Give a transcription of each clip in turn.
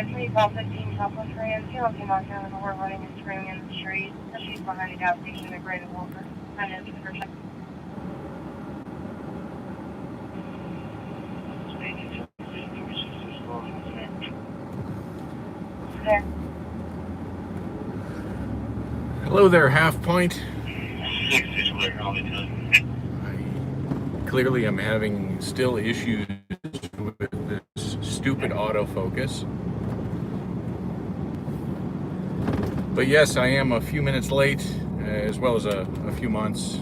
please call 15 Southwest Rand. You don't see my family who are running and screaming in the street. She's behind the gas station at Great Walker. I know for sure. There. Hello there, Half Pint. I clearly am having still issues with this stupid autofocus. But yes, I am a few minutes late, as well as a few months.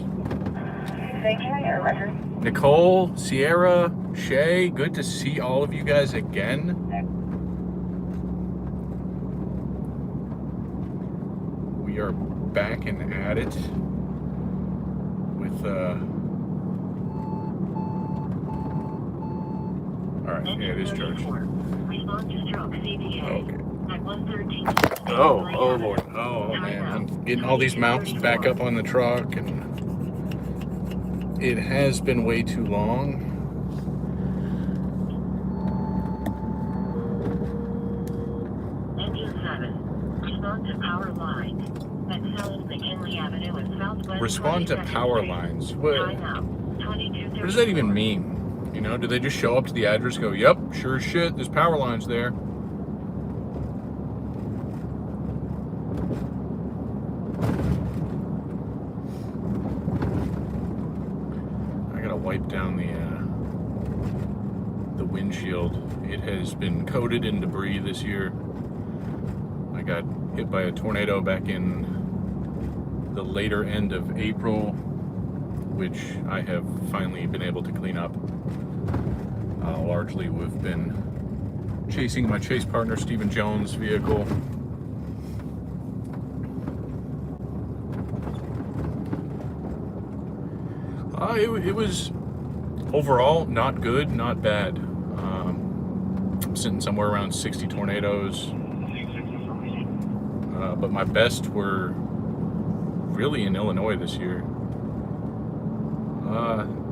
Nicole, Sierra, Shay, good to see all of you guys again. We are back and at it with alright, yeah, it is charged. Okay. Oh Lord. Oh man, I'm getting all these mounts back up on the truck, and it has been way too long. Engine 7, respond to power lines. At South McKinley Avenue and Southwest. Respond to power lines. What does that even mean? You know, do they just show up to the address and go, yep, sure as shit, there's power lines there? I gotta wipe down the windshield. It has been coated in debris this year. I got hit by a tornado back in the later end of April, which I have finally been able to clean up. Largely, we've been chasing my chase partner, Stephen Jones' vehicle. It was overall not good, not bad. I'm sitting somewhere around 60 tornadoes. But my best were really in Illinois this year.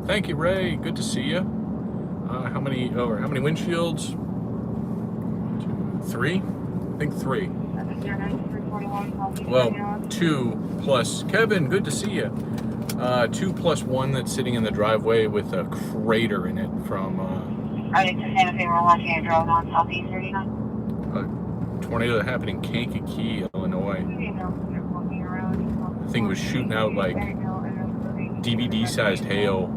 Thank you, Ray. Good to see you. How many windshields? 3? I think 3. Well, 2 plus Kevin. Good to see you. 2 plus 1 that's sitting in the driveway with a crater in it from. I think the Santa Fe Roland drove on Southeast 39. A tornado that happened in Kankakee, Illinois. The thing was shooting out like DVD-sized hail,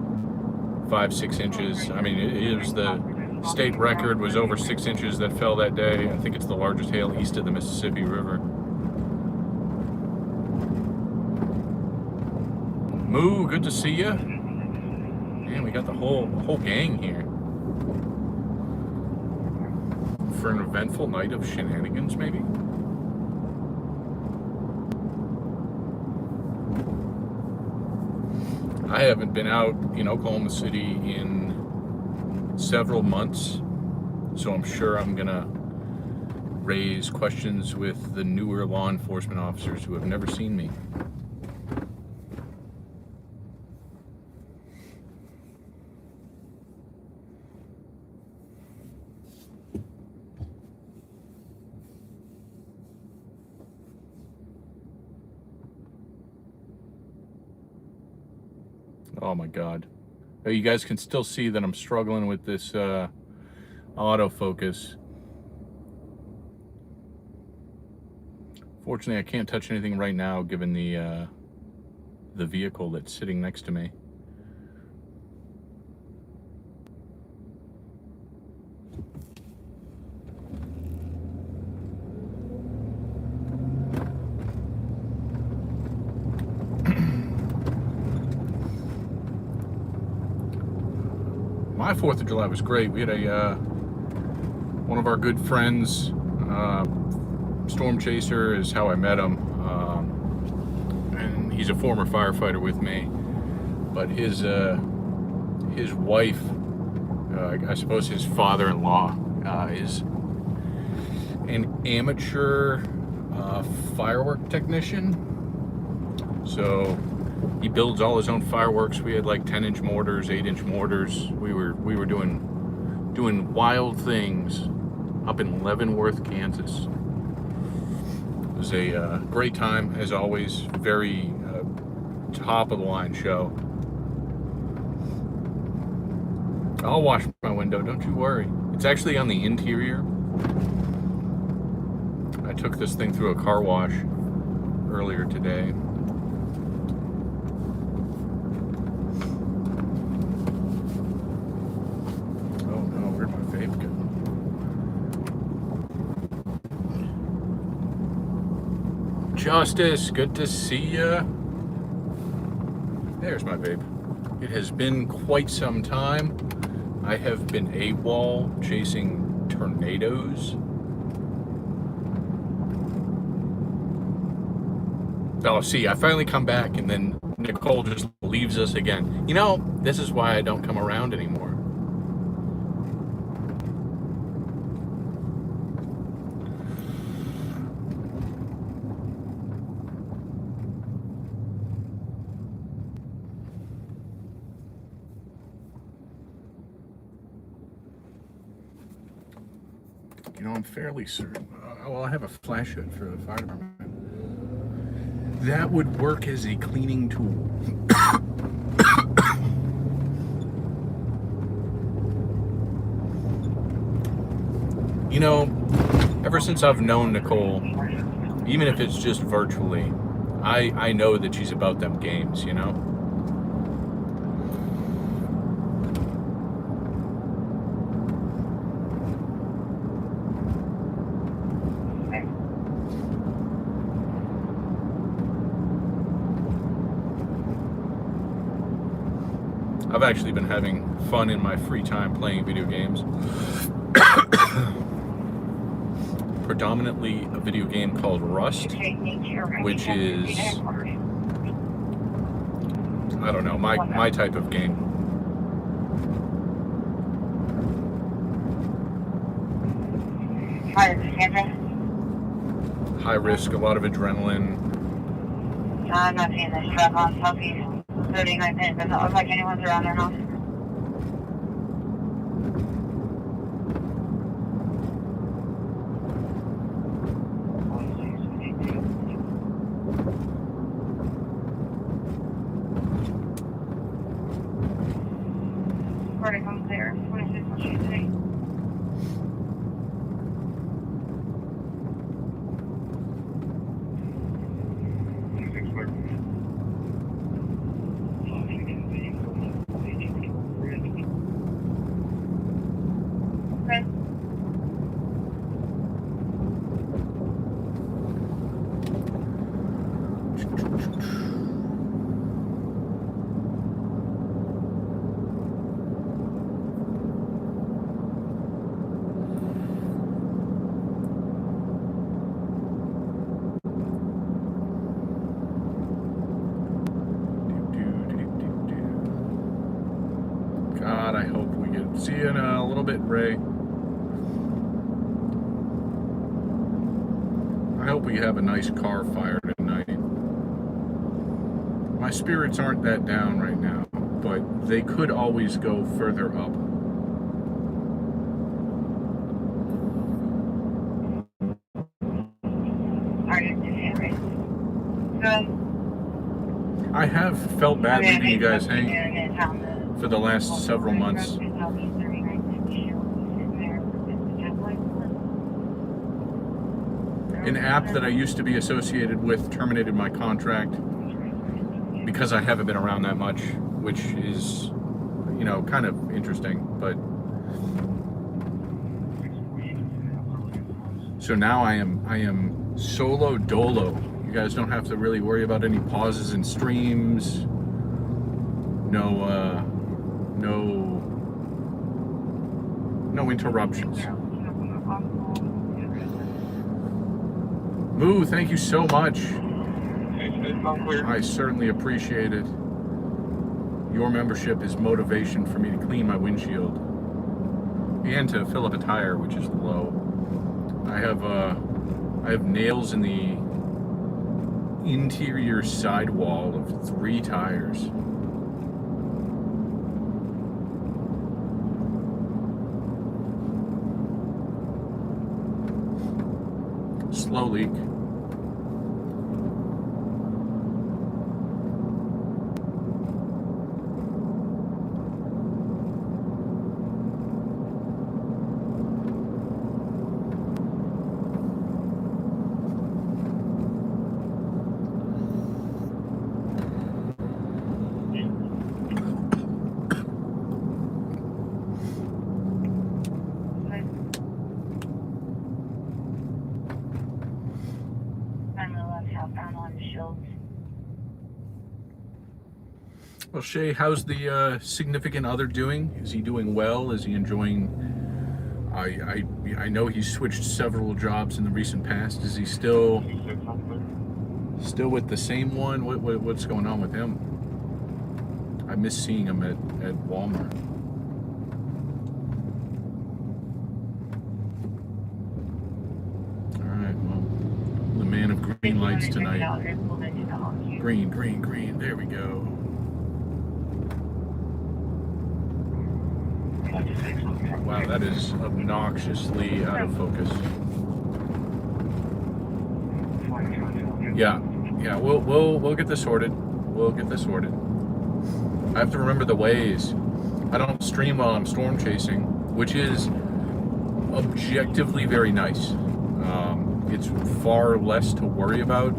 5-6 inches. I mean, it was the state record was over 6 inches that fell that day. I think it's the largest hail east of the Mississippi River. Moo, good to see you. Man, we got the whole gang here for an eventful night of shenanigans, maybe. I haven't been out in Oklahoma City in several months, so I'm sure I'm gonna raise questions with the newer law enforcement officers who have never seen me. Oh my God. Oh, you guys can still see that I'm struggling with this autofocus. Fortunately, I can't touch anything right now given the vehicle that's sitting next to me. My 4th of July was great. We had one of our good friends, Storm Chaser is how I met him, and he's a former firefighter with me. But his wife, I suppose his father-in-law, is an amateur firework technician. So he builds all his own fireworks. We had like 10-inch mortars, 8-inch mortars. We were doing wild things up in Leavenworth, Kansas. It was a great time, as always. Very top of the line show. I'll wash my window, don't you worry. It's actually on the interior. I took this thing through a car wash earlier today. Oh no, where'd my vape go? Justice, good to see ya. There's my vape. It has been quite some time. I have been AWOL chasing tornadoes. Oh, see, I finally come back and then Nicole just leaves us again. You know, this is why I don't come around anymore. You know, I'm fairly certain. Well, I have a flash hood for the fire department. That would work as a cleaning tool. You know, ever since I've known Nicole, even if it's just virtually, I know that she's about them games, you know? I've actually been having fun in my free time playing video games. Predominantly a video game called Rust, which is, I don't know, my type of game. High risk, a lot of adrenaline. I'm not seeing this truck on Southeast 39 minutes. Doesn't look like anyone's around their house. Where it comes there, 26 on Tuesday. Okay. God, I hope we get see you in a little bit, Ray. I hope we have a nice car fire tonight. My spirits aren't that down right now, but they could always go further up. I have felt bad leaving you guys hang for the last several months. An app that I used to be associated with terminated my contract because I haven't been around that much, which is, you know, kind of interesting, but so now I am solo dolo. You guys don't have to really worry about any pauses in streams. No interruptions. Moo, thank you so much. I certainly appreciate it. Your membership is motivation for me to clean my windshield and to fill up a tire, which is low. I have nails in the interior sidewall of 3 tires. low leak. Well, Shay, how's the significant other doing? Is he doing well? Is he enjoying? I know he's switched several jobs in the recent past. Is he still with the same one? What's going on with him? I miss seeing him at Walmart. All right, well, the man of green lights tonight. Green, green, green. There we go. Wow, that is obnoxiously out of focus. Yeah, we'll get this sorted. We'll get this sorted. I have to remember the ways. I don't stream while I'm storm chasing, which is objectively very nice. It's far less to worry about.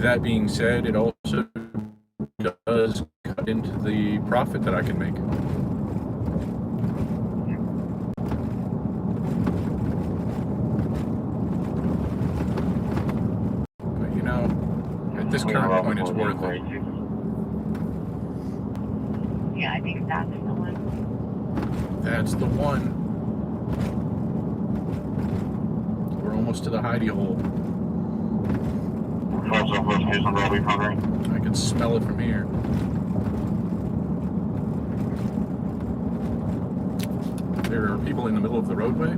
That being said, it also does cut into the profit that I can make. At this current point, it's worth it. Yeah, I think that's the one. That's the one. We're almost to the hidey hole. I can smell it from here. There are people in the middle of the roadway.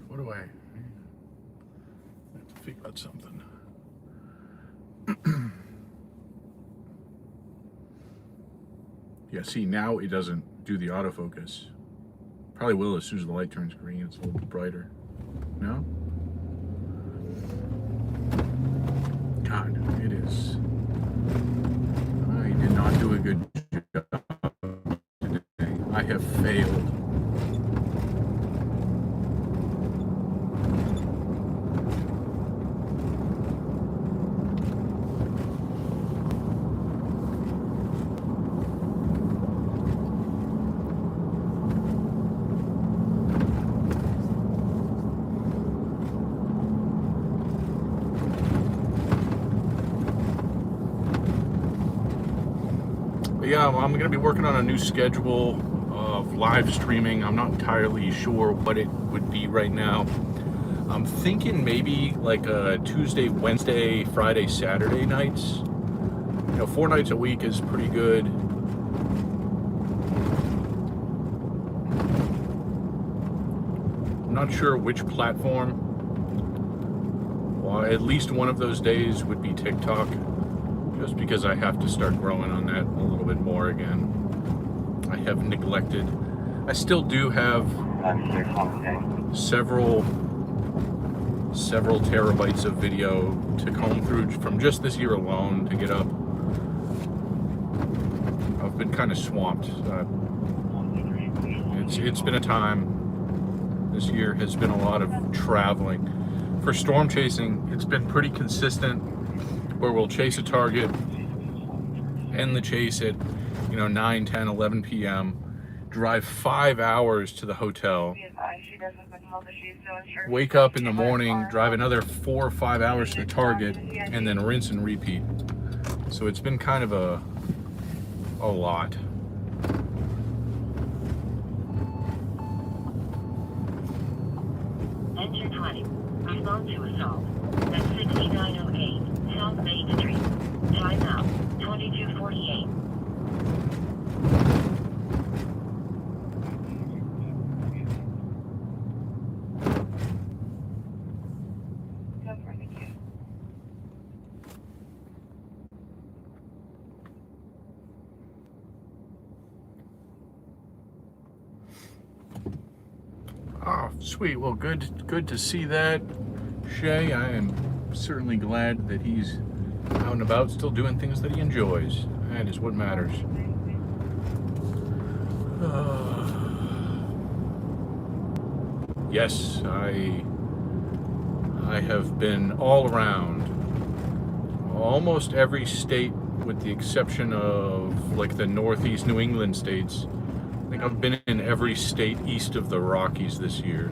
What do I have to figure out something? Yeah, see, now it doesn't do the autofocus. Probably will as soon as the light turns green. It's a little bit brighter. No? God, it is. I did not do a good job today. I have failed. Yeah, well, I'm going to be working on a new schedule of live streaming. I'm not entirely sure what it would be right now. I'm thinking maybe like a Tuesday, Wednesday, Friday, Saturday nights. You know, 4 nights a week is pretty good. I'm not sure which platform. Well, at least one of those days would be TikTok. Just because I have to start growing on that a little bit more again. I have neglected. I still do have several terabytes of video to comb through from just this year alone to get up. I've been kind of swamped. It's been a time. This year has been a lot of traveling. For storm chasing, it's been pretty consistent. Where we'll chase a target, end the chase at, 9, 10, 11 p.m., drive 5 hours to the hotel, wake up in the morning, drive another 4 or 5 hours to the target, and then rinse and repeat. So it's been kind of a lot. Enter 20. Respond to assault. At 6908. South Main Street. Time out, 2248. Go for the kid. Oh, sweet. Well, good to see that, Shay. I am certainly glad that he's out and about, still doing things that he enjoys. That is what matters. Yes, I have been all around almost every state with the exception of like the Northeast New England states. I think I've been in every state east of the Rockies this year.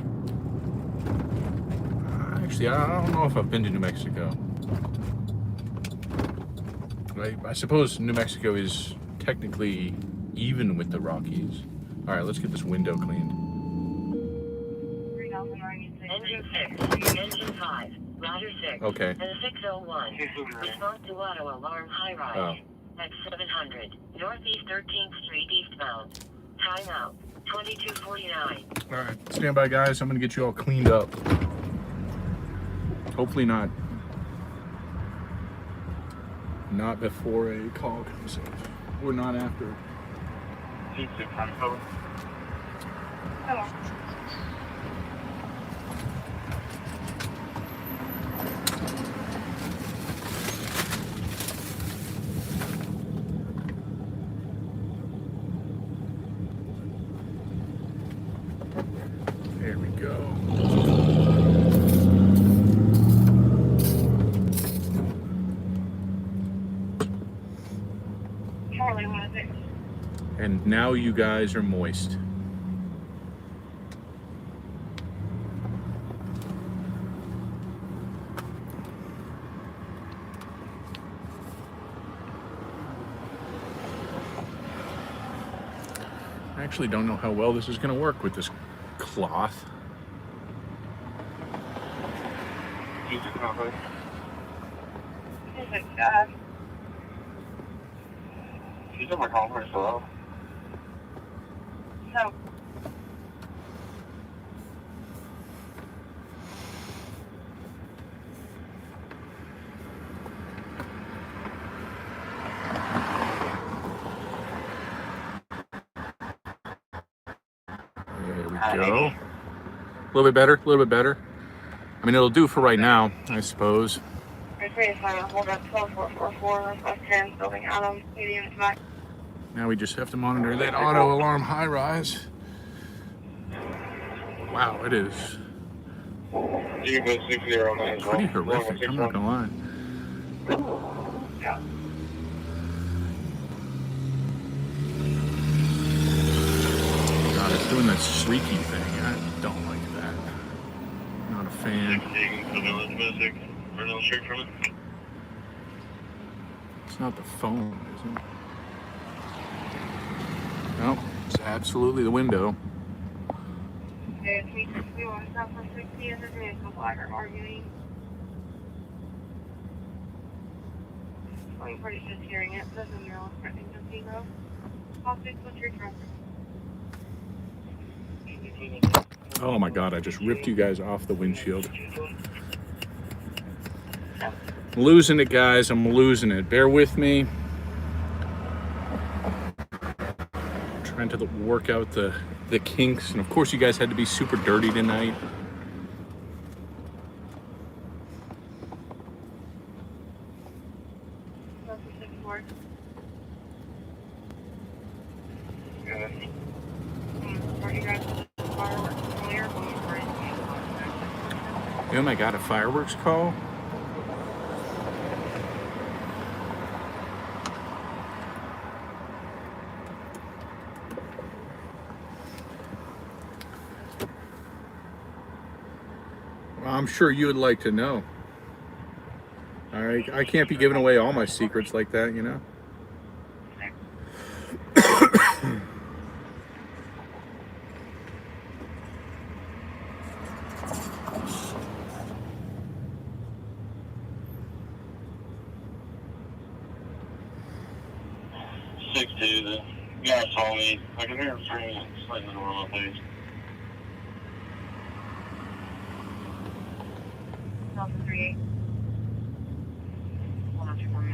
Actually, I don't know if I've been to New Mexico. I suppose New Mexico is technically even with the Rockies. All right, let's get this window cleaned. 3096. Engine 6, Engine 5, Ladder 6, Okay. and 601. Response to auto alarm high rise. At 700, Northeast 13th Street eastbound. Time out, 2249. All right, stand by, guys. I'm gonna get you all cleaned up. Hopefully not before a call comes in. Or not after. Hello. There we go. Charlie 106. And now you guys are moist. I actually don't know how well this is going to work with this cloth. This is God. She's in my conference, hello? So, There we go. A little bit better, a little bit better. I mean, it'll do for right now, I suppose. I'm free to sign up. Hold up 12444, Northwest 10, building Adam, 80 units back. Now we just have to monitor that auto alarm high rise. Wow, it is You can put 60 on that as well. pretty horrific, I'm not gonna lie. Yeah. God, it's doing that streaky thing. I don't like that. Not a fan. You can put no domestic, or no straight from it. It's not the phone, is it? No, it's absolutely the window. Okay, 361 Southwest 60 is a vehicle flagger arguing. I'm pretty just hearing it. Doesn't know. I think the zero. Possibly what's your truck? Oh my God, I just ripped you guys off the windshield. I'm losing it, guys. I'm losing it. Bear with me. I'm trying to work out the kinks. And of course, you guys had to be super dirty tonight. Oh my God, a fireworks call? Well, I'm sure you would like to know. All right, I can't be giving away all my secrets like that, you know? 162. The guy saw me. I can hear him screaming, slamming the door on my face. Delta 38. 102 on the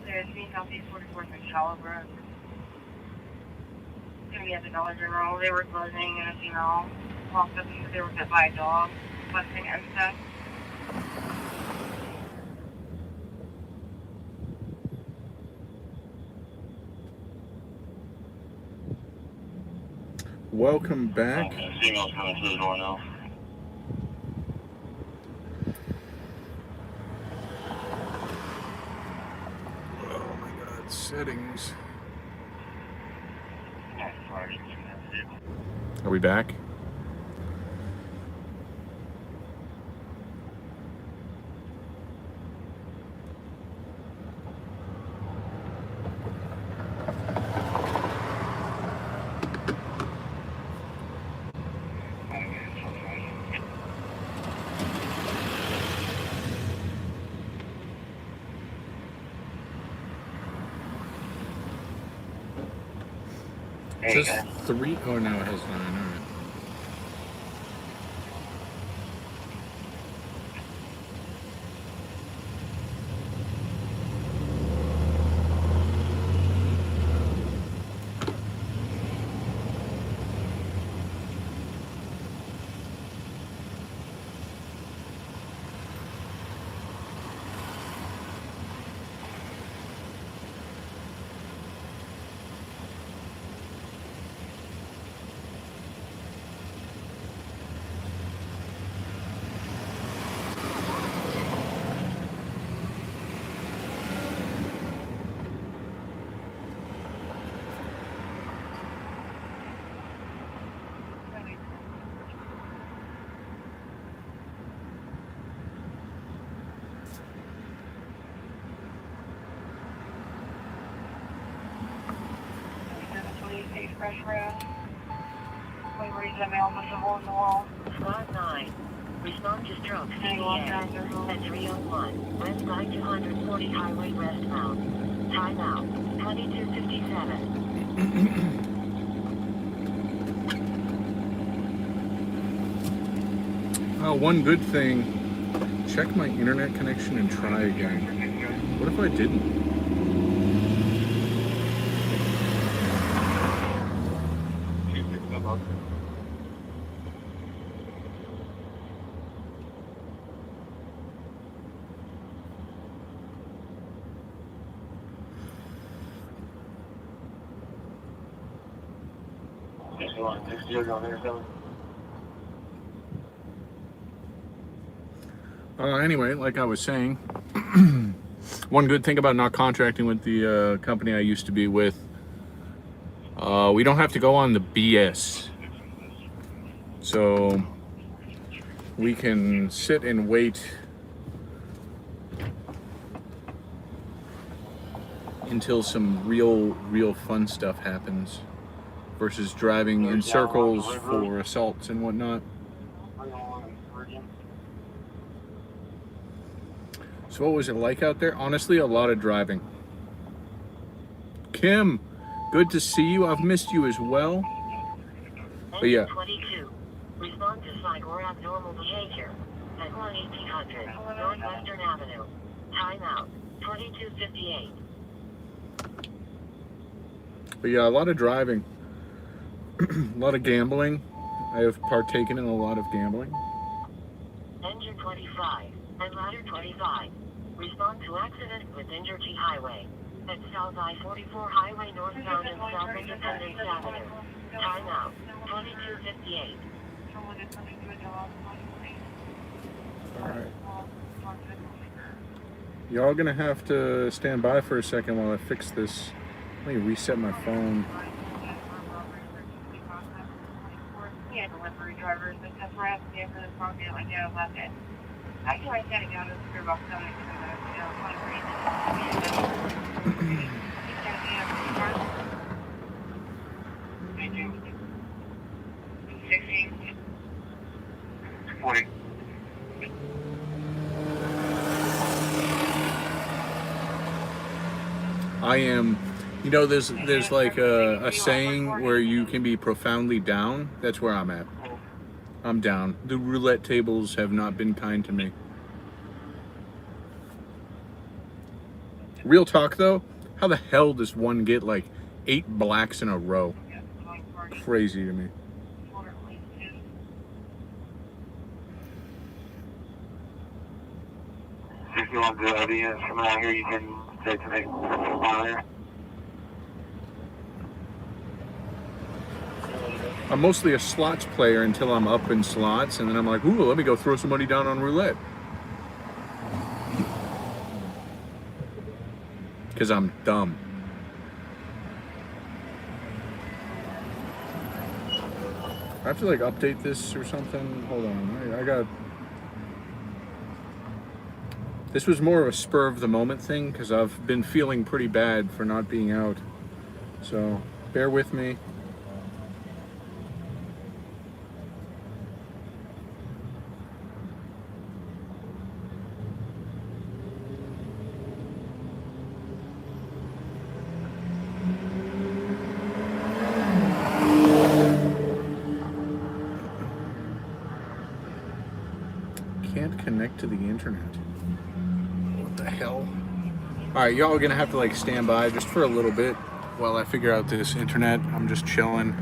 There's me, Southeast 44th and Caliber. Gonna be at the Dollar General. They were closing and a female walked up because they were bit by a dog, busting and stuff. Welcome back. Okay, female's coming through the door now. Oh my God, settings. Are we back? It says 3. Oh no, it has 9. All right. Fresh road. Wait, where is that male with the hole in the wall? Squad 9. Respond to stroke And he walked CDA down their home. at 301. West side 240 highway westbound. Time out. 2257. One good thing. Check my internet connection and try again. What if I didn't? Anyway, like I was saying, one good thing about not contracting with the company I used to be with, we don't have to go on the BS. So we can sit and wait until some real fun stuff happens versus driving in circles for assaults and whatnot. So what was it like out there? Honestly, a lot of driving. Kim, good to see you. I've missed you as well. But yeah. 22. Respond to slight or abnormal behavior at 1800 Northwestern Avenue. Time out. 2258. But yeah, a lot of driving. A lot of gambling. I have partaken in a lot of gambling. Engine 25 and ladder 25. Respond to accident with Ingerty Highway at South I-44 Highway northbound and South Independence Avenue. Time out. 2258. Alright. Y'all gonna have to stand by for a second while I fix this. Let me reset my phone. Yeah, delivery drivers, because we're asking for the property like that, left it. I can write that down to the screw box down next to the concrete. He's gonna be up in front. 16. 40. I am, you know, there's like a saying where you can be profoundly down. That's where I'm at. I'm down. The roulette tables have not been kind to me. Real talk though, how the hell does one get like 8 blacks in a row? Crazy to me. If you want the audience from out here, you can take the next fire. I'm mostly a slots player until I'm up in slots, and then I'm like, ooh, let me go throw some money down on roulette. Because I'm dumb. I have to like update this or something. Hold on, I got. This was more of a spur of the moment thing because I've been feeling pretty bad for not being out. So bear with me. Can't connect to the internet. What the hell? Alright, y'all are gonna have to like stand by just for a little bit while I figure out this internet. I'm just chilling.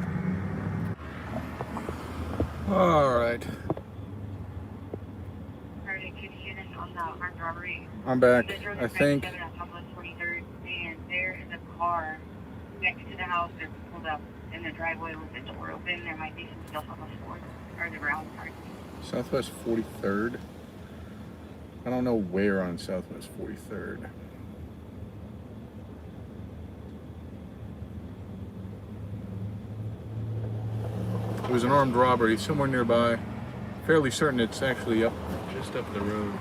Alright. I'm back, I think. And there is a car next to the house that's pulled up in the driveway with the door open. There might be some stuff on the floor or the ground part. Southwest 43rd. I don't know where on Southwest 43rd. It was an armed robbery somewhere nearby. Fairly certain it's actually just up the road.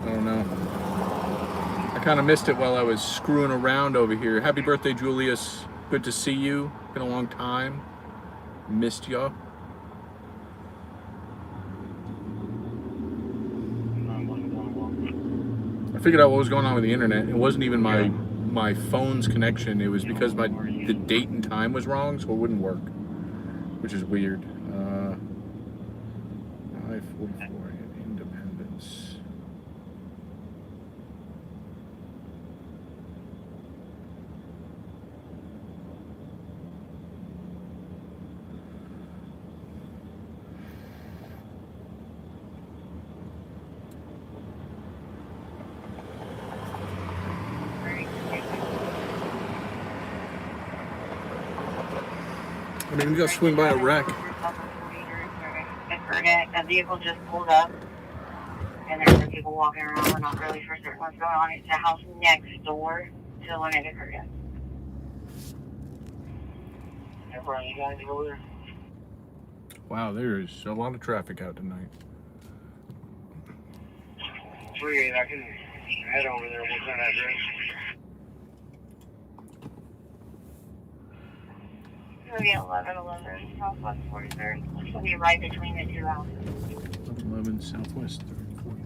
I don't know. I kind of missed it while I was screwing around over here. Happy birthday, Julius. Good to see you. Been a long time. Missed ya. I figured out what was going on with the internet. It wasn't even my phone's connection. It was because the date and time was wrong, so it wouldn't work, which is weird. I-44 Independence. I mean, we got to swing by a wreck. A vehicle just pulled up, and there's some people walking around. We're not really sure what's going on. It's a house next door to the one that occurred at. You guys over there? Wow, there is a lot of traffic out tonight. 3-8, I can head over there. What's that address? It'll be 1111 Southwest 43rd. It'll be right between the two houses. 11 Southwest 3rd, 40.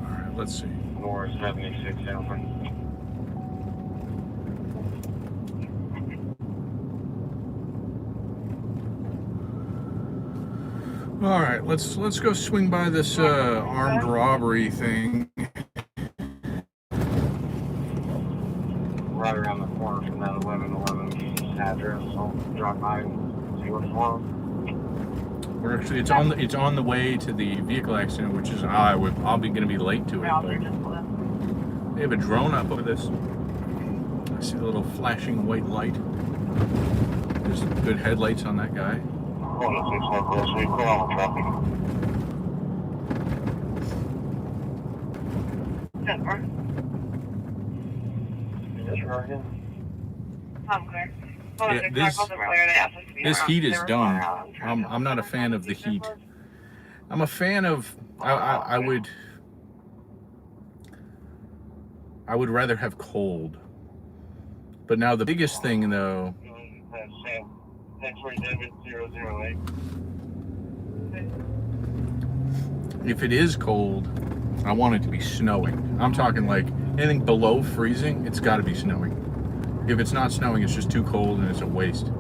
Alright, let's see. North 76 Alpha. Alright, let's go swing by this armed robbery thing. Right around the corner from that 1111 address. I'll drop by and see what's wrong. Or actually, it's on the way to the vehicle accident, which is I'll be gonna be late to it. But they have a drone up over this. I see the little flashing white light. There's good headlights on that guy. Hold on, 6 Northwest. We clear on the traffic. Is that right? Is this right here? I'm clear. Yeah, this heat is dumb. I'm not a fan of the heat. I'm a fan of. I would rather have cold. But now the biggest thing though. That's where David 008. If it is cold, I want it to be snowing. I'm talking like anything below freezing, it's got to be snowing. If it's not snowing, it's just too cold and it's a waste.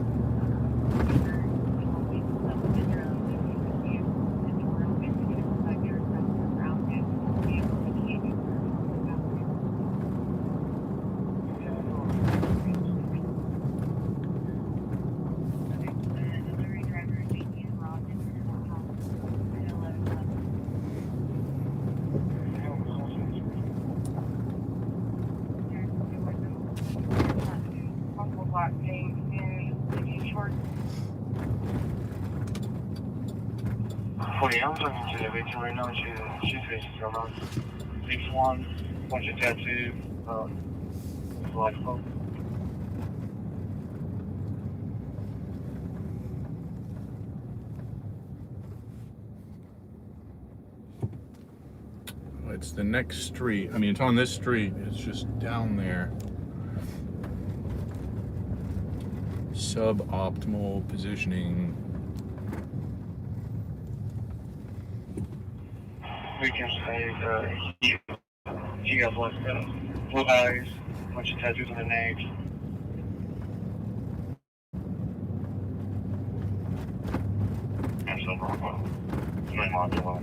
I'm talking to the victim right now. She's facing someone. 6'1", bunch of tattoos, life hope. It's the next street. I mean, it's on this street. It's just down there. Suboptimal positioning. We can say she got blue eyes, bunch of tattoos on her neck. That's no problem. My mom will.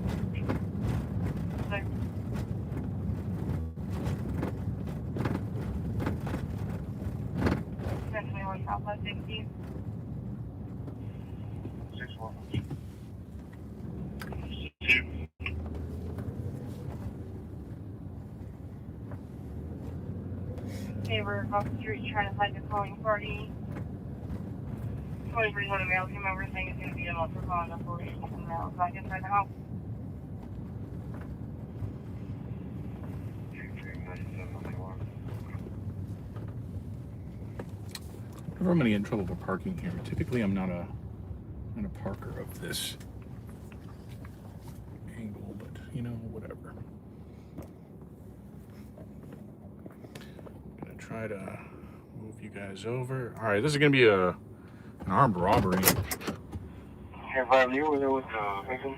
Southwest 16. 6'1". 2. They were across the street trying to find the calling party. 2031 a male came over saying it's going to be a month for calling the police. And now it's back inside the house. Whenever I'm going to get in trouble for parking here, typically I'm not a parker of this angle, but you know, whatever. I'm going to try to move you guys over. All right, this is going to be an armed robbery. Hey, Bob, you were there with victim?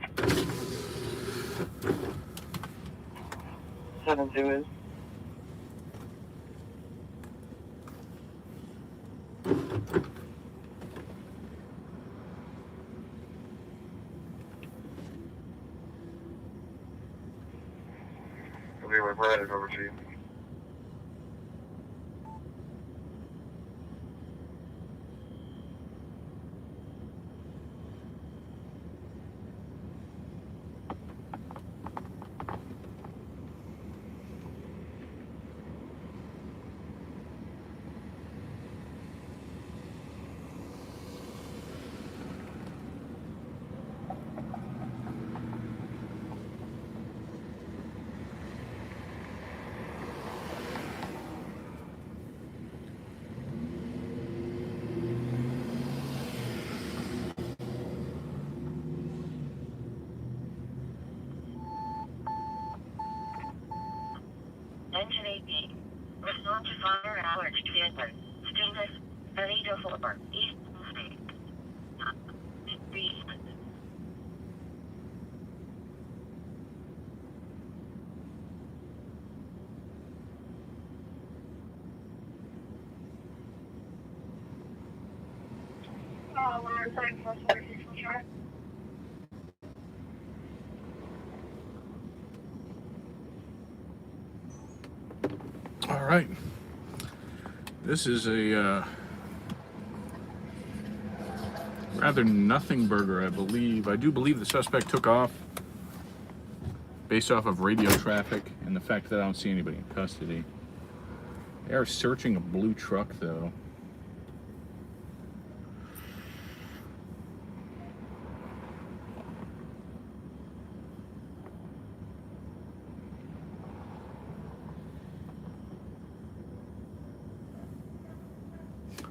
7-2 is? I'll be right over to you. Engine 18. Respond to fire alert Stanford. Status. Benito 4. East Street. East. We're starting for a short. All right. This is a rather nothing burger, I believe. I do believe the suspect took off based off of radio traffic and the fact that I don't see anybody in custody. They are searching a blue truck, though.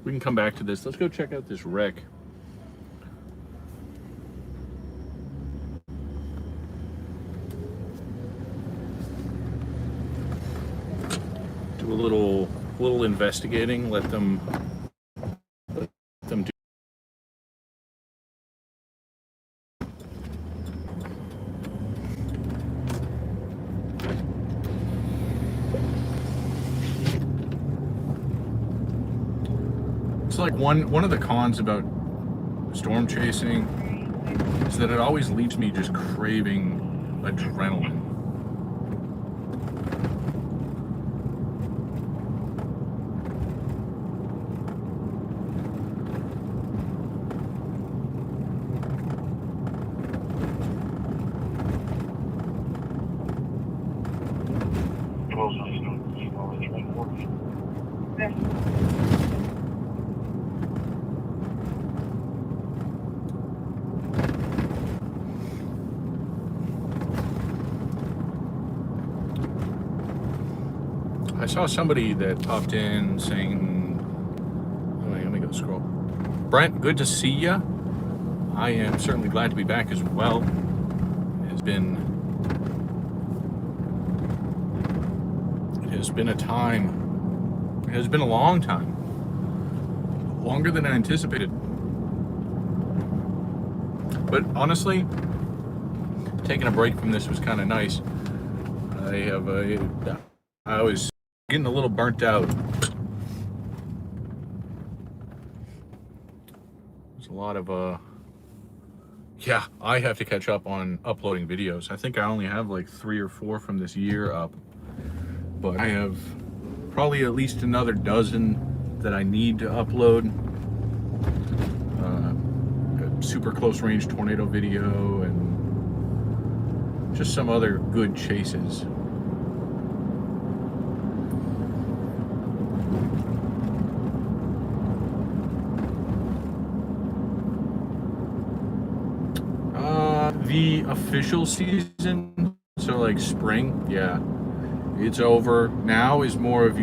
We can come back to this. Let's go check out this wreck. Do a little investigating. Let them do. It's like one of the cons about storm chasing is that it always leaves me just craving adrenaline. I saw somebody that popped in saying, let me go scroll. Brent, good to see ya. I am certainly glad to be back as well. It has been a time. It has been a long time. Longer than I anticipated. But honestly, taking a break from this was kind of nice. I was getting a little burnt out. There's a lot of yeah, I have to catch up on uploading videos. I think I only have like 3 or 4 from this year up, but I have probably at least another dozen that I need to upload. A super close range tornado video and just some other good chases. The official season, so like spring, yeah, it's over. Now is more of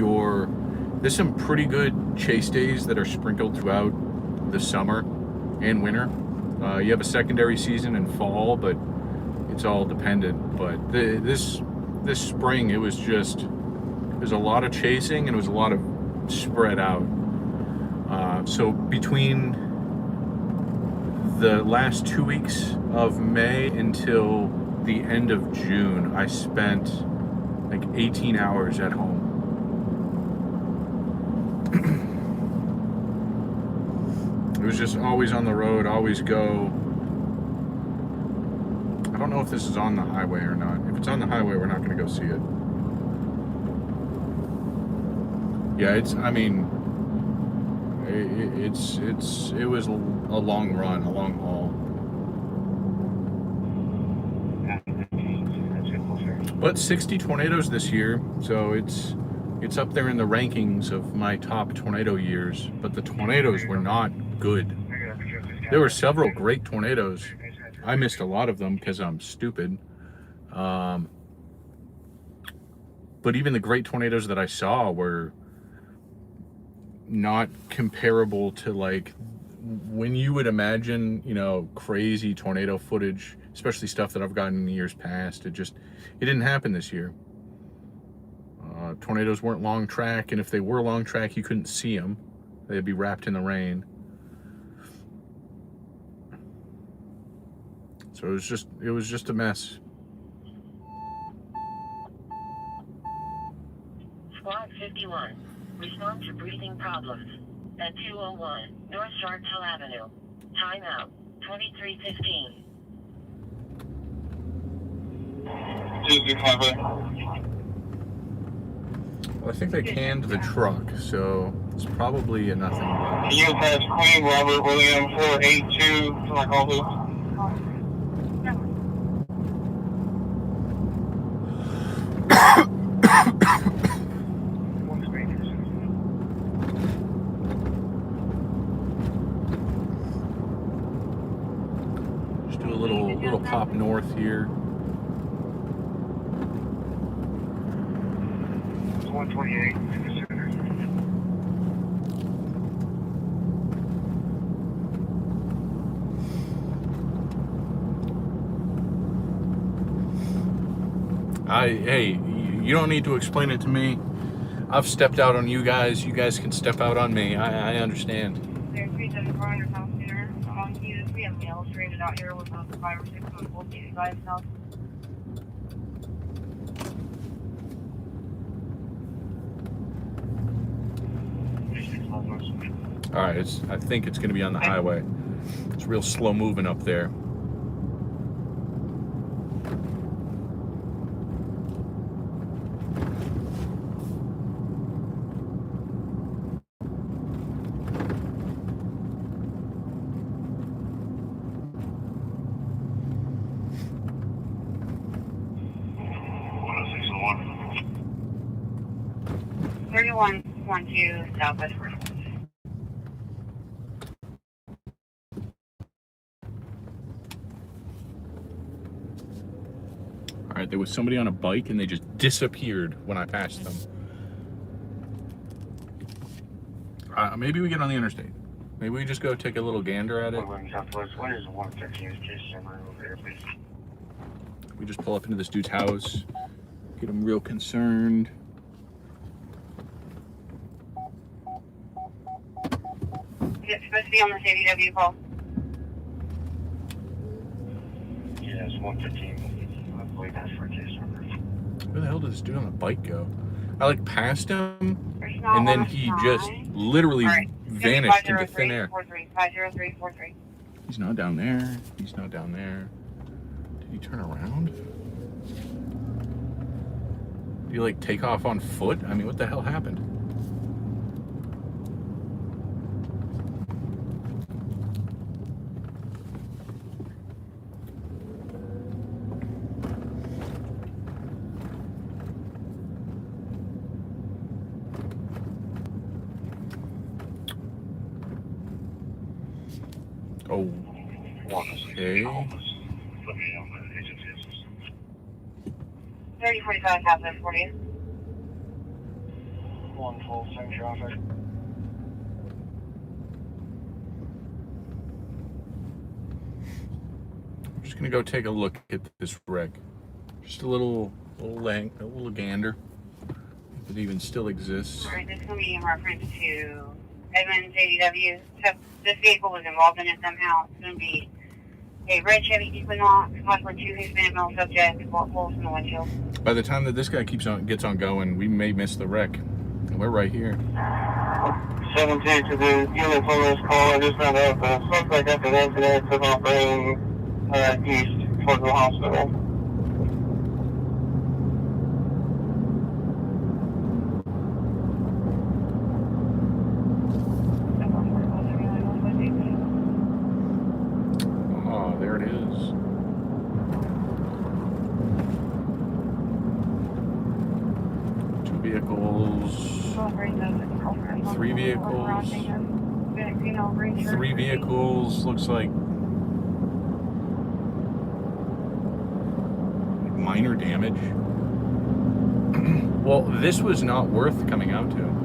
there's some pretty good chase days that are sprinkled throughout the summer and winter. You have a secondary season in fall, but it's all dependent. But this spring, there's a lot of chasing and it was a lot of spread out. So between the last 2 weeks of May until the end of June, I spent like 18 hours at home. It was just always on the road, always go. I don't know if this is on the highway or not. If it's on the highway, we're not going to go see it. Yeah, it was a long run, a long haul. But 60 tornadoes this year, so it's up there in the rankings of my top tornado years. But the tornadoes were not good. There were several great tornadoes. I missed a lot of them because I'm stupid. But even the great tornadoes that I saw were not comparable to like when you would imagine, crazy tornado footage, especially stuff that I've gotten in years past. It didn't happen this year. Tornadoes weren't long track, and if they were long track, you couldn't see them. They'd be wrapped in the rain. So it was just a mess. Squad 51. Respond to breathing problems. At 201 North Chartel Avenue. Timeout. 23:15. 265. Well, I think they canned the truck, so it's probably a nothing. Can you pass Queen Robert William 482 to my call who? Just do a little pop north here. 128. Hey, you don't need to explain it to me. I've stepped out on you guys. You guys can step out on me. I understand. There's 374 under house dinner. On keys, we have meals traded out here with a 5 or 6 on full 85 south. All right, I think it's going to be on the highway. It's real slow moving up there. One 3112 Southwest First. All right, there was somebody on a bike and they just disappeared when I passed them. Maybe we get on the interstate. Maybe we just go take a little gander at it. Southwest, what is 113 case number over there, please? We just pull up into this dude's house, get him real concerned. Is it supposed to be on this ADW call? Yeah, it's 115. I believe that's for case number. Where the hell did this dude on the bike go? I like passed him, There's not and then one he sign. just literally All right. vanished into thin air. 50343. He's not down there. He's not down there. Did he turn around? Did he like take off on foot? I mean, what the hell happened? Oh, okay. 3045 Southwest 40. One full, same traffic. I'm just gonna go take a look at this wreck. Just a little gander. If it even still exists. Alright, this is going to be in reference to Edmonds ADW. So this vehicle was involved in it somehow. It's going to be a red Chevy Equinox, possibly 2 Hispanic male subjects, bullet holes in the windshield. By the time that this guy gets on going, we may miss the wreck. And we're right here. 17 to the units on this call. I just found out the suspect after the incident took off heading east towards the hospital. Oh, there it is. Two vehicles. 3 vehicles. 3 vehicles. Looks like minor damage. Well, this was not worth coming out to.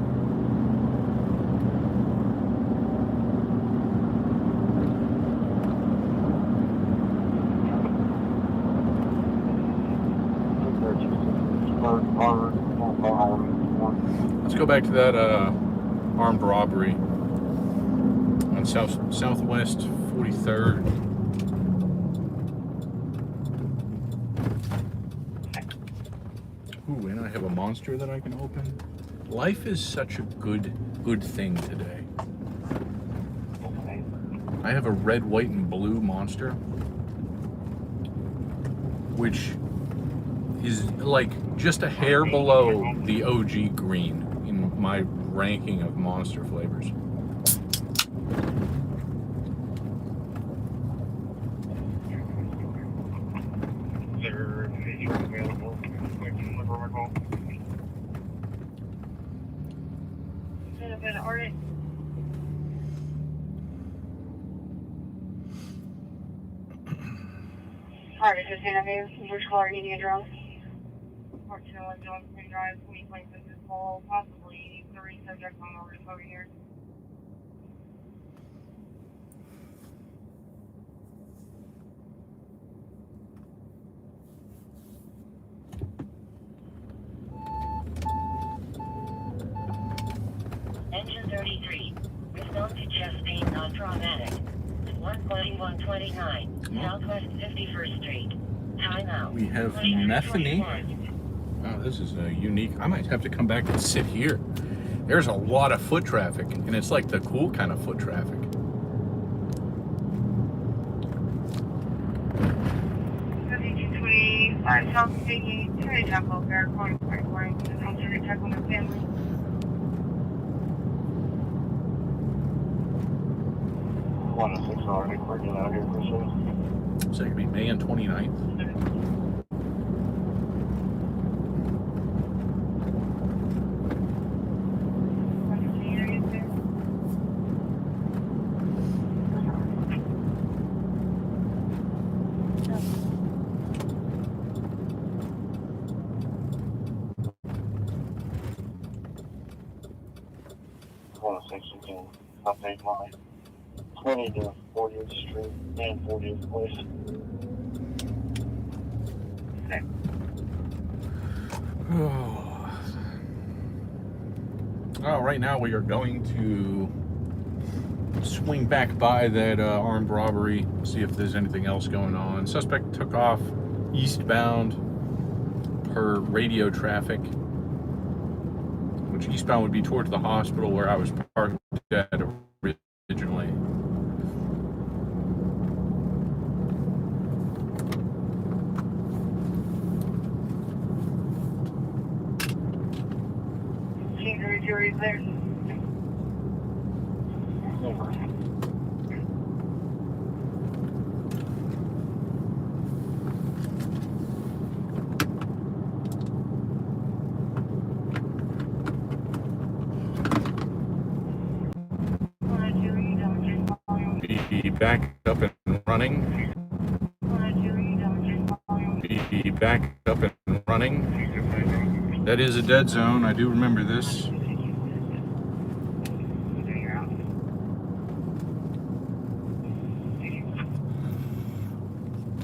Let's go back to that armed robbery on Southwest 43rd. Ooh, and I have a monster that I can open. Life is such a good thing today. I have a red, white, and blue monster, which is like just a hair below the OG green in my ranking of monster flavors. Alright, this is interview. Which color do you need a drone? 1401 Jones Green Drive, 20 places is full, possibly 30 subjects on over here. Engine 33. Respond to chest pain non-traumatic. 14129. Southwest 51st Street. Timeout. We have 23:21. methane. Oh, this is unique. I might have to come back and sit here. There's a lot of foot traffic, and it's like the cool kind of foot traffic. South City, Terry Taco, Faircorn, Faircorn, and Terry Taco and family. One to 6 already. We're getting out here for sure. So it could be May 29th. Again, update line 20 to 40th Street and 40th Place. Oh, right now we are going to swing back by that armed robbery, see if there's anything else going on. Suspect took off eastbound per radio traffic, which eastbound would be towards the hospital where I was parked at originally. Secret jury's there. Over. Be back up and running. Be back up and running. That is a dead zone. I do remember this.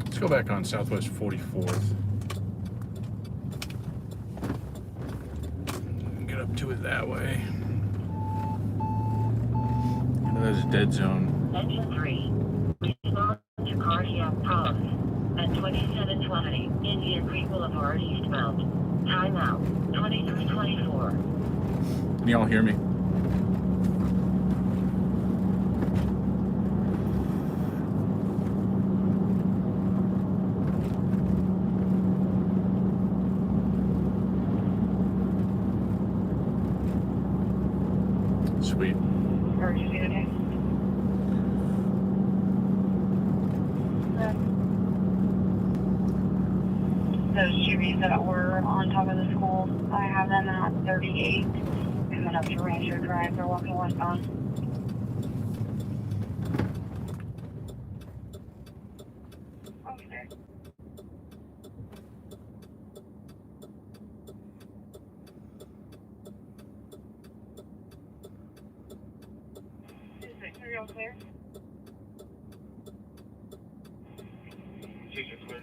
Let's go back on Southwest 44th. Get up to it that way. That is a dead zone. Engine 3. Respond to cardiac pulse. At 2720 Indian Creek Boulevard eastbound. Timeout. 23:24. Can y'all hear me? Sweet. Those Chevys that were on top of the school, I have them at 38, coming up to Ranger Drive. They're walking westbound. Okay. Is it real clear? Secret clear.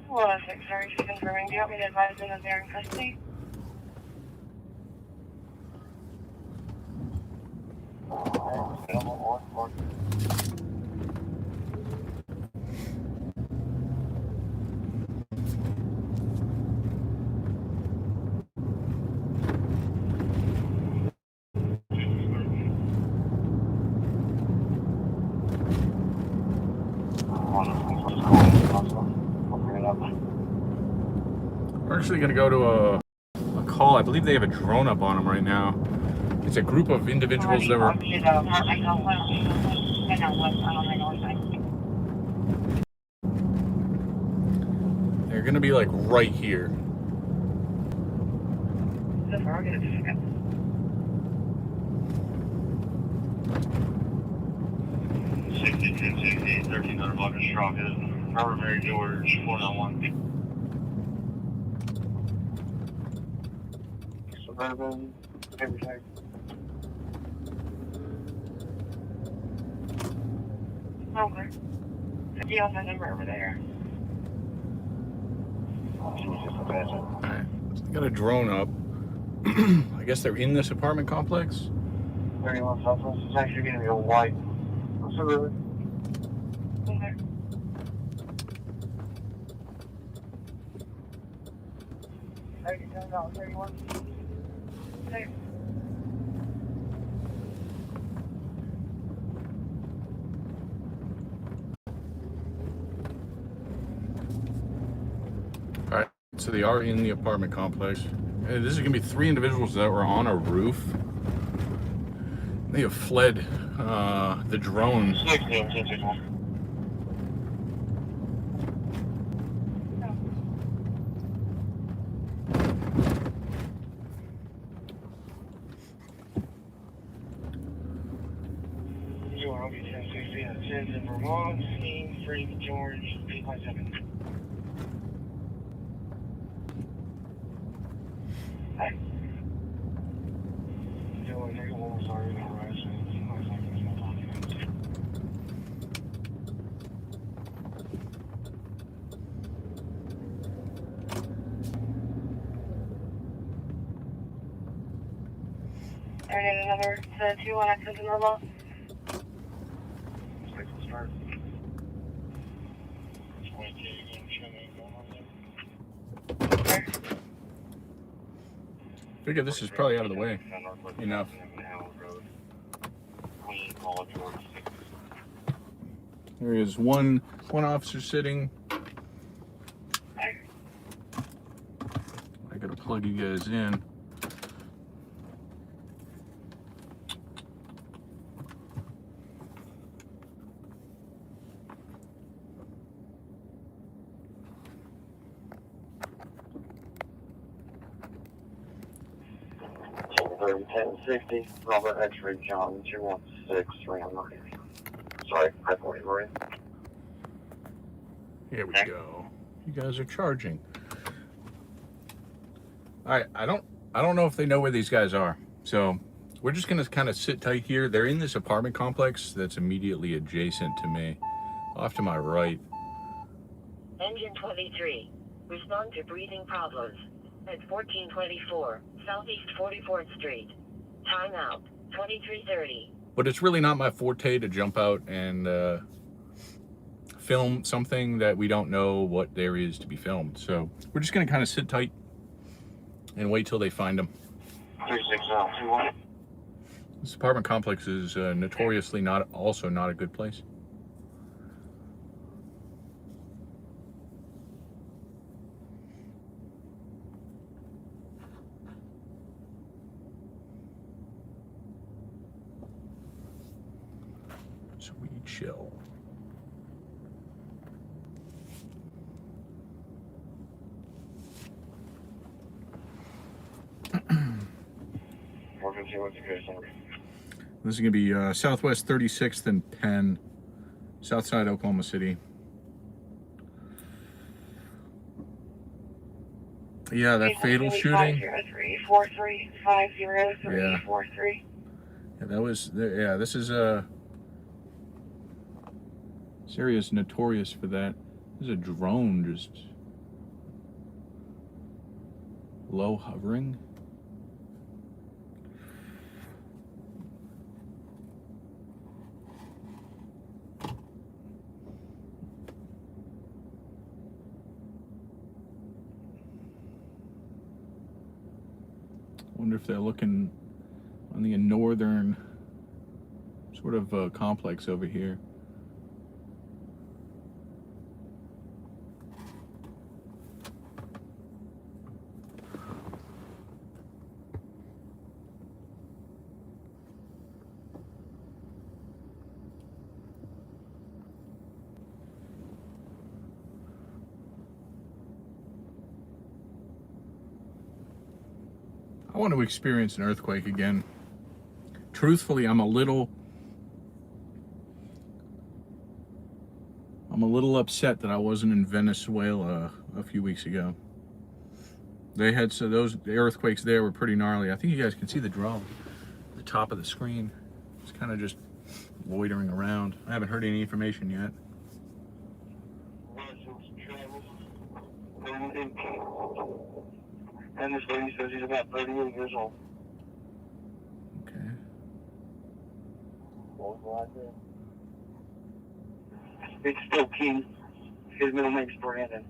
Well, that's it. Sorry, just confirming. Do you want me to advise them that they're in custody? We're actually going to go to a call. I believe they have a drone up on them right now. It's a group of individuals that were... They're going to be like right here. So far, I'll get it. 1060, 1300 block of Stronghead, Robert Mary George, 491. Suburban, paper tag. Okay. The deal phone number over there. Jesus, a peasant. Alright, so they got a drone up. I guess they're in this apartment complex. 31 Southwest. It's actually going to be a white. What's the river? Okay. Okay. Alright, so they are in the apartment complex. This is going to be 3 individuals that were on a roof. They have fled the drone. 16, 1061. You are OB 1060 at 10 in Vermont. Scheme, Freddie George, 857. Hi. Yo, I think a woman's already in the horizon. Looks like there's no documents. And then another 2 on access and level. Looks like we'll start. 22, you gonna show me going on there? Figure this is probably out of the way. Enough. There is one officer sitting. I gotta plug you guys in. Thirty 1060, Robert X-ray John 216 Ram. Sorry, I thought you were in. Here we go. You guys are charging. All right, I don't know if they know where these guys are. So we're just gonna kind of sit tight here. They're in this apartment complex that's immediately adjacent to me, off to my right. Engine 23. Respond to breathing problems. At 1424, Southeast 44th Street. Timeout, 2330. But it's really not my forte to jump out and film something that we don't know what there is to be filmed. So we're just gonna kind of sit tight and wait till they find them. 36021. This apartment complex is notoriously not a good place. So we chill. What's the case number? This is going to be Southwest 36th and Penn, Southside Oklahoma City. Yeah, that fatal shooting. 503-43-50343. Yeah, that was. Yeah, this is Syria's notorious for that. There's a drone just low hovering. Wonder if they're looking on the northern sort of complex over here. I want to experience an earthquake again. Truthfully, I'm a little upset that I wasn't in Venezuela a few weeks ago. They had the earthquakes there were pretty gnarly. I think you guys can see the drone at the top of the screen. It's kind of just loitering around. I haven't heard any information yet. And this lady says he's about 38 years old. Okay. It's still King. His middle name's Brandon.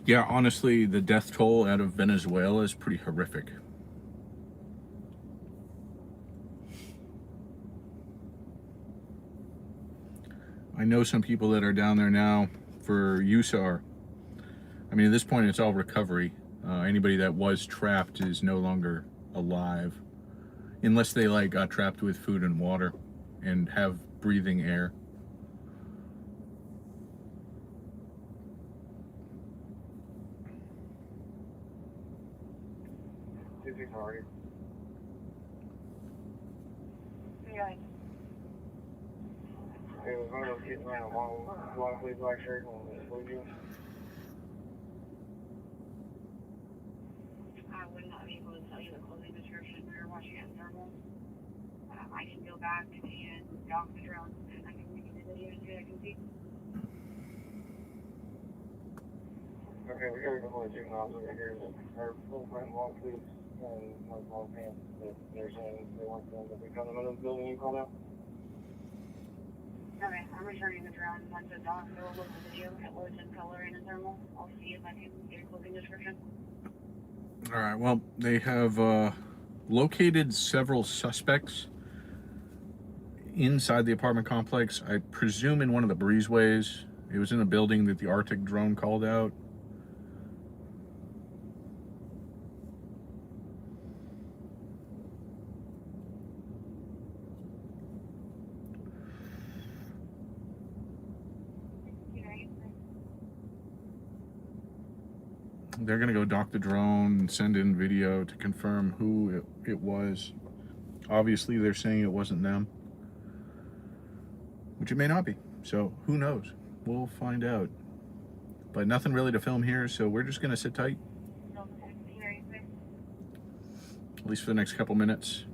Yeah, honestly, the death toll out of Venezuela is pretty horrific. I know some people that are down there now for USAR. I mean, at this point, it's all recovery. Anybody that was trapped is no longer alive, unless they like got trapped with food and water and have breathing air. Sorry. Yeah. It was one of those kids wearing a long sleeve black shirt and blue jeans. I would not be able to tell you the clothing description. We were watching it in thermal. I can go back and dock the drone and I can make a video so I can see. Okay, we got a couple of juveniles over here that are full print long sleeves and like long pants. They're saying they want them to become the middle of the building you called out. Okay, I'm returning the drone. Once it's off, I will look at the video. It loads in color and in thermal. I'll see if I can get a clothing description. All right, well, they have located several suspects inside the apartment complex. I presume in one of the breezeways. It was in a building that the Arctic drone called out. They're going to go dock the drone and send in video to confirm who it was. Obviously, they're saying it wasn't them, which it may not be. So who knows? We'll find out. But nothing really to film here, so we're just going to sit tight. At least for the next couple minutes.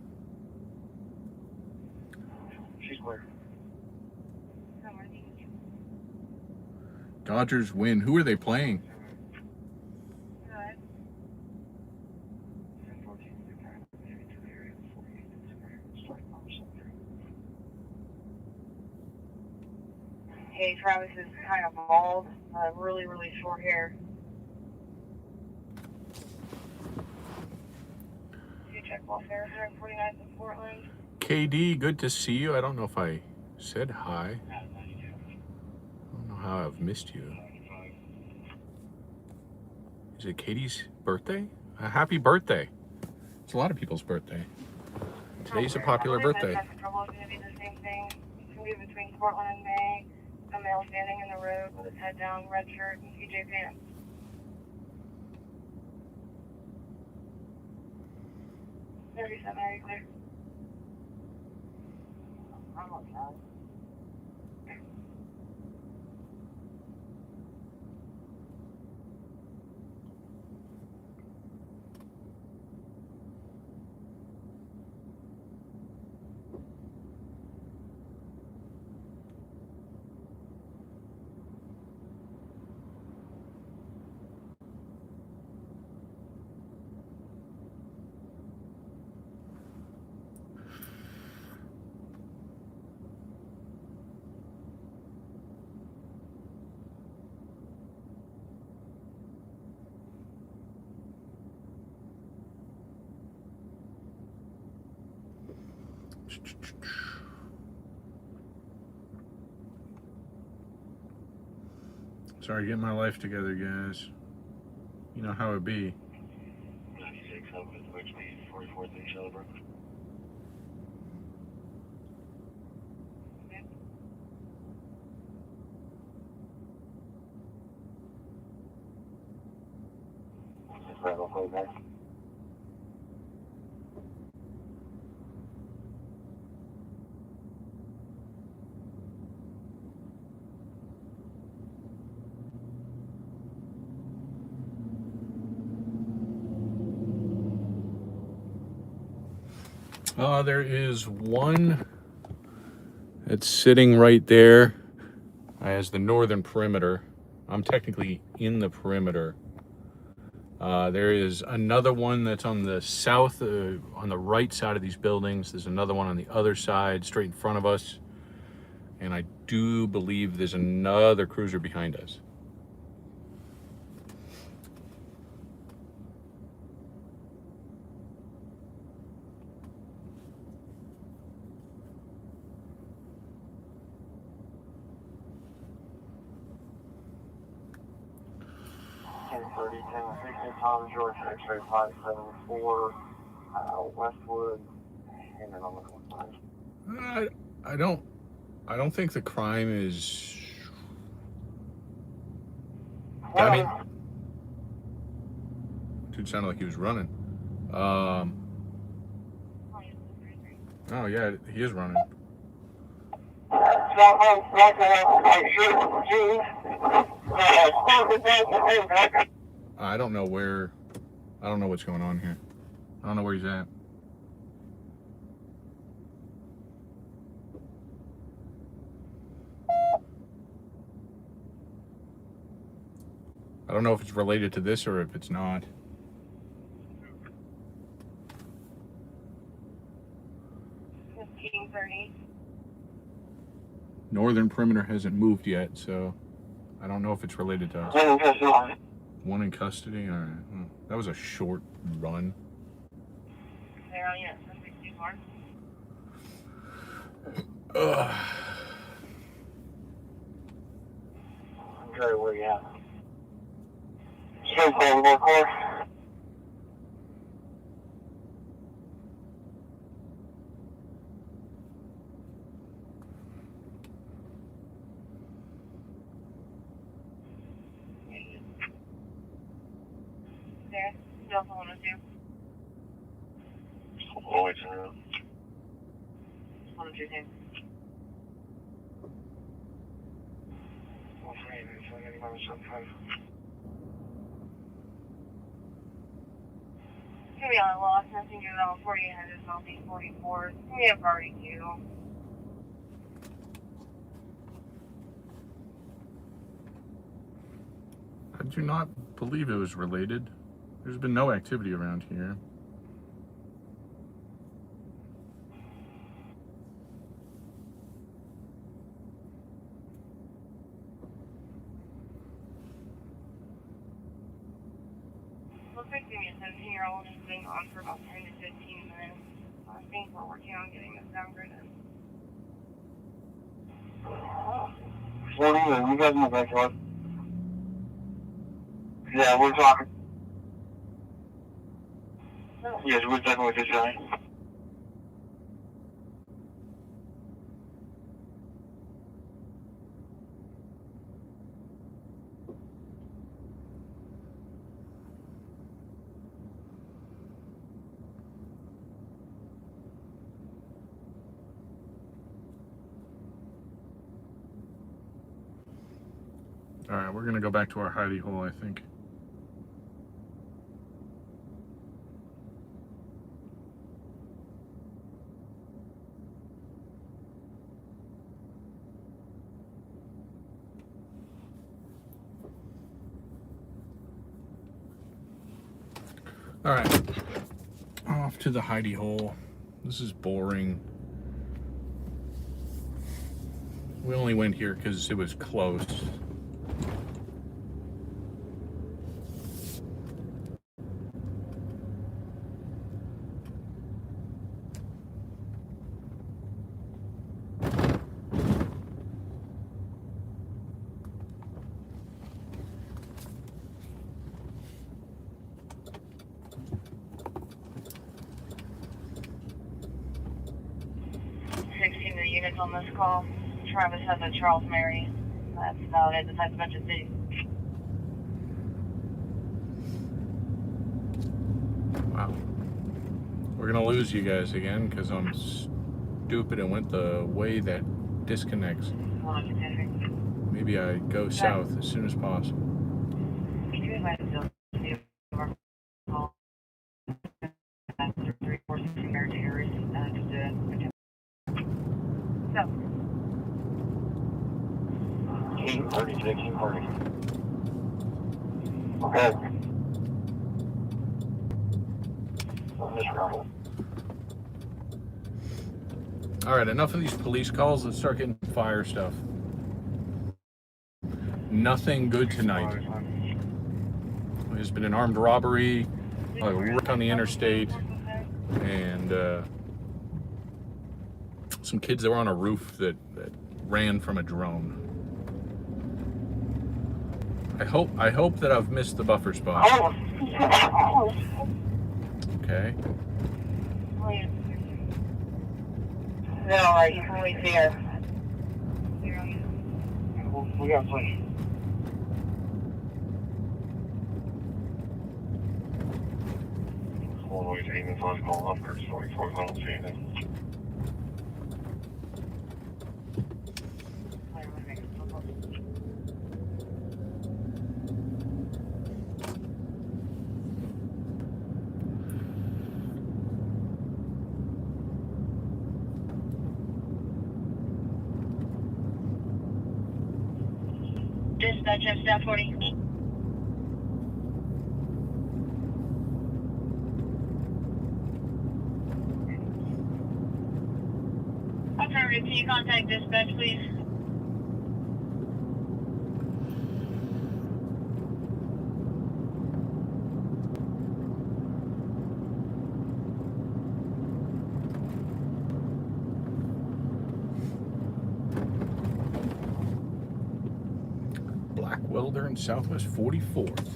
She's clear. Dodgers win. Who are they playing? Hey, Travis is kind of bald, really, really short hair. You check Los Angeles 49th in Portland. KD, good to see you. I don't know if I said hi. I don't know how I've missed you. Is it Katie's birthday? Happy birthday. It's a lot of people's birthday. Today's a popular birthday. It's going to be the same thing. It's going to be between Portland and May. A male standing in the road with his head down, red shirt, and PJ pants. Are you clear? I'm outside. Sorry, getting my life together, guys. You know how it be. 96 up with which we 44th and Shelburne. I'll play back. There is one that's sitting right there as the northern perimeter. I'm technically in the perimeter. There is another one that's on the south, on the right side of these buildings. There's another one on the other side, straight in front of us. And I do believe there's another cruiser behind us. Tom George, X-ray 574, Westwood, and then on the side. I don't think the crime is. I mean, dude sounded like he was running. Oh yeah, he is running. I don't know what's going on here. I don't know where he's at. I don't know if it's related to this or if it's not. Northern perimeter hasn't moved yet, so I don't know if it's related to us. One in custody? All right. That was a short run. Okay, where you at? One more car. There, you also want to do? Oh, wait a minute. What did you think? It's gonna be on a loss, I think you're on 4800 Southeast 44. We have already due. I do not believe it was related. There's been no activity around here. Looks like maybe a 17-year-old has been on for about 10 to 15 minutes. I think we're working on getting this downgraded. 40, you guys in the backyard? Yeah, we're talking. Yes, we're talking with this guy. All right, we're gonna go back to our hidey hole, I think. All right, off to the hidey hole. This is boring. We only went here because it was close. Units on this call. Travis has a Charles Mary. That's about it. Besides a bunch of cities. Wow. We're gonna lose you guys again because I'm stupid and went the way that disconnects. Maybe I go south as soon as possible. King Party, King Party. Okay. All right, enough of these police calls. Let's start getting fire stuff. Nothing good tonight. There's been an armed robbery, a wreck on the interstate, and some kids that were on a roof that ran from a drone. I hope that I've missed the buffer spot. Okay. No, he's right there. We got plenty. Always aiming for call numbers 44 miles even. Dispatch, I'm staff 40. Affirmative, can you contact dispatch, please? Black welder in Southwest 44th.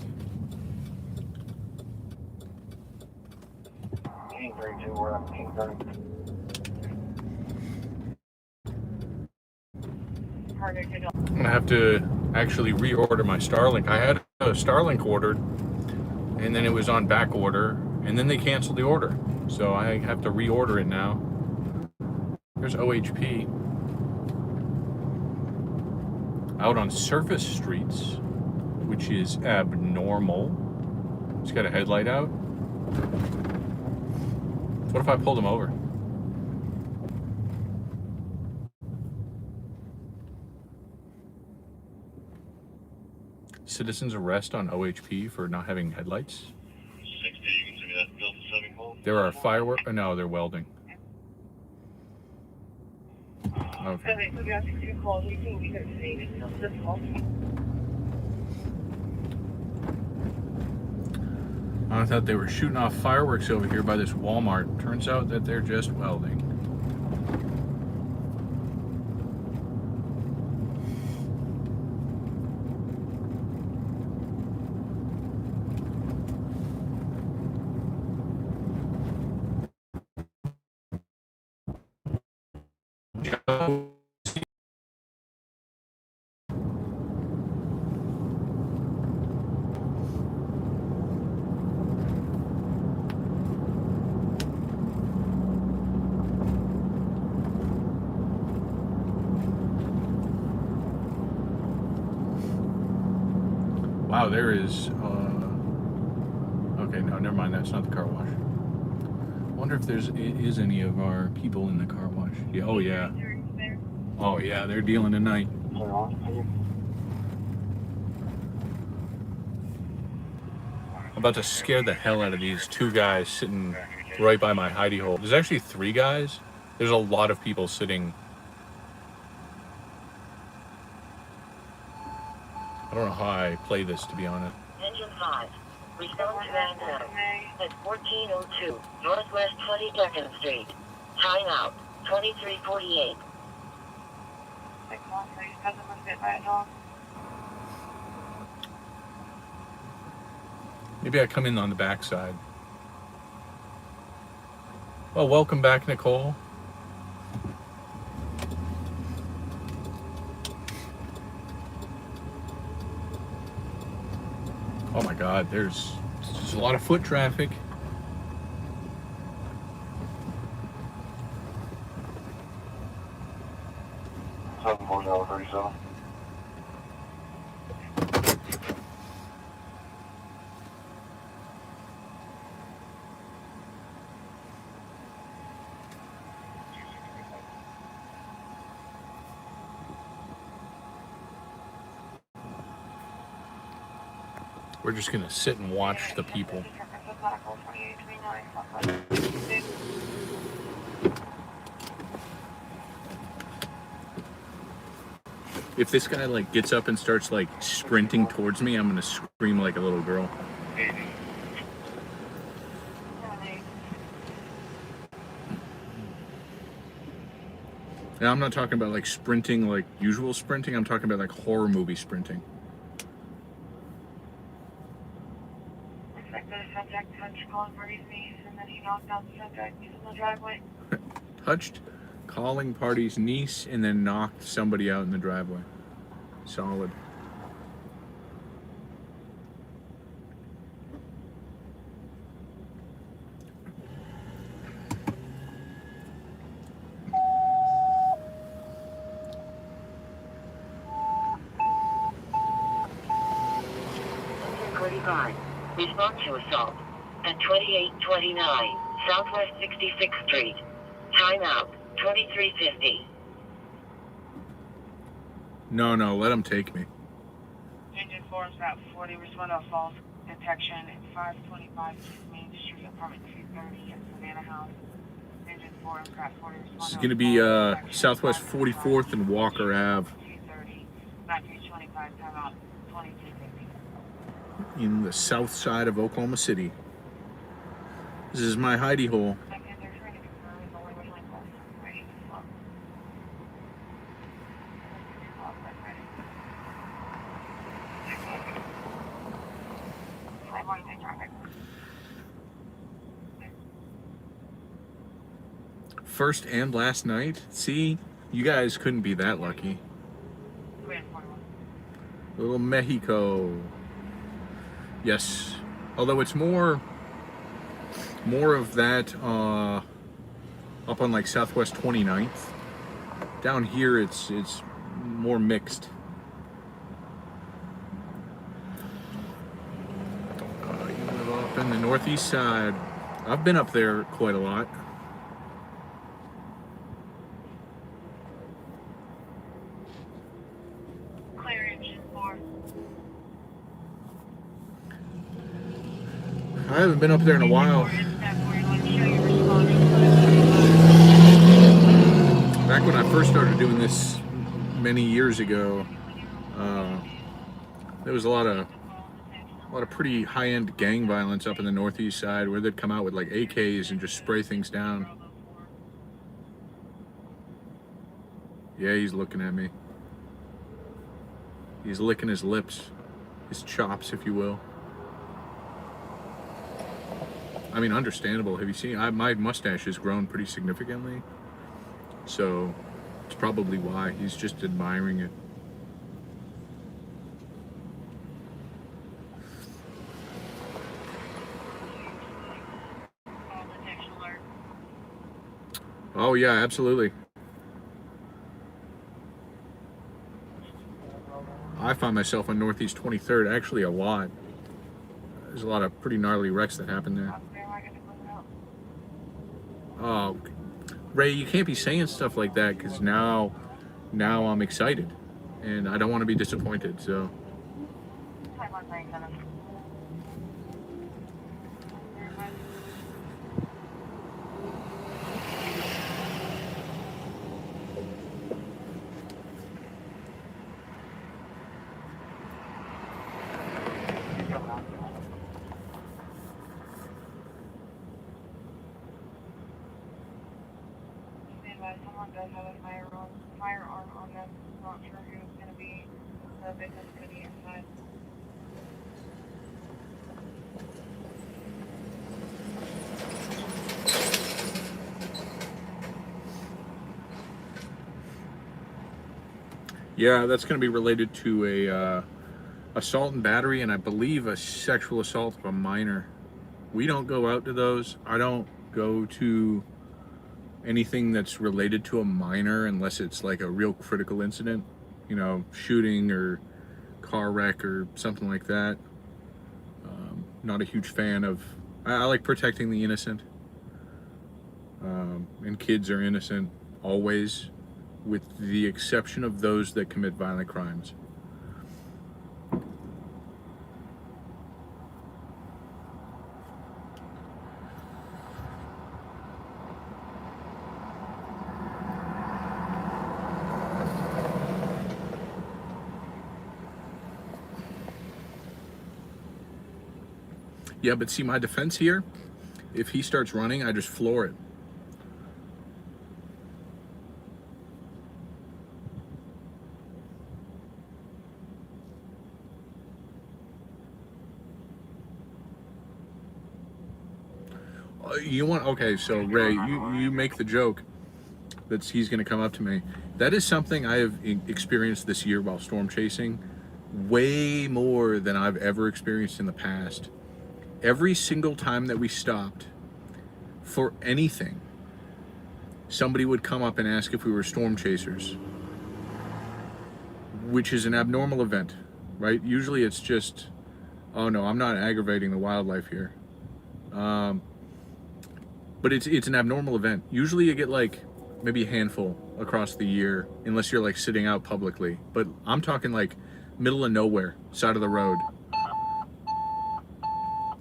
King 32, we're at King 30. I'm gonna have to actually reorder my Starlink. I had a Starlink ordered, and then it was on back order, and then they canceled the order. So I have to reorder it now. There's OHP. Out on surface streets, which is abnormal. He's got a headlight out. What if I pulled him over? Citizens arrest on OHP for not having headlights. 60, you can see me that Delta 7 call? There are fireworks. No, they're welding. Okay. I thought they were shooting off fireworks over here by this Walmart. Turns out that they're just welding. Wow, there is. Okay, no, never mind. That's not the car wash. I wonder if is any of our people in the car wash. Yeah, oh yeah. Oh yeah, they're dealing tonight. I'm about to scare the hell out of these two guys sitting right by my hidey hole. There's actually three guys. There's a lot of people sitting. I don't know how I play this, to be honest. Engine 5. Respond to accident at 1402 Northwest 22nd Street. Time out 2348. Maybe I come in on the backside. Well, welcome back, Nicole. Oh my God, there's a lot of foot traffic. 740-37. We're just gonna sit and watch the people. If this guy like gets up and starts like sprinting towards me, I'm gonna scream like a little girl. Now I'm not talking about like sprinting like usual sprinting, I'm talking about like horror movie sprinting. Looks like the subject touched calling party's niece and then he knocked out the subject in the driveway. Touched calling party's niece and then knocked somebody out in the driveway. Solid. Engine 45. Respond to assault. At 2829 Southwest 66th Street. Time out. 2350. No, let him take me. Engine 4 is about 40, respond to a false detection at 525 East Main Street, apartment 230 at Savannah House. Engine 4 is about 40, respond This is to a gonna be false detection Southwest at 44th and Walker Ave 230, 1925, time out 2250. in the south side of Oklahoma City. This is my hidey hole. First and last night. See, you guys couldn't be that lucky. Little Mexico. Yes. Although it's more of that up on like Southwest 29th. Down here it's more mixed. You live up in the northeast side. I've been up there quite a lot. Clear engine 4. I haven't been up there in a while. Back when I first started doing this many years ago, there was a lot of pretty high-end gang violence up in the northeast side where they'd come out with like AKs and just spray things down. Yeah, he's looking at me. He's licking his lips, his chops, if you will. I mean, understandable. Have you seen? My mustache has grown pretty significantly, so it's probably why. He's just admiring it. Oh yeah, absolutely. I find myself on Northeast 23rd actually a lot. There's a lot of pretty gnarly wrecks that happen there. Oh, Ray, you can't be saying stuff like that because now I'm excited and I don't want to be disappointed. So. Someone does have a firearm on them. Not sure who's going to be the victim to the inside. Yeah, that's going to be related to a assault and battery, and I believe a sexual assault of a minor. We don't go out to those. I don't go to anything that's related to a minor, unless it's like a real critical incident, you know, shooting or car wreck or something like that. Not a huge fan of, I like protecting the innocent. And kids are innocent always, with the exception of those that commit violent crimes. Yeah, but see, my defense here, if he starts running, I just floor it. You want, okay, so Ray, you make the joke that he's going to come up to me. That is something I have experienced this year while storm chasing, way more than I've ever experienced in the past. Every single time that we stopped for anything, somebody would come up and ask if we were storm chasers, which is an abnormal event, right? Usually it's just, oh no, I'm not aggravating the wildlife here. But it's an abnormal event. Usually you get like maybe a handful across the year, unless you're like sitting out publicly. But I'm talking like middle of nowhere, side of the road.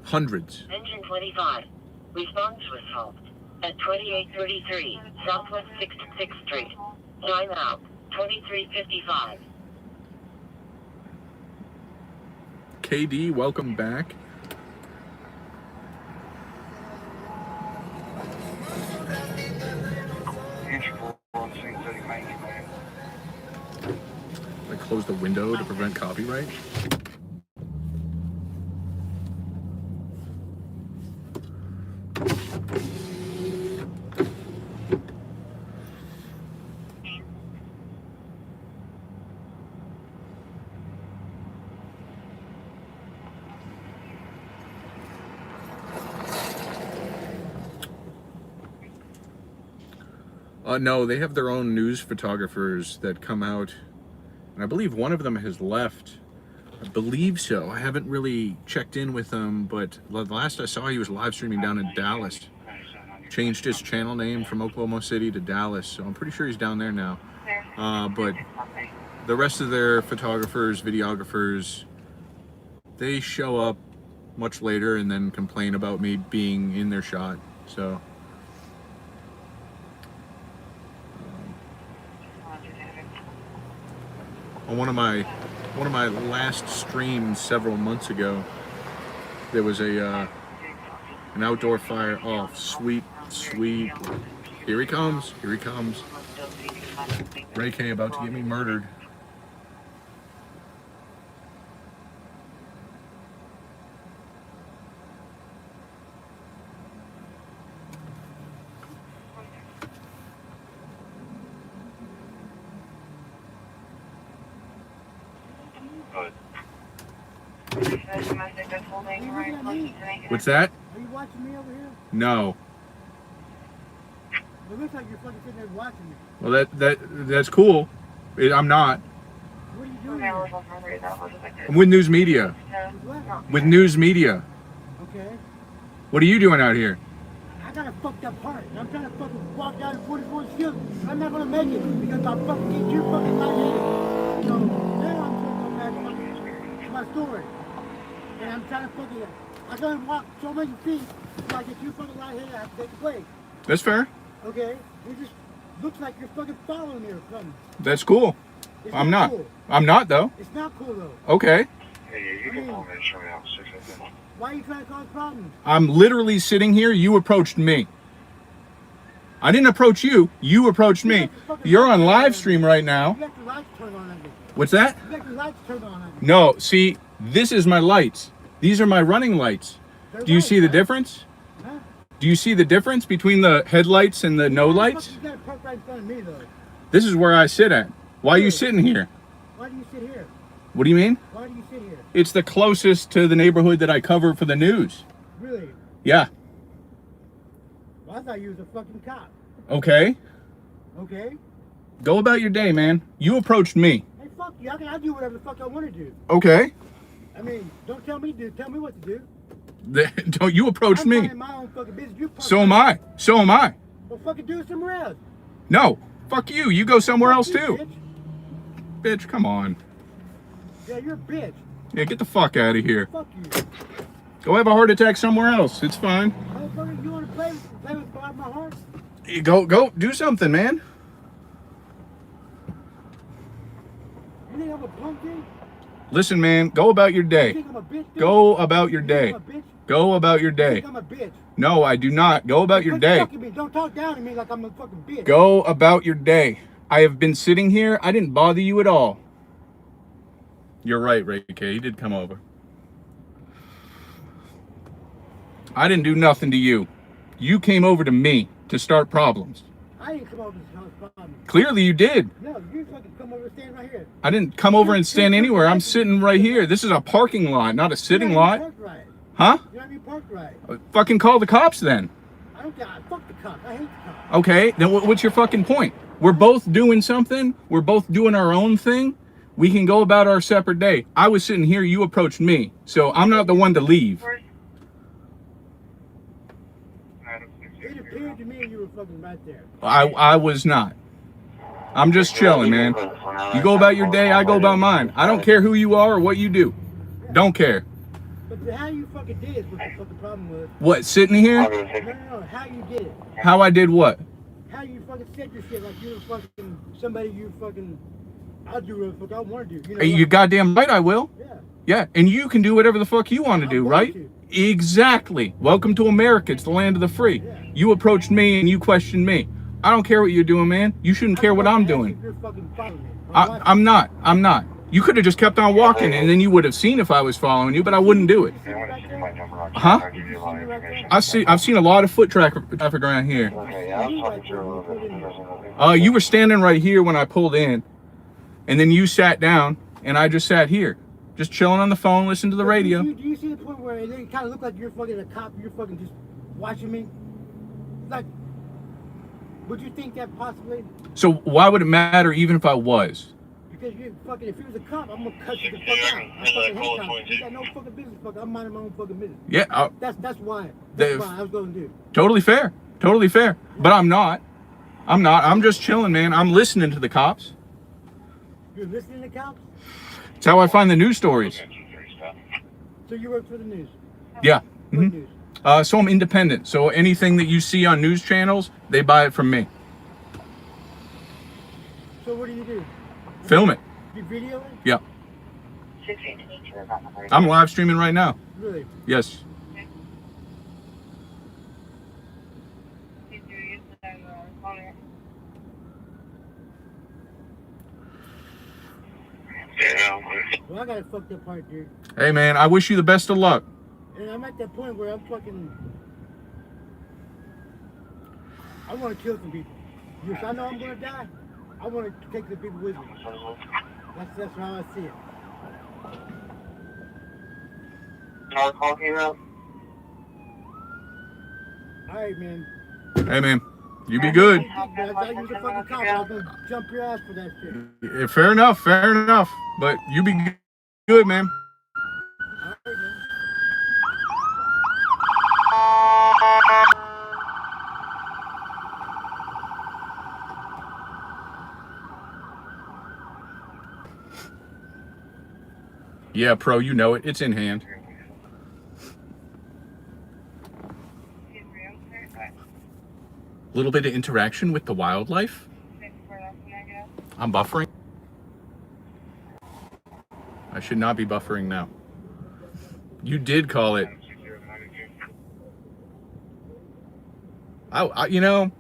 Hundreds. Engine 25. Response was helped at 2833 Southwest 66th Street. Time out 2355. KD, welcome back. I close the window to prevent copyright. No, they have their own news photographers that come out, and I believe one of them has left. I believe so. I haven't really checked in with them, but the last I saw, he was live streaming down in Dallas. Changed his channel name from Oklahoma City to Dallas, so I'm pretty sure he's down there now. But the rest of their photographers, videographers, they show up much later and then complain about me being in their shot. So on one of my last streams several months ago, there was an outdoor fire. Oh, sweet. Here he comes. Ray K about to get me murdered. What's that? Are you watching me over here? No. It looks like you're fucking sitting there watching me. Well, that's cool. I'm not. What are you doing here? I'm with News Media. What? With News Media. Okay. What are you doing out here? I got a fucked up heart. And I'm trying to fucking walk down 44th Street. I'm not gonna make it because I'll fucking get you fucking lightheaded. So now I'm trying to go back to my story. And I'm trying to fucking, I gotta walk so many feet so I get you fucking lightheaded. I have to take a break. That's fair. Okay? It just looks like you're fucking following me or something. That's cool. It's I'm not. Cool. I'm not though. It's not cool though. Okay. Hey, you can call me and show me how sick I've been. Why are you trying to cause problems? I'm literally sitting here. You approached me. I didn't approach you. You approached me. You're on live stream right now. You got your lights turned on me. What's that? You got your lights turned on me. No, see, this is my lights. These are my running lights. Do you see the difference? Huh? Do you see the difference between the headlights and the no lights? You got to park right in front of me though. This is where I sit at. Why are you sitting here? Why do you sit here? What do you mean? Why do you sit here? It's the closest to the neighborhood that I cover for the news. Really? Yeah. Well, I thought you was a fucking cop. Okay? Okay? Go about your day, man. You approached me. Hey, fuck you. I'll do whatever the fuck I want to do. Okay? I mean, don't tell me to do. Tell me what to do. Don't you approached I'm me. minding my own fucking business. You So am I. So am I. Well, fucking do it somewhere else. No. Fuck you. You go somewhere Fuck else you, too. Bitch, come on. Yeah, you're a bitch. Yeah, get the fuck out of here. Fuck you. Go have a heart attack somewhere else. It's fine. Motherfucker, you want to play with my heart? You go do something, man. You think I'm a punk dude? Listen, man, go about your You day. think I'm a bitch dude? Go about your You day. think I'm a bitch? Go about your You day. think I'm a bitch? No, I do not. Go about your Quit day. fucking me. Don't talk down to me like I'm a fucking bitch. Go about your day. I have been sitting here. I didn't bother you at all. You're right, Ray K. He did come over. I didn't do nothing to you. You came over to me to start problems. I didn't come over to this problem. Clearly you did. No, you fucking come over and stand right here. I didn't come over and stand anywhere. I'm sitting right here. This is a parking lot, not a sitting lot. Right. Huh? You have me parked right. Fucking call the cops then. I don't care. Fuck the cops. I hate the cops. Okay, then what's your fucking point? We're both doing something. We're both doing our own thing. We can go about our separate day. I was sitting here. You approached me. So I'm not the one to leave. It appeared to me you were fucking right there. I was not. I'm just chilling, man. You go about your day. I go about mine. I don't care who you are or what you do. Don't care. But how you fucking did it is what the fucking problem was. What, sitting here? No. How you did it. How I did what? How you fucking said your shit like you were fucking somebody you fucking... I'll do whatever the fuck I want to do. You know You goddamn right I will. Yeah. Yeah, and you can do whatever the fuck you want to do, I'm right? going Exactly. Welcome to America. It's the land of the free. Yeah. You approached me and you questioned me. I don't care what you're doing, man. You shouldn't care what I'm doing. You're fucking following me. I'm not. I'm not. You could have just kept on walking and then you would have seen if I was following you, but I wouldn't do it. Huh? I've seen a lot of foot traffic around here. You were standing right here when I pulled in, and then you sat down, and I just sat here, just chilling on the phone, listening to the radio. Do you see the point where it kind of looked like you're fucking a cop? You're fucking just watching me. Like, would you think that possibly? So why would it matter even if I was? Because you fucking, if you was a cop, I'm gonna cut you the fuck out. I fucking hate cops. You got no fucking business, fucker. I'm minding my own fucking business. Yeah. That's why. That's why I was gonna do. Totally fair. Totally fair. But I'm not. I'm just chilling, man. I'm listening to the cops. You're listening to cops? It's how I find the news stories. So you work for the news? Yeah. What Mhm. news? So I'm independent. So anything that you see on news channels, they buy it from me. So what do you do? Film it. You video it? Yeah. I'm live streaming right now. Really? Yes. Well, I got a fucked up heart, dude. Hey, man, I wish you the best of luck. And I'm at that point where I'm fucking... I want to kill some people. If I know I'm going to die, I want to take the people with me. That's how I see it. Alright, man. Hey, man, you be good. I thought you was a fucking cop. I was going to jump your ass for that shit. Yeah, fair enough. Fair enough. But you be good, man. Alright, man. Yeah, pro, you know it. It's in hand. Little bit of interaction with the wildlife. I'm buffering. I should not be buffering now. You did call it. You know,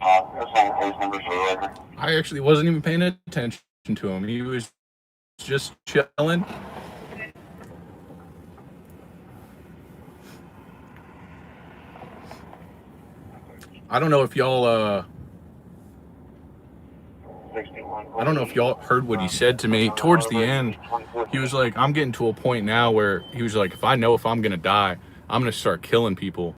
I actually wasn't even paying attention to him. He was just chilling. I don't know if y'all heard what he said to me towards the end. He was like, I'm getting to a point now where he was like, if I know if I'm gonna die, I'm gonna start killing people.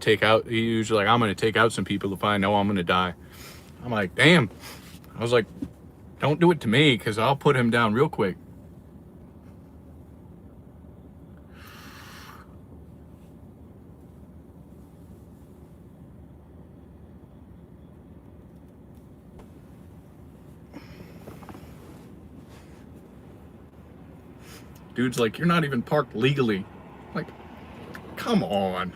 He was like, I'm gonna take out some people if I know I'm gonna die. I'm like, damn. I was like, don't do it to me, because I'll put him down real quick. Dude's like, you're not even parked legally. Like, come on.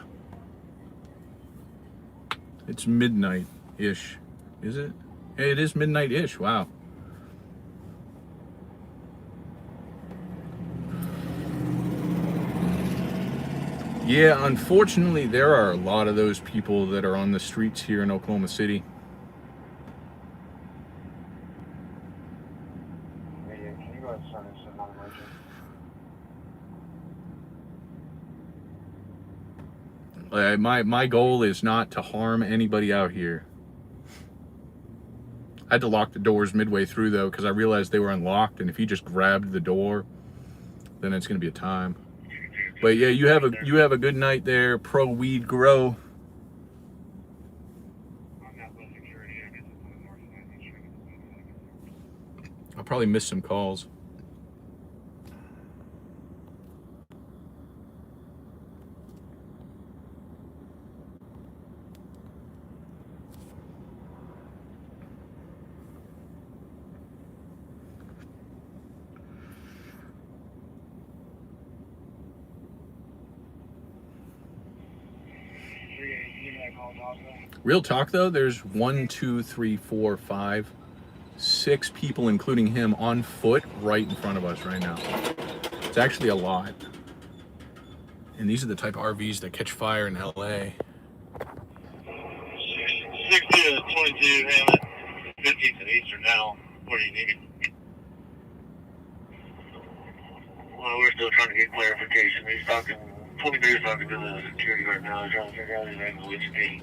It's midnight-ish. Is it? Hey, it is midnight-ish. Wow. Yeah, unfortunately, there are a lot of those people that are on the streets here in Oklahoma City. Yeah, can you go ahead and start this non-emergent? My goal is not to harm anybody out here. I had to lock the doors midway through though, because I realized they were unlocked, and if you just grabbed the door, then it's gonna be a time. But yeah, you have a good night there, Pro Weed Grow. I'll probably miss some calls. Real talk though, there's 1, 2, 3, 4, 5, 6 people, including him, on foot right in front of us right now. It's actually a lot. And these are the type of RVs that catch fire in LA. 60 to 22, Hammond. 15th and Eastern now. What do you need? Well, we're still trying to get clarification. He's talking, 22's talking to the security right now. They're trying to figure out exactly which gate.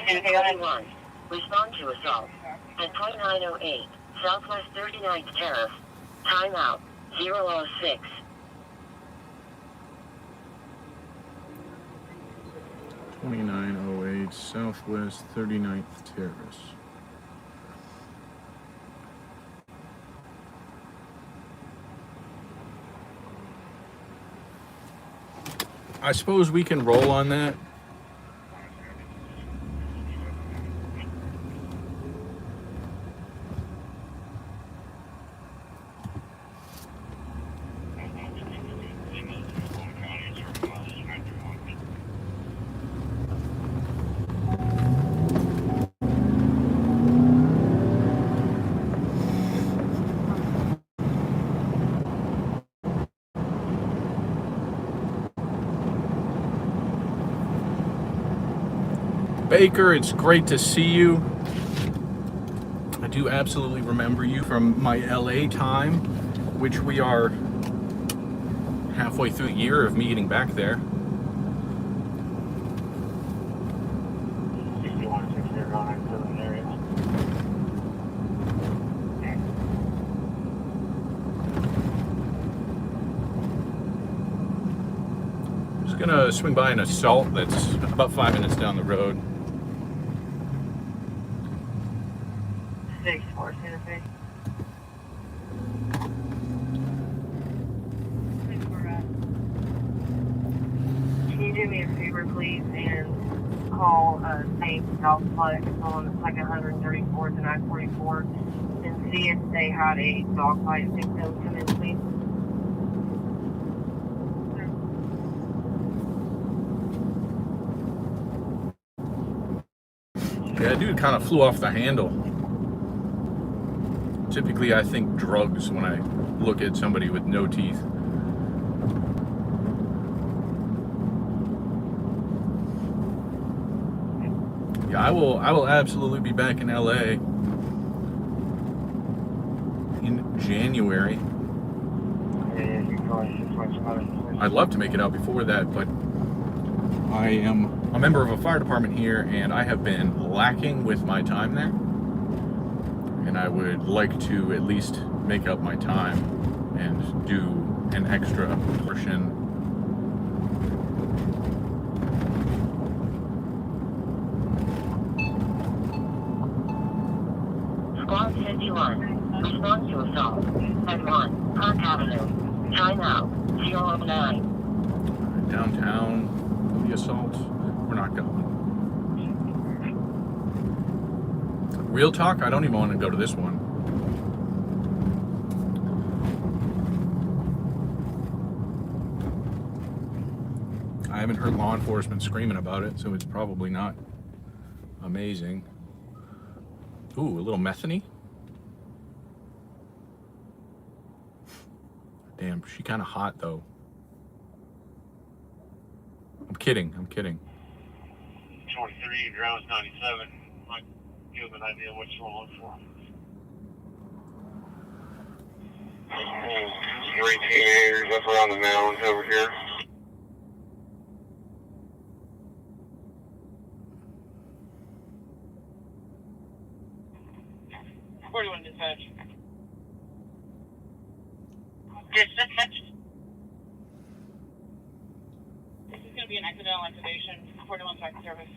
Engine 41. Respond to assault. At .908, Southwest 39th Terrace. Timeout. 006. .2908 Southwest 39th Terrace. I suppose we can roll on that. Baker, it's great to see you. I do absolutely remember you from my LA time, which we are halfway through the year of me getting back there. 6160 going into the area. Just gonna swing by an Assault that's about 5 minutes down the road. 64 Santa Fe. Can you do me a favor, please, and call St. Dogplex on like 134th and I-44 and see if they had a dogfight victim come in, please? Yeah, that dude kind of flew off the handle. Typically, I think drugs when I look at somebody with no teeth. Yeah, I will absolutely be back in LA January. Yeah, you probably 6 months out. I'd love to make it out before that, but I am a member of a fire department here, and I have been lacking with my time there. And I would like to at least make up my time and do an extra portion. Squad 51. Response to assault. At 1. Park Avenue. Try now. 009. Downtown for the assault. We're not going. Real talk, I don't even want to go to this one. I haven't heard law enforcement screaming about it, so it's probably not amazing. Ooh, a little methany. Damn, she kind of hot though. I'm kidding. 23, grounds 97. Might give an idea what you're looking for. 3 teenagers up around the mountains over here. 41 dispatch. Dispatch. This is going to be an accidental activation. 41 side service.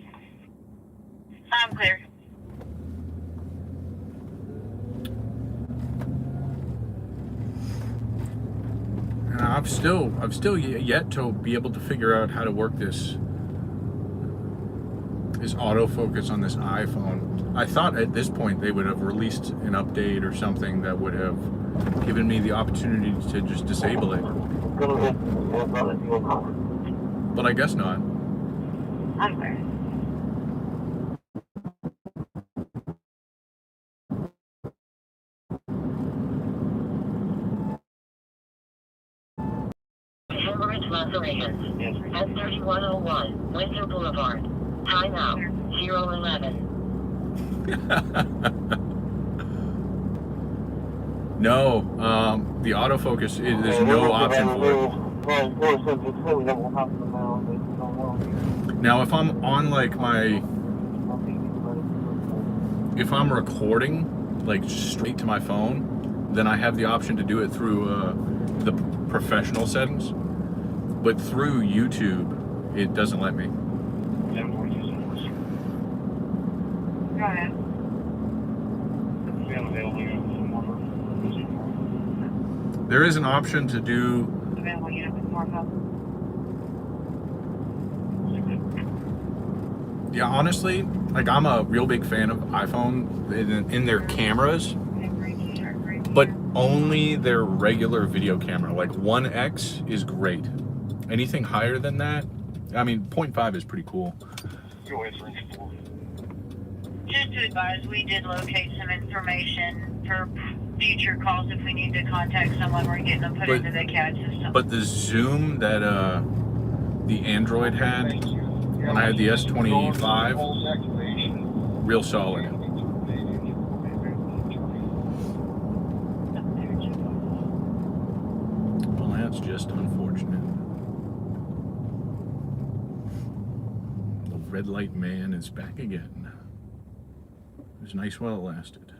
I'm clear. I've still yet to be able to figure out how to work this autofocus on this iPhone. I thought at this point they would have released an update or something that would have given me the opportunity to just disable it. But I guess not. I'm clear. Hemorrhage lacerations. S3101, Winter Boulevard. Time out. 011. No, the autofocus, there's no option for it. Now, if I'm on like if I'm recording like straight to my phone, then I have the option to do it through the professional settings. But through YouTube, it doesn't let me. Go ahead. There is an option to do. Available unit with more help. Yeah, honestly, like I'm a real big fan of iPhone in their cameras, but only their regular video camera. Like 1X is great. Anything higher than that, I mean, 0.5 is pretty cool. Just to advise, we did locate some information for future calls if we need to contact someone. We're getting them put into the CAD system. But the zoom that the Android had when I had the S25, real solid. Well, that's just unfortunate. The red light man is back again. It was nice while it lasted.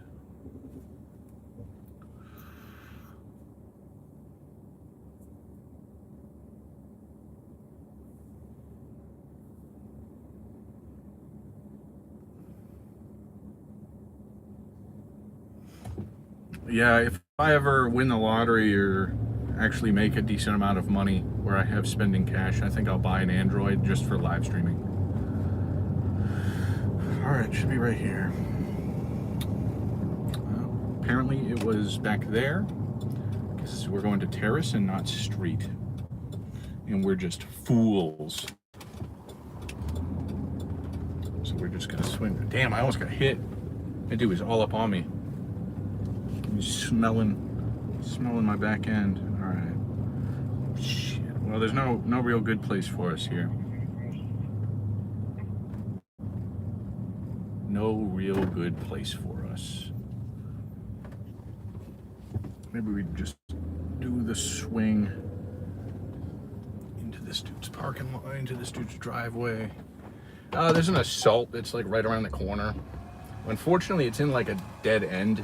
Yeah, if I ever win the lottery or actually make a decent amount of money where I have spending cash, I think I'll buy an Android just for live streaming. Alright, should be right here. Apparently it was back there, because we're going to terrace and not street. And we're just fools. So we're just gonna swing. Damn, I almost got hit. That dude was all up on me. He's smelling my back end. All right. Shit. Well, there's no real good place for us here. No real good place for us. maybe we just do the swing into this dude's parking lot, into this dude's driveway. There's an assault that's like right around the corner. Unfortunately, it's in like a dead end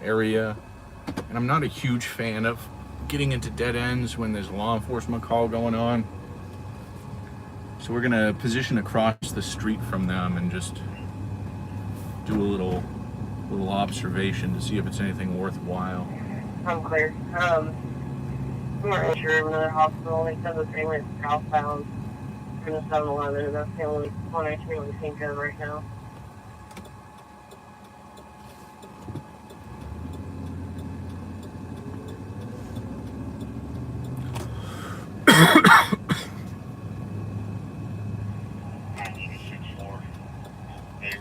area, and I'm not a huge fan of getting into dead ends when there's a law enforcement call going on. So we're gonna position across the street from them and just do a little observation to see if it's anything worthwhile. I'm clear. I'm not really sure of another hospital. They said that they went southbound from the 7-Eleven, and that's the only one I can really think of right now.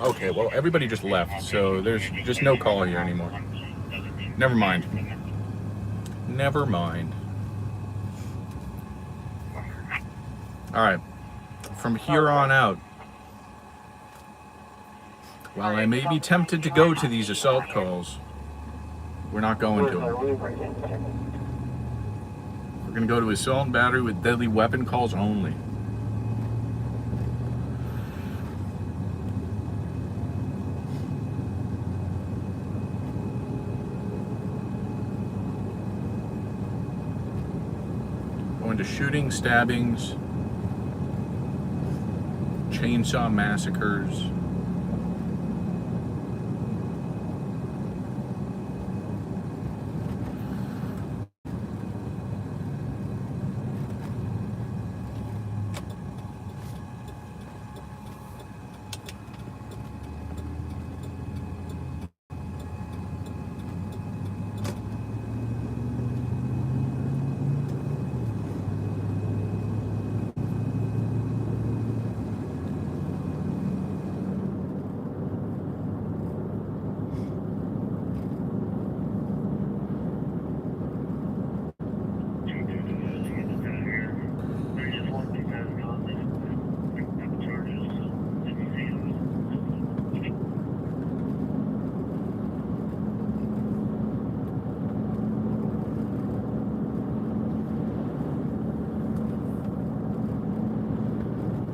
Okay, well, everybody just left, so there's just no call here anymore. Never mind. Never mind. All right. From here on out, while I may be tempted to go to these assault calls, we're not going to them. We're going to go to assault and battery with deadly weapon calls only. Going to shooting, stabbings, chainsaw massacres.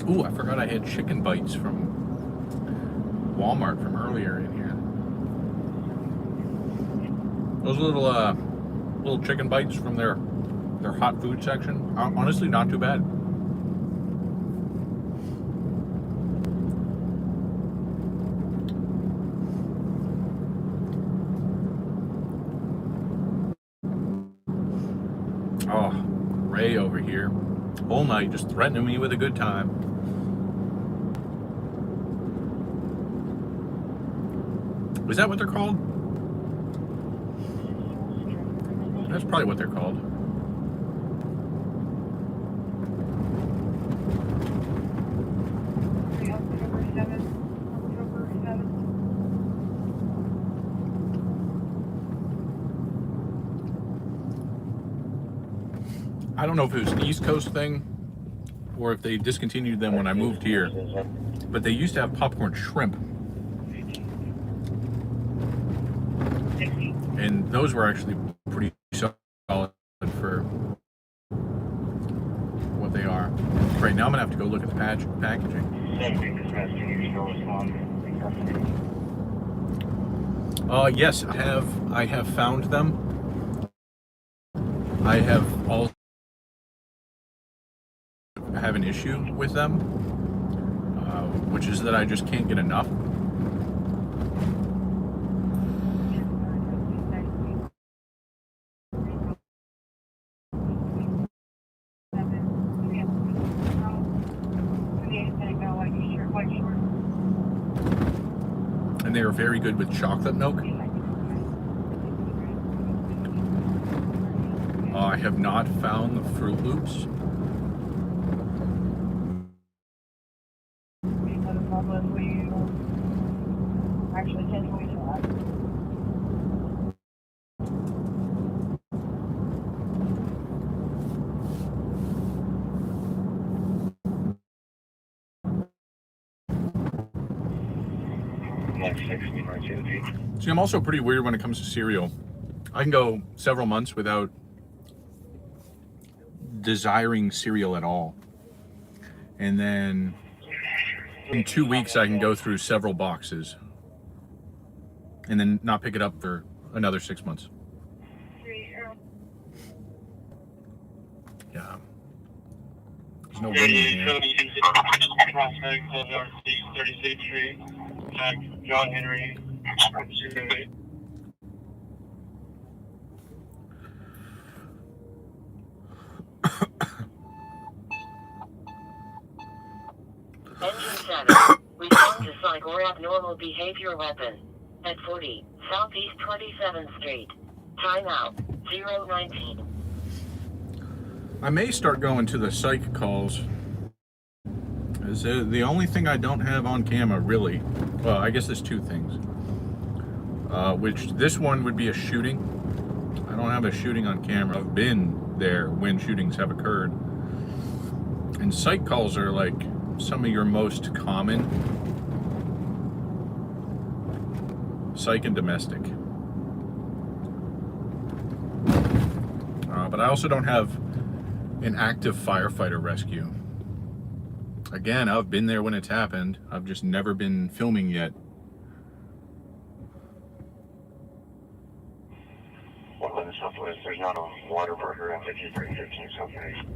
Ooh, I forgot I had chicken bites from Walmart from earlier in here. Those little chicken bites from their hot food section are honestly not too bad. Oh, Ray over here. Whole night just threatening me with a good time. Is that what they're called? That's probably what they're called. I don't know if it was an East Coast thing or if they discontinued them when I moved here, but they used to have popcorn shrimp. And those were actually pretty solid for what they are. Right now I'm gonna have to go look at the packaging. Yes, I have found them. I have an issue with them, which is that I just can't get enough. And they are very good with chocolate milk. I have not found the Fruit Loops. Actually, 10:25. See, I'm also pretty weird when it comes to cereal. I can go several months without desiring cereal at all. And then in 2 weeks, I can go through several boxes and then not pick it up for another 6 months. Yeah. There's no winning here. Prospect, 36th Street, Jack, John Henry, Engine 7. Respond to psych or abnormal behavior weapon. At 40, Southeast 27th Street. Timeout. 019. I may start going to the psych calls. Is the only thing I don't have on camera, really. Well, I guess there's two things. Which this one would be a shooting. I don't have a shooting on camera. I've been there when shootings have occurred. And psych calls are like some of your most common. Psych and domestic. But I also don't have an active firefighter rescue. Again, I've been there when it's happened. I've just never been filming yet. Well, in the Southwest, there's not a water burger at 5315 Southwest.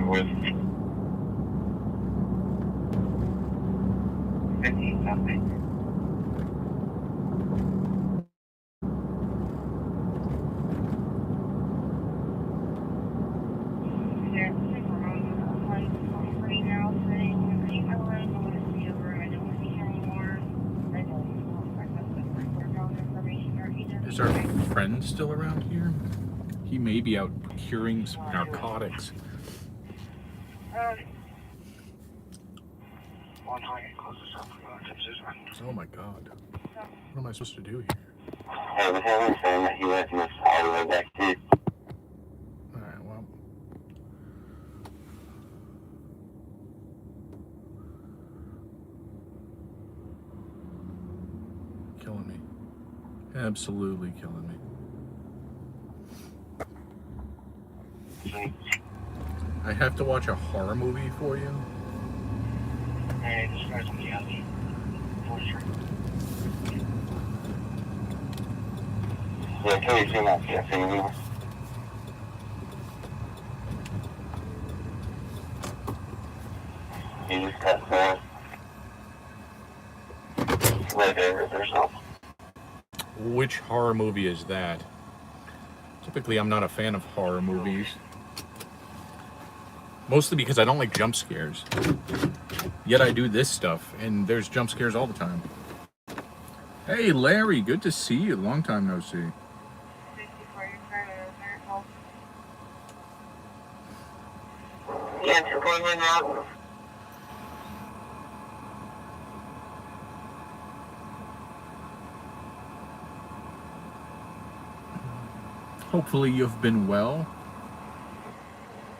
With 15 something. Is our friend still around here? He may be out procuring some narcotics. Oh my god. What am I supposed to do here? I was having saying that he left us all the way back to. Alright, well. Killing me. Absolutely killing me. I have to watch a horror movie for you? Hey, this guy's on the alley. For sure. Yeah, can you see my cafe anymore? You just got there. Right there, or something. Which horror movie is that? Typically, I'm not a fan of horror movies. Mostly because I don't like jump scares. Yet I do this stuff, and there's jump scares all the time. Hey, Larry, good to see you. Long time no see. Yeah, it's going right now. Hopefully you've been well.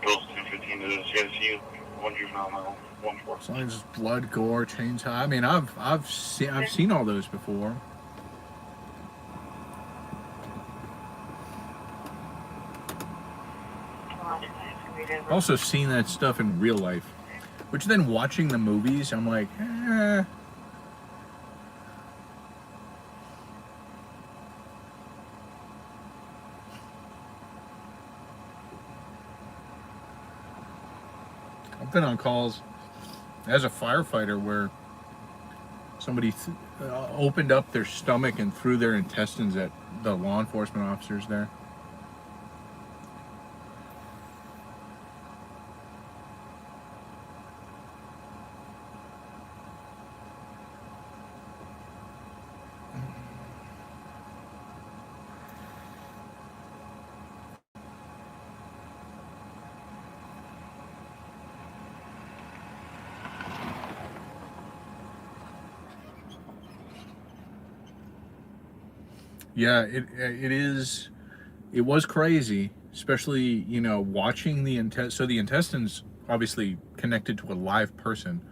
Girls 215 to the CSU, 1 juvenile, 1 4. As long as it's blood, gore, chains. I mean, I've seen all those before. Also seen that stuff in real life, which then watching the movies, I'm like, eh. I've been on calls as a firefighter where somebody opened up their stomach and threw their intestines at the law enforcement officers there. Yeah, it is. It was crazy, especially, you know, watching the so the intestines obviously connected to a live person.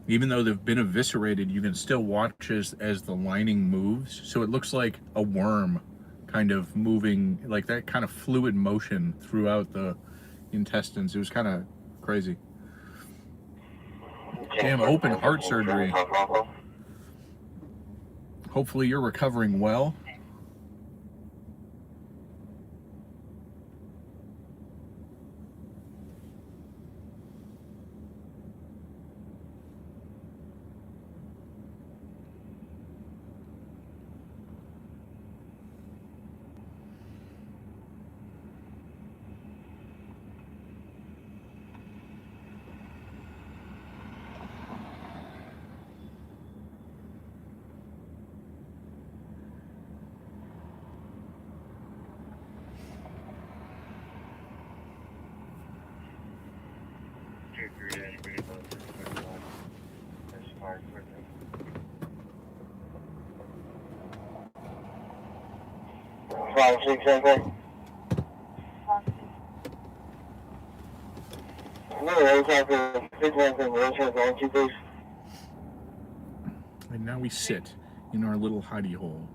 Even though they've been eviscerated, you can still watch as the lining moves. So it looks like a worm kind of moving, like that kind of fluid motion throughout the intestines. It was kind of crazy. Damn, open heart surgery. Hopefully you're recovering well. Five, six, seven. And now we sit in our little hidey hole.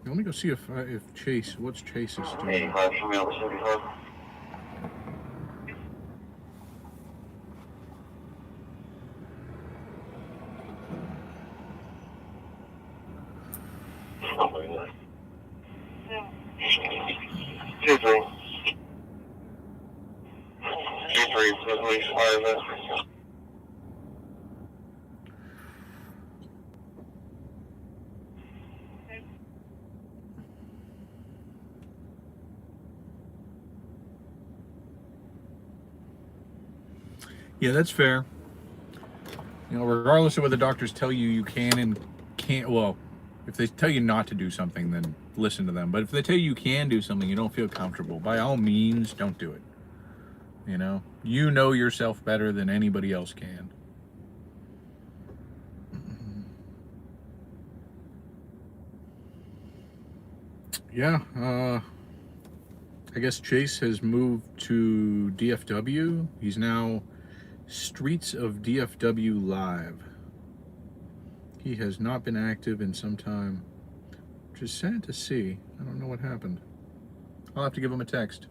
Let me go see if Chase, what's Chase's doing. 85 from the 75. Two, three. Two, three, please, fire. Yeah, that's fair. You know, regardless of what the doctors tell you, you can and can't. Well, if they tell you not to do something, then listen to them. But if they tell you you can do something, you don't feel comfortable, by all means, don't do it. You know yourself better than anybody else can. Yeah, I guess Chase has moved to DFW. He's now Streets of DFW Live. He has not been active in some time, which is sad to see. I don't know what happened. I'll have to give him a text.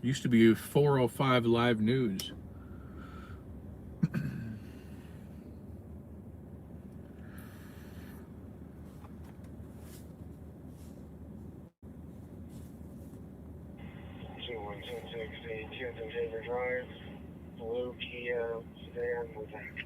Used to be 405 Live News. Drive, blue Kia sedan with a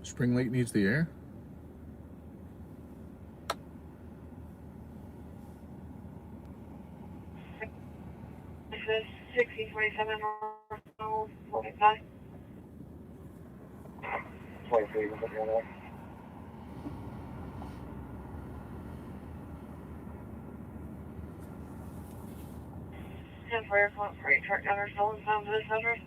Spring Lake needs the air? This is 6027 North 45. 23, put me on there. Temporary freight truck number stolen from this address.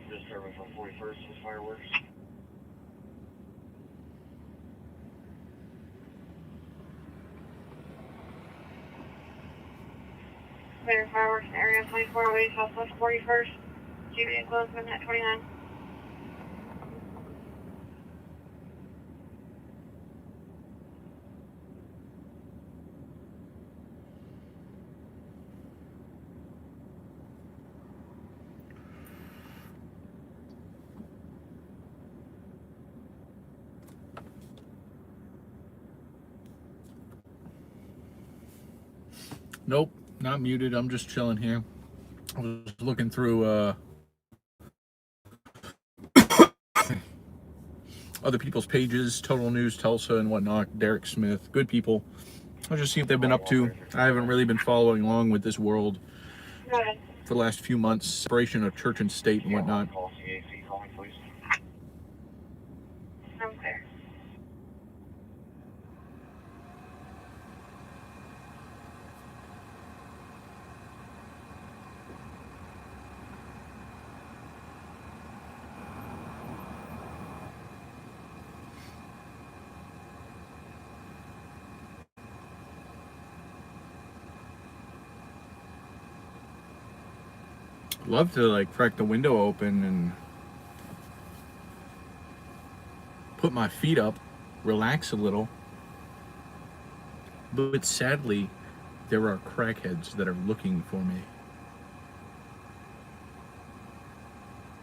disturbance on 41st with fireworks. Clear fireworks in area 2408 Southwest 41st. GBA enclosement at 29. Nope, not muted. I'm just chilling here. I was looking through other people's pages, Total News Tulsa and whatnot, Derek Smith, good people. I'll just see what they've been up to. I haven't really been following along with this world Go ahead. for the last few months, separation of church and state and whatnot. Call CAC, call me please. I'm clear. Love to like crack the window open and put my feet up, relax a little. But sadly, there are crackheads that are looking for me.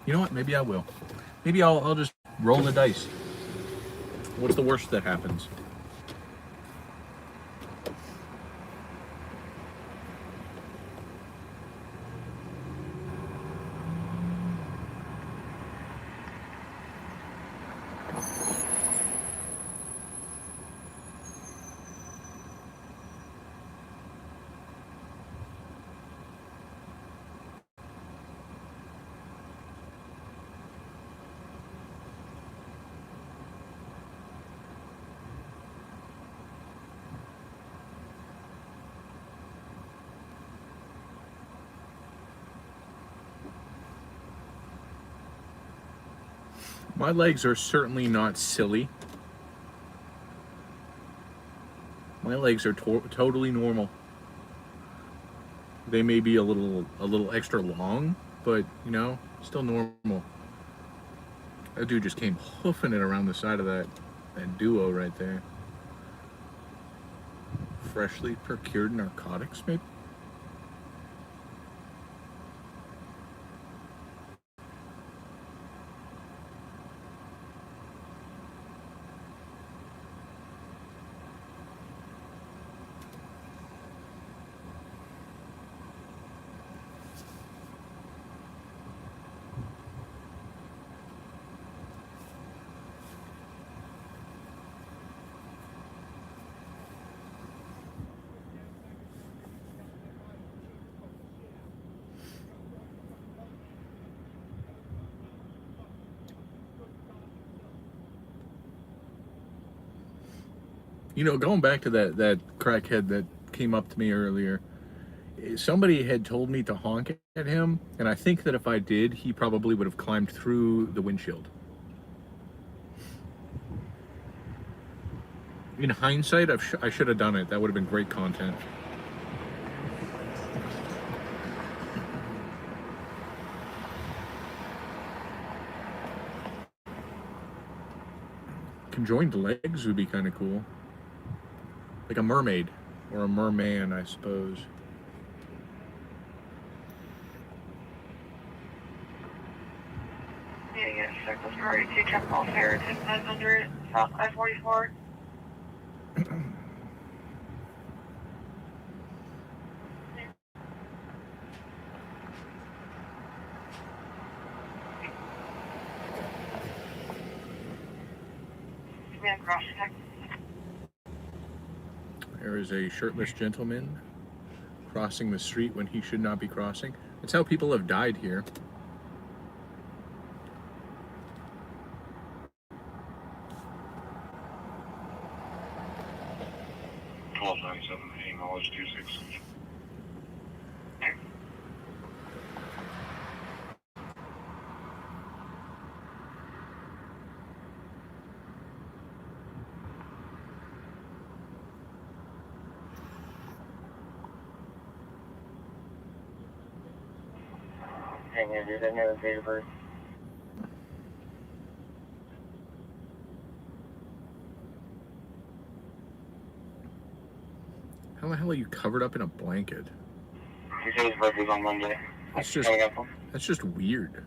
You know what? Maybe I will. Maybe I'll just roll the dice. What's the worst that happens? My legs are certainly not silly. My legs are totally normal. They may be a little extra long, but you know, still normal. That dude just came hoofing it around the side of that duo right there. Freshly procured narcotics, maybe? You know, going back to that crackhead that came up to me earlier, somebody had told me to honk at him, and I think that if I did, he probably would have climbed through the windshield. In hindsight, I should have done it. That would have been great content. Conjoined legs would be kind of cool. Like a mermaid, or a merman, I suppose. Yeah, you get circle story 2 truck call fair 10500 South I-44. Yeah, cross check. There is a shirtless gentleman crossing the street when he should not be crossing. That's how people have died here. Call 97, acknowledge 26. Hang here, dude. I know the date of birth. How the hell are you covered up in a blanket? He said his birthday's on Monday. That's just weird.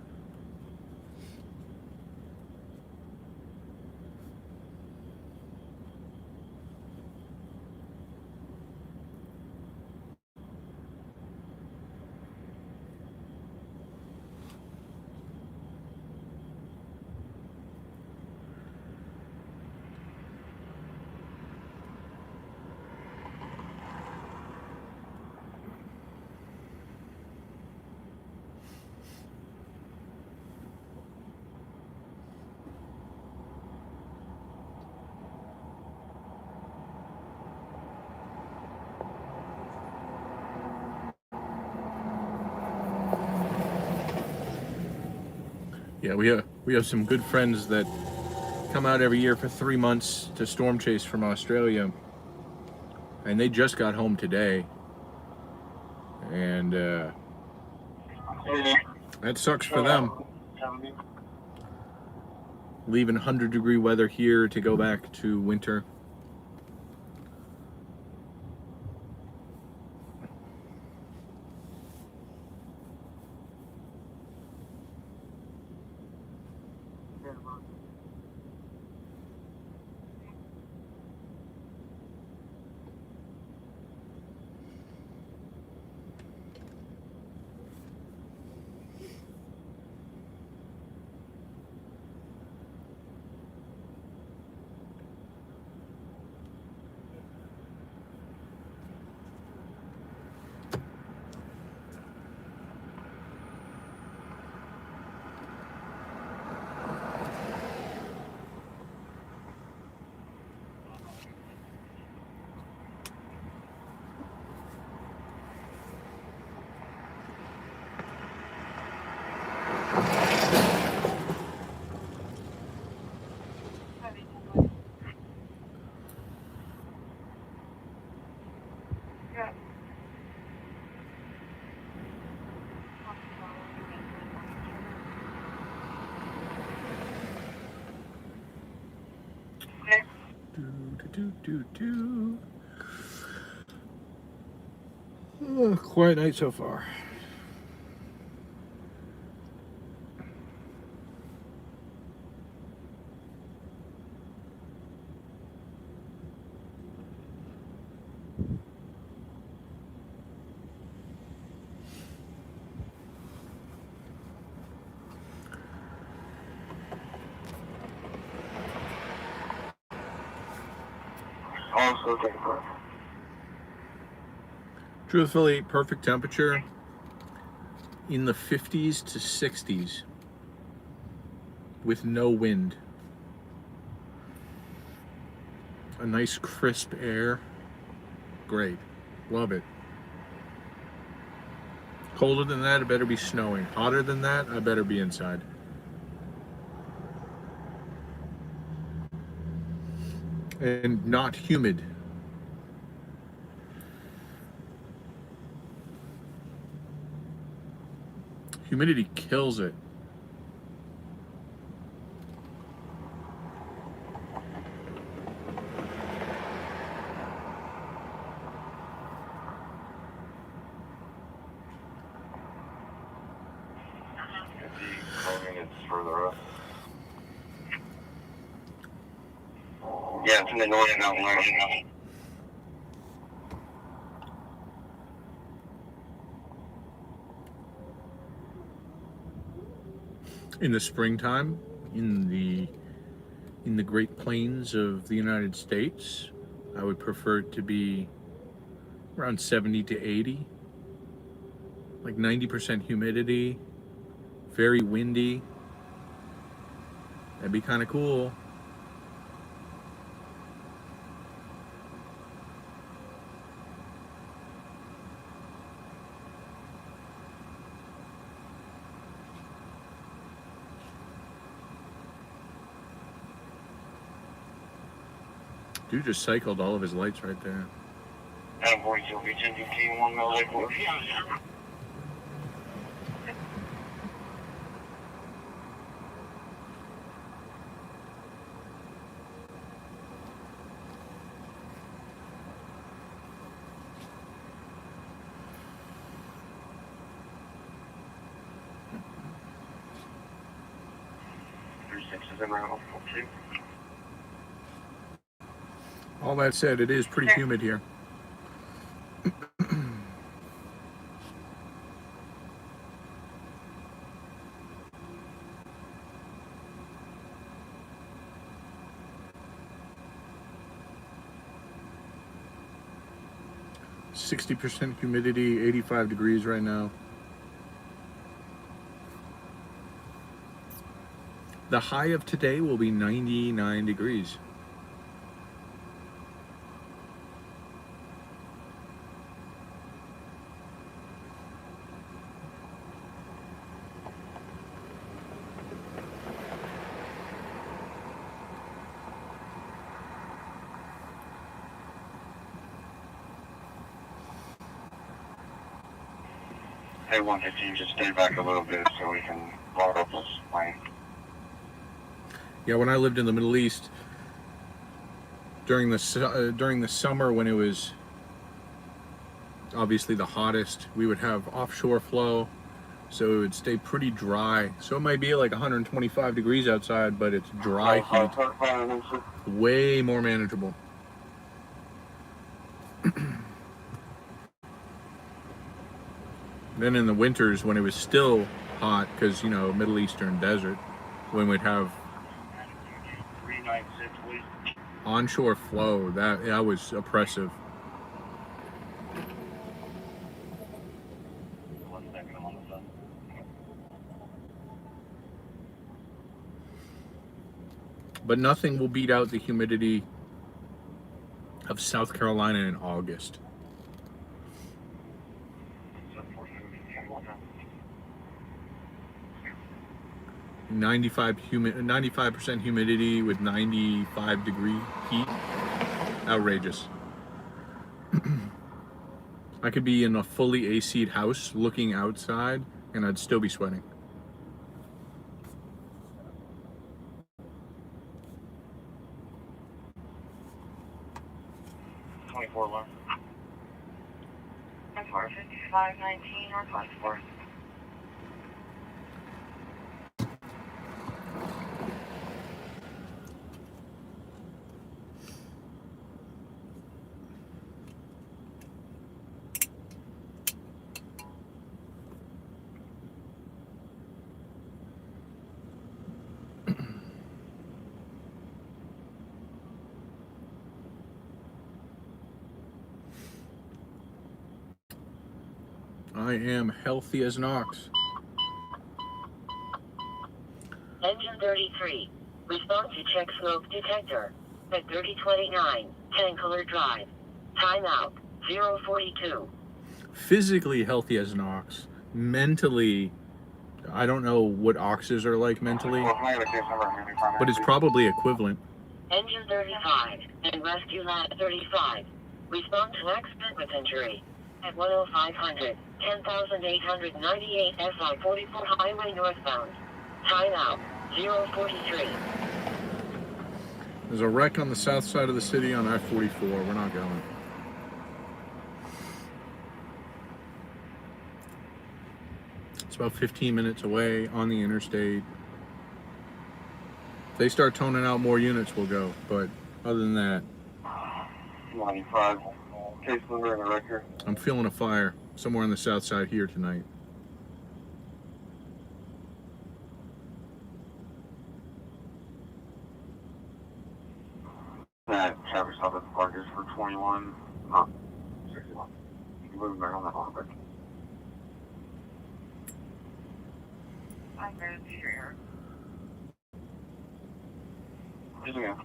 Yeah, we have some good friends that come out every year for 3 months to storm chase from Australia, and they just got home today, and that sucks for them. Leaving 100-degree weather here to go back to winter. Oh, quiet night so far. Also, take a breath. Truthfully, perfect temperature in the 50s to 60s with no wind. A nice crisp air. Great. Love it. Colder than that, it better be snowing. Hotter than that, I better be inside. And not humid. Humidity kills it. Yeah, it's in the northern mountain range. In the springtime, in the Great Plains of the United States, I would prefer it to be around 70 to 80. Like 90% humidity, very windy. That'd be kind of cool. Dude just cycled all of his lights right there. And boy, you'll be changing T1 mil 36 is in round 42. All that said, it is pretty humid here. 60% humidity, 85 degrees right now. The high of today will be 99 degrees. Hey, 115, just stay back a little bit so we can load up this plane. Yeah, when I lived in the Middle East, during the summer when it was obviously the hottest, we would have offshore flow, so it would stay pretty dry. So it might be like 125 degrees outside, but it's dry heat. Way more manageable. Then in the winters when it was still hot, because, you know, Middle Eastern desert, when we'd have onshore flow, that was oppressive. But nothing will beat out the humidity of South Carolina in August. 95% humidity with 95 degree heat. Outrageous. I could be in a fully AC'd house looking outside and I'd still be sweating. I'm 45519 or 54. I am healthy as an ox. Engine 33. Respond to check smoke detector. At 3029, Nightcrawler Drive. Timeout, 042. Physically healthy as an ox. Mentally, I don't know what oxes are like mentally, but it's probably equivalent. Engine 35 and Rescue Lab 35. Respond to accident with injury. At 10500, 10,898 SI 44 Highway northbound. Timeout, 043. There's a wreck on the south side of the city on I-44. We're not going. It's about 15 minutes away on the interstate. If they start toning out more units, we'll go. But other than that, 95. Case number and a record. I'm feeling a fire somewhere on the south side here tonight. That traffic stop at the park is for 21, not 61. You can move back on that topic. I'm going to be here. Just again.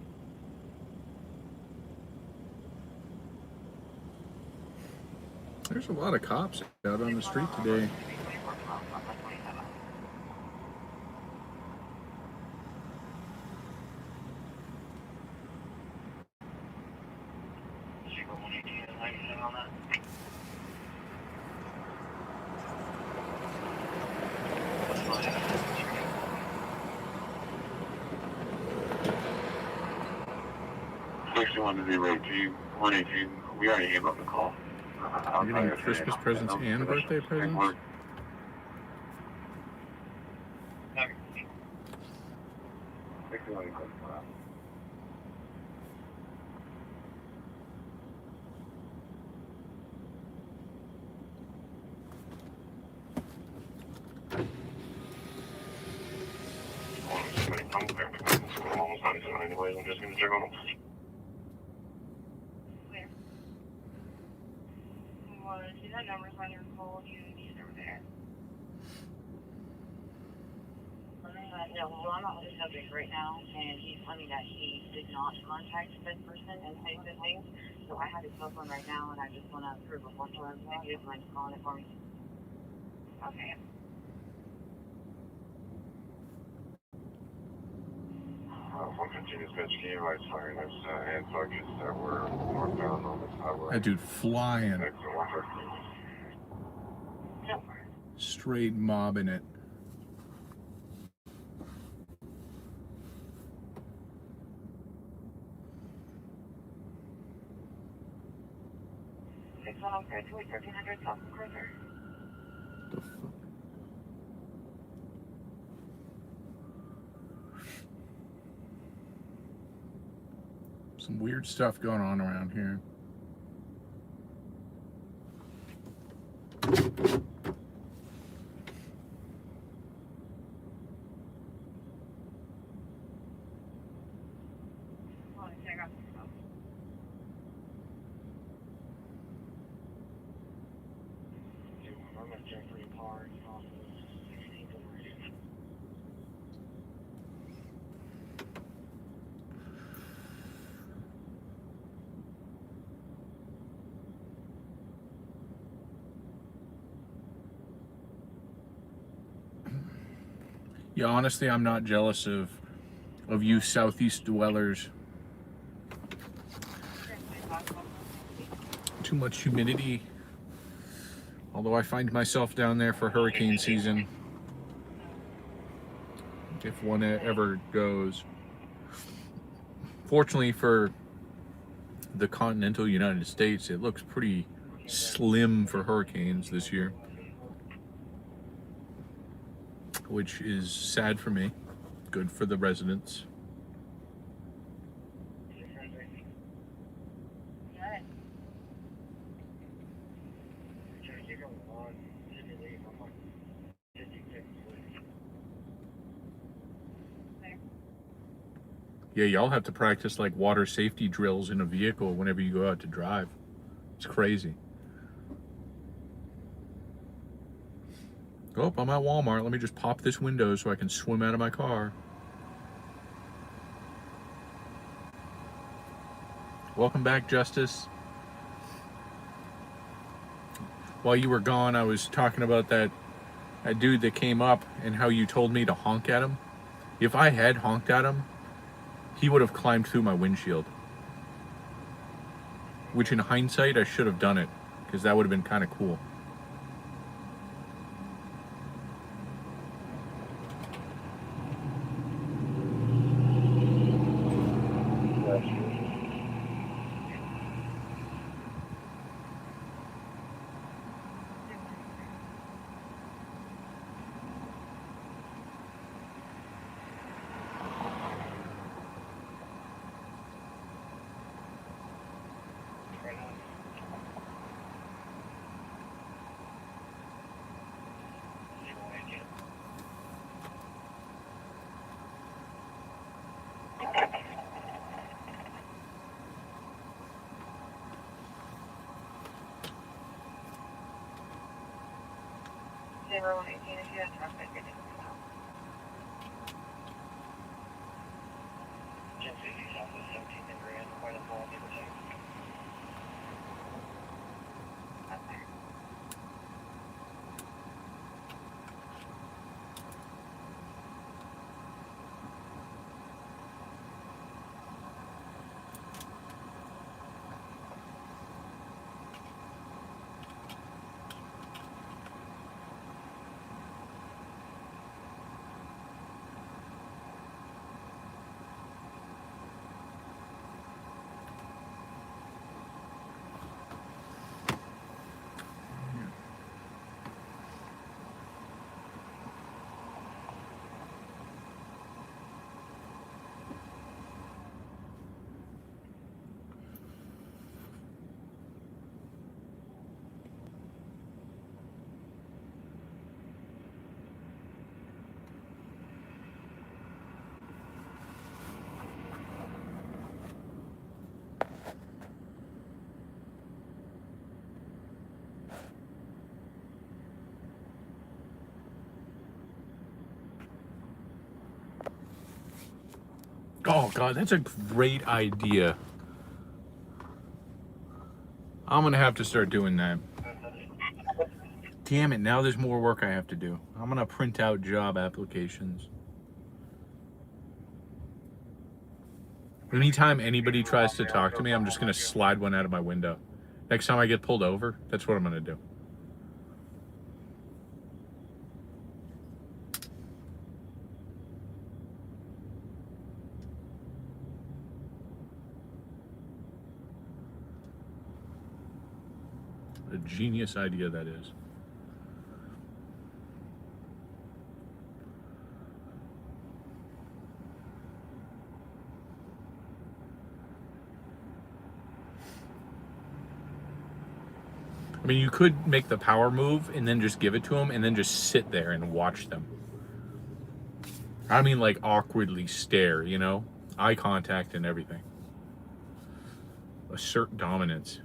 There's a lot of cops out on the street today. To be right to you. 118. We already gave up the call. You're getting Christmas presents and birthday presents? Anyways, I'm just gonna check on them. Where? Well, see that number's on your call, you need over there. No, well, I'm not with the subject right now, and he's telling me that he did not contact this person and say the things, so I have his cell phone right now, and I just want to prove a point to him, if you just mind calling it for me. Okay. From continuous investigation, I fired us and targets that were northbound on this highway. That dude flying, No. straight mobbing it. It's on graduate 1300 South Cruiser. The fuck? Some weird stuff going on around here. I'm at Jeffrey Park, off of 16th and Reed. Yeah, honestly, I'm not jealous of you southeast dwellers. Too much humidity. Although I find myself down there for hurricane season, if one ever goes. Fortunately for the continental United States, it looks pretty slim for hurricanes this year, which is sad for me, good for the residents. Yeah, y'all have to practice like water safety drills in a vehicle whenever you go out to drive. It's crazy. Oh, I'm at Walmart. Let me just pop this window so I can swim out of my car. Welcome back, Justice. While you were gone, I was talking about that dude that came up and how you told me to honk at him. If I had honked at him, he would have climbed through my windshield. Which in hindsight, I should have done it, because that would have been kind of cool. Zero 18 if you have traffic. Jet 50 Southwest 17th and Grand, quite a ball, give or take. Oh God, that's a great idea. I'm gonna have to start doing that. Damn it, now there's more work I have to do. I'm gonna print out job applications. Anytime anybody tries to talk to me, I'm just gonna slide one out of my window. Next time I get pulled over, that's what I'm gonna do. A genius idea that is. I mean, you could make the power move and then just give it to them and then just sit there and watch them. I mean, like awkwardly stare, you know? Eye contact and everything. Assert dominance.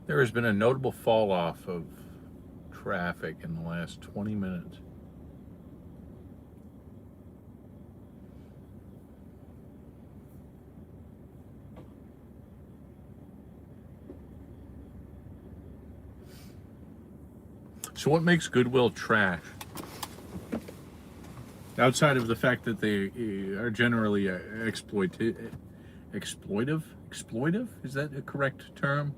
There has been a notable fall off of traffic in the last 20 minutes. So what makes Goodwill trash? Outside of the fact that they are generally exploitive? Exploitive? Is that a correct term?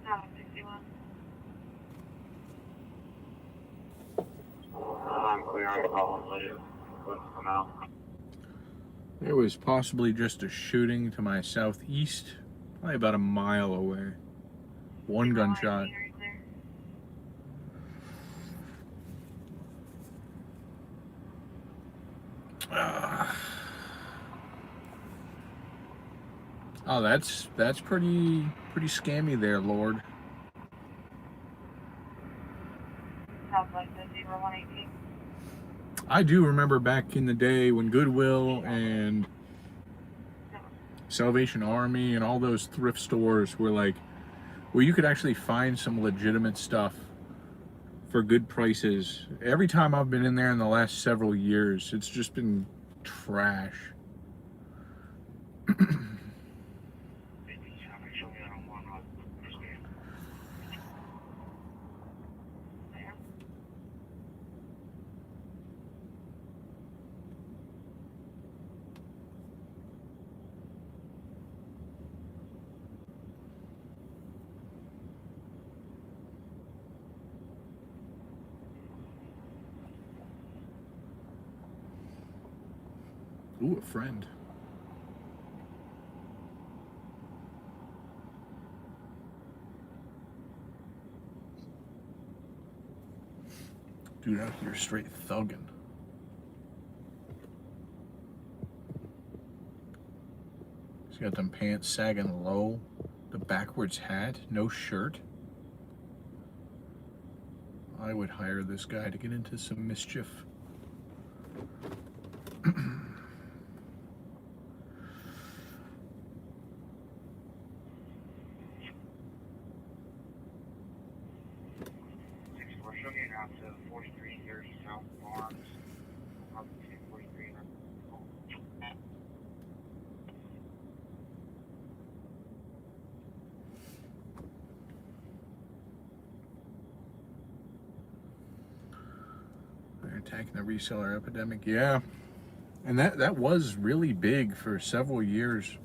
No, 61. I'm clear on call later. Let's come out. There was possibly just a shooting to my southeast, probably about a mile away. One gunshot. Oh, that's pretty scammy there, Lord. Sounds like the 0118. I do remember back in the day when Goodwill and Salvation Army and all those thrift stores were like, where you could actually find some legitimate stuff for good prices. Every time I've been in there in the last several years, it's just been trash. Ooh, a friend. Dude out here straight thugging. He's got them pants sagging low, the backwards hat, no shirt. I would hire this guy to get into some mischief. Out to 4330 South Barnes. Up to 43. They're attacking the reseller epidemic. Yeah. And that was really big for several years.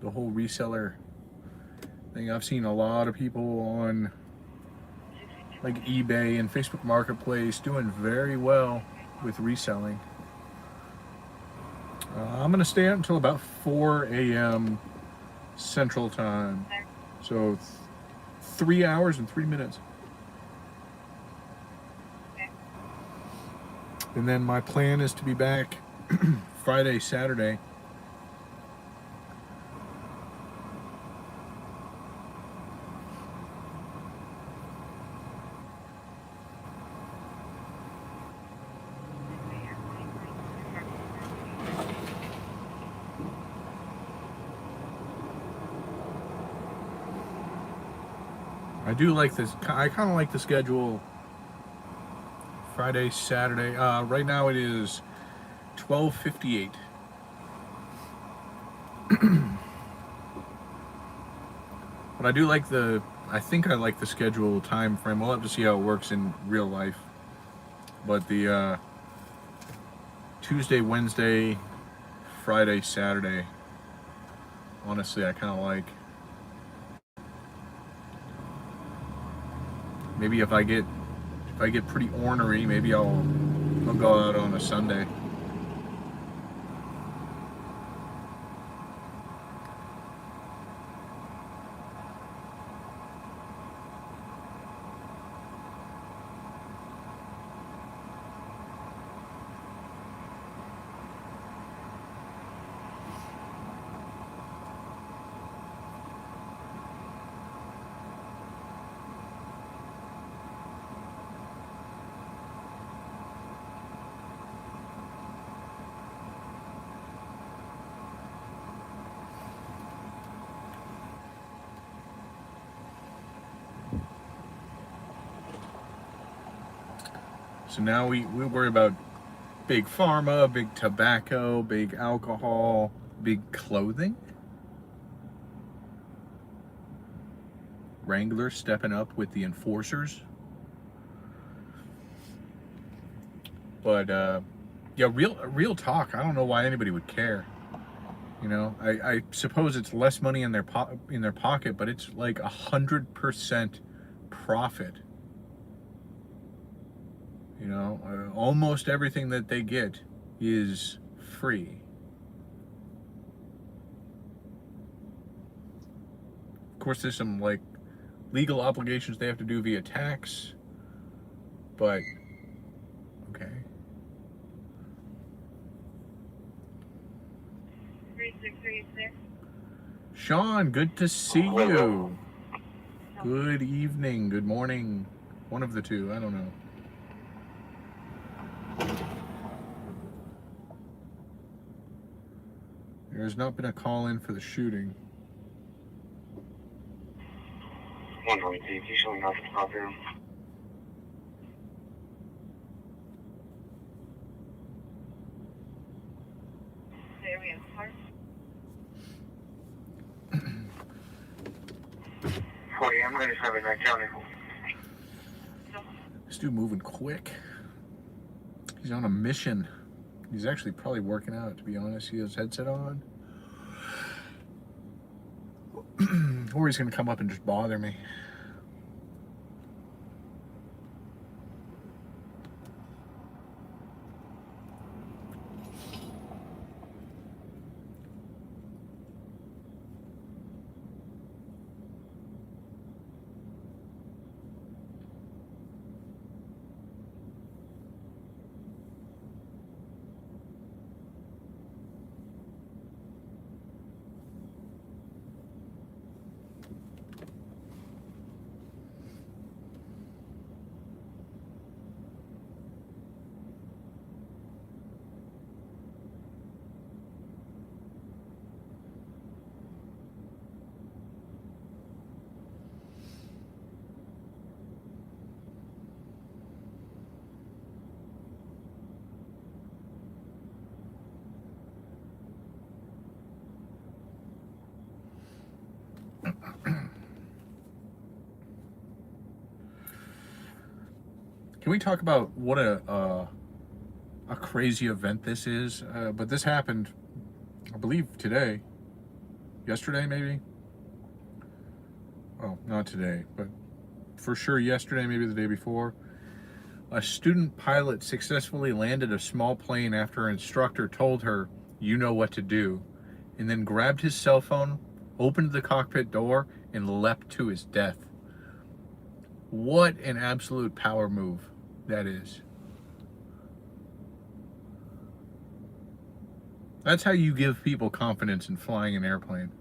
The whole reseller thing. I've seen a lot of people on like eBay and Facebook Marketplace doing very well with reselling. I'm gonna stay out until about 4 a.m. Central Time. So 3 hours and 3 minutes. And then my plan is to be back Friday, Saturday. I do like this. I kind of like the schedule. Friday, Saturday. Right now it is 12:58. But I do like the. I think I like the schedule time frame. We'll have to see how it works in real life. But the Tuesday, Wednesday, Friday, Saturday. Honestly, I kind of like. Maybe if I get pretty ornery, maybe I'll go out on a Sunday. So now we worry about big pharma, big tobacco, big alcohol, big clothing. Wrangler stepping up with the enforcers. But yeah, real talk. I don't know why anybody would care. You know, I suppose it's less money in their pocket, but it's like 100% profit. You know, almost everything that they get is free. Of course, there's some like legal obligations they have to do via tax, but okay. 3636. Sean, good to see you. Good evening, good morning. One of the two, I don't know. There's not been a call in for the shooting. 120, he's showing off the top here. There we go. 40, I'm going to have a night county. This dude moving quick. He's on a mission. He's actually probably working out, to be honest. He has headset on. Or he's going to come up and just bother me. Can we talk about what a crazy event this is? But this happened, I believe, today. Yesterday, maybe? Oh, not today, but for sure yesterday, maybe the day before. A student pilot successfully landed a small plane after her instructor told her, "You know what to do," and then grabbed his cell phone, opened the cockpit door, and leapt to his death. What an absolute power move that is. That's how you give people confidence in flying an airplane.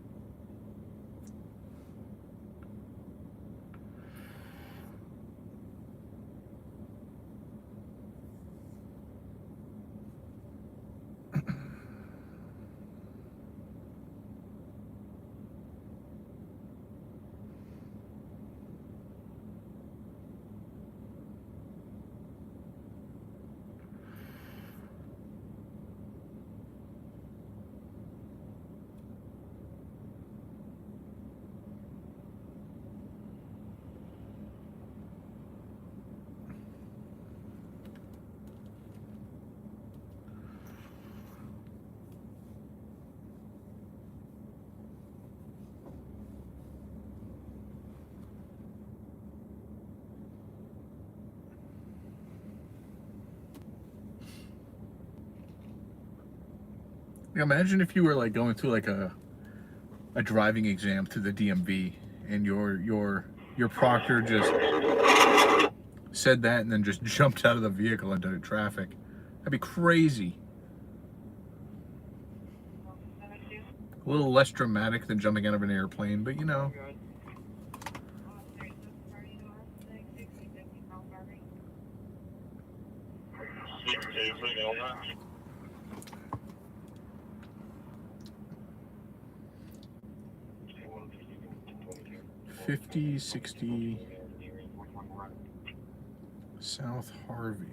Imagine if you were like going through like a driving exam through the DMV, and your proctor just said that and then just jumped out of the vehicle into traffic. That'd be crazy. A little less dramatic than jumping out of an airplane, but you know. $50.60 South Harvey.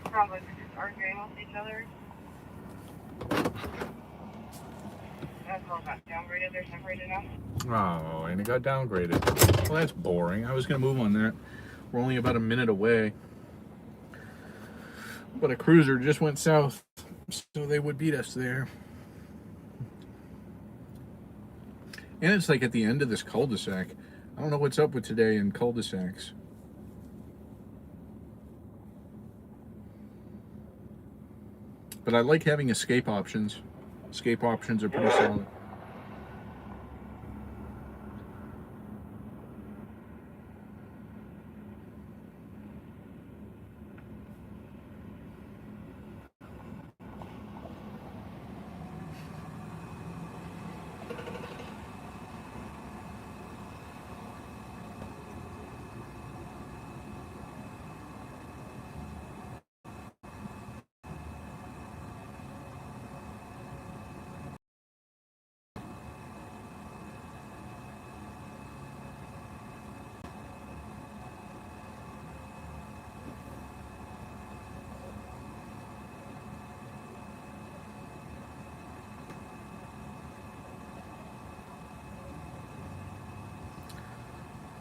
Probably just arguing with each other. That's all got downgraded. They're separated now. Oh, and it got downgraded. Well, that's boring. I was going to move on that. We're only about a minute away. But a cruiser just went south, so they would beat us there. And it's like at the end of this cul-de-sac. I don't know what's up with today in cul-de-sacs. But I like having escape options. Escape options are pretty solid.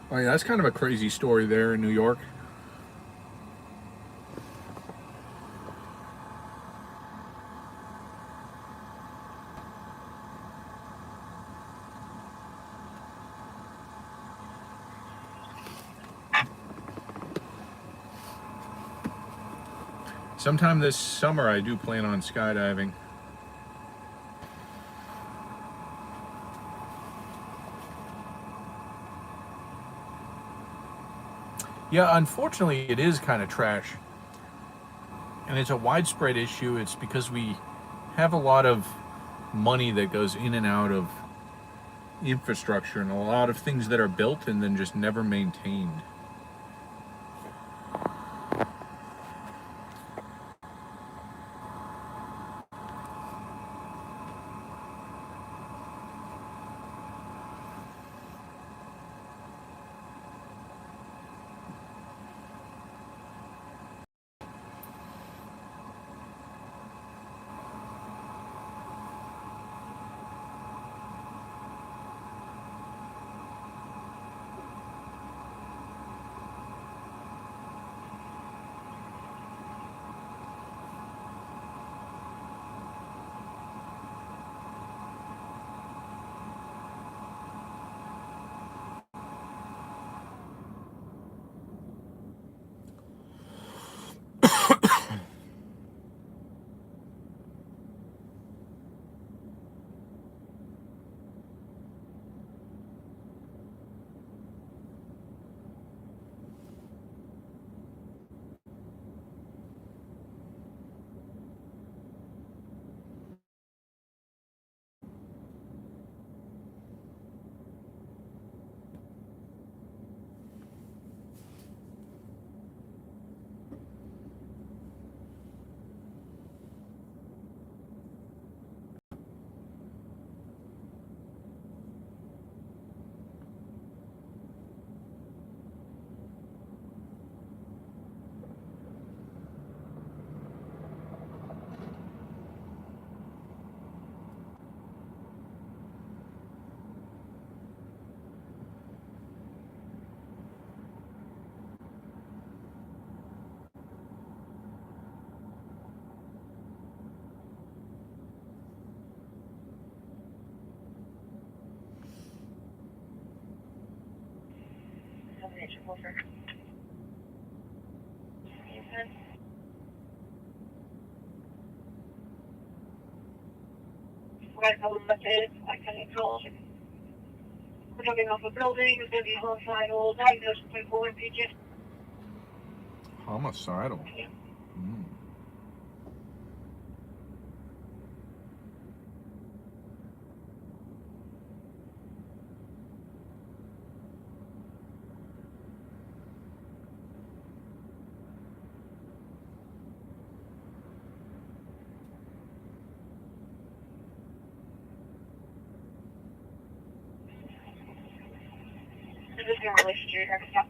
Oh, yeah, that's kind of a crazy story there in New York. Sometime this summer, I do plan on skydiving. Yeah, unfortunately, it is kind of trash. And it's a widespread issue. It's because we have a lot of money that goes in and out of infrastructure and a lot of things that are built and then just never maintained. Right on the bed, I can control it. We're jumping off a building, it's going to be homicidal, diagnosed with type 4 PTSD. Homicidal. Mm. This is in relation to your stuff.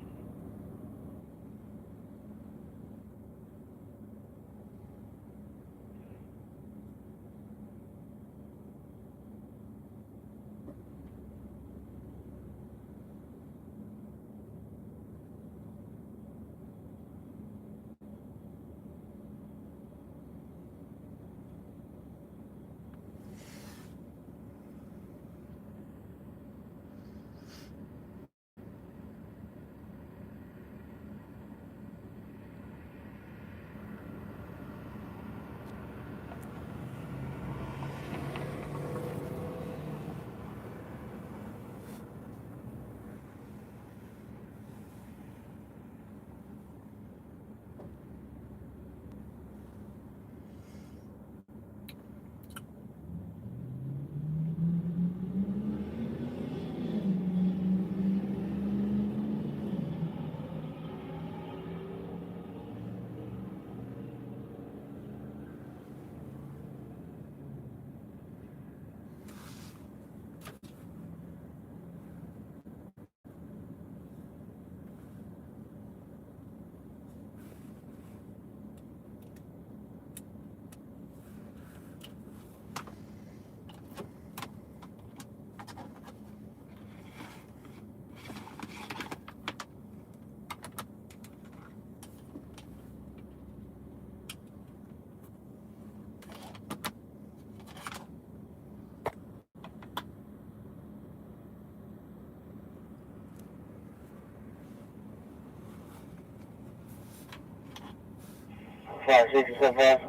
565.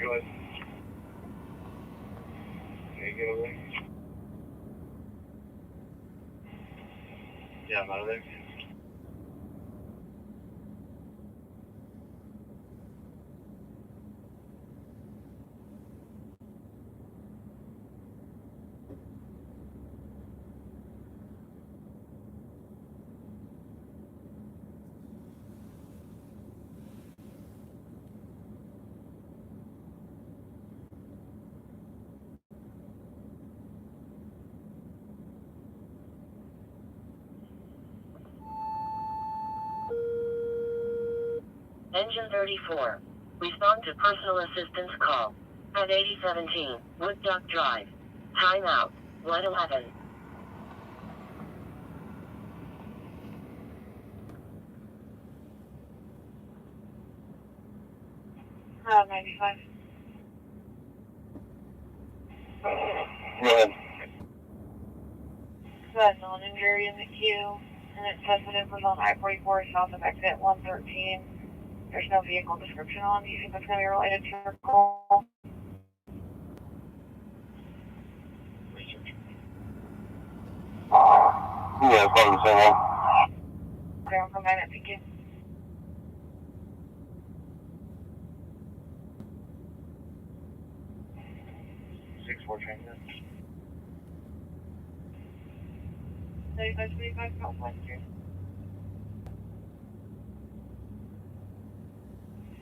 Go ahead. Can you get over there? Yeah, I'm out of there. Engine 34. Respond to personal assistance call. At 8017, Wood Duck Drive. Timeout. 111. Oh, 95. Go ahead. So that's an injury in the queue, and it says that it was on I-44 south of exit 113. There's no vehicle description on. Do you think that's going to be related to your call? Yeah, probably the same one. Ground from that, thank you. Six four train. 3525 Southwest Street.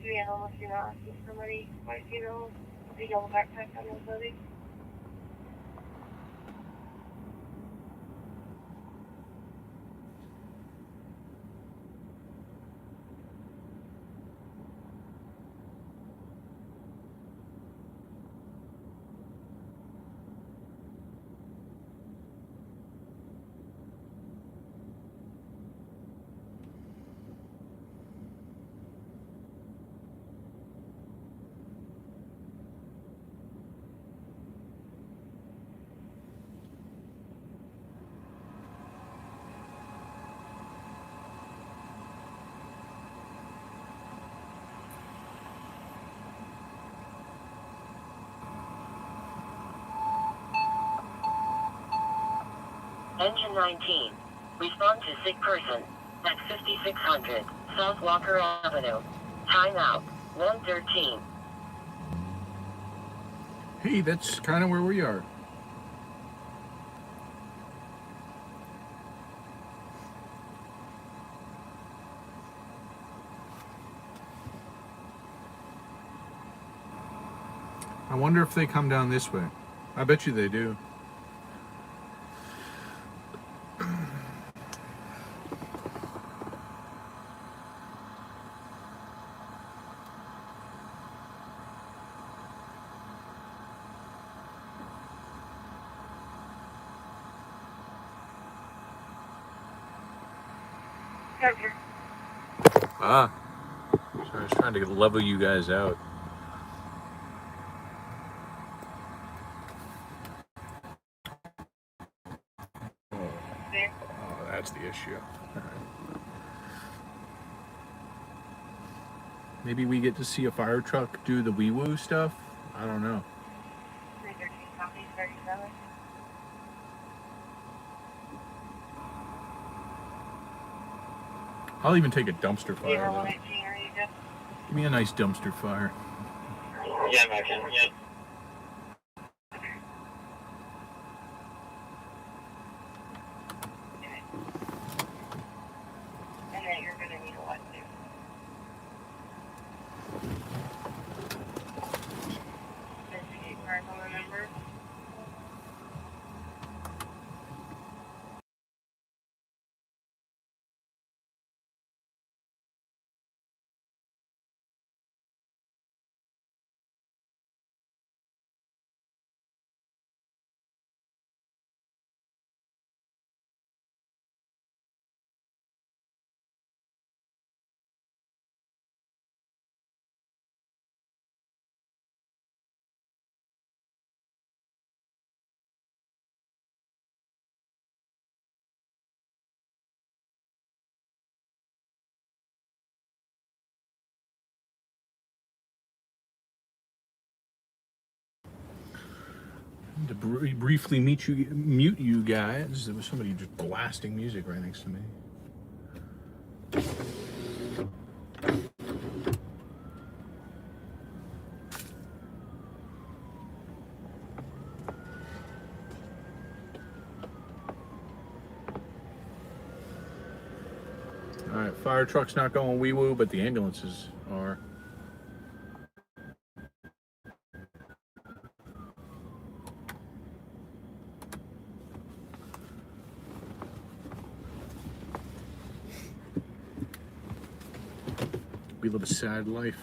Yeah, unless you're not asking for money, might see the yellow backpack on the building. Engine 19. Respond to sick person. At 5600, South Walker Avenue. Timeout. 113. Hey, that's kind of where we are. I wonder if they come down this way. I bet you they do. Roger. Ah, so I was trying to level you guys out. There. Oh, that's the issue. All right. Maybe we get to see a fire truck do the wee-woo stuff? I don't know. 313 Southeast 37. I'll even take a dumpster fire. 0118, are you good? Give me a nice dumpster fire. Yeah, American. Yeah. And then you're going to need a what too? Investigate crime on the number. To briefly mute you guys, there was somebody just blasting music right next to me. All right, fire truck's not going wee-woo, but the ambulances are. We live a sad life.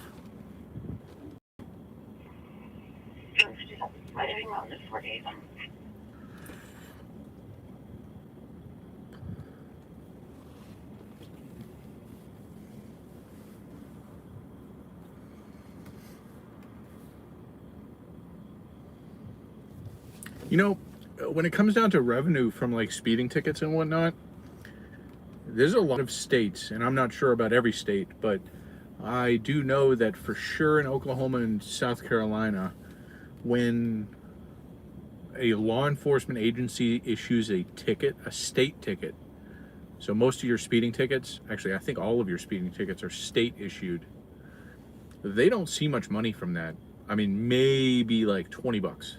You know, when it comes down to revenue from like speeding tickets and whatnot, there's a lot of states, and I'm not sure about every state, but I do know that for sure in Oklahoma and South Carolina, when a law enforcement agency issues a ticket, a state ticket, so most of your speeding tickets, actually I think all of your speeding tickets are state issued, they don't see much money from that. I mean, maybe like 20 bucks.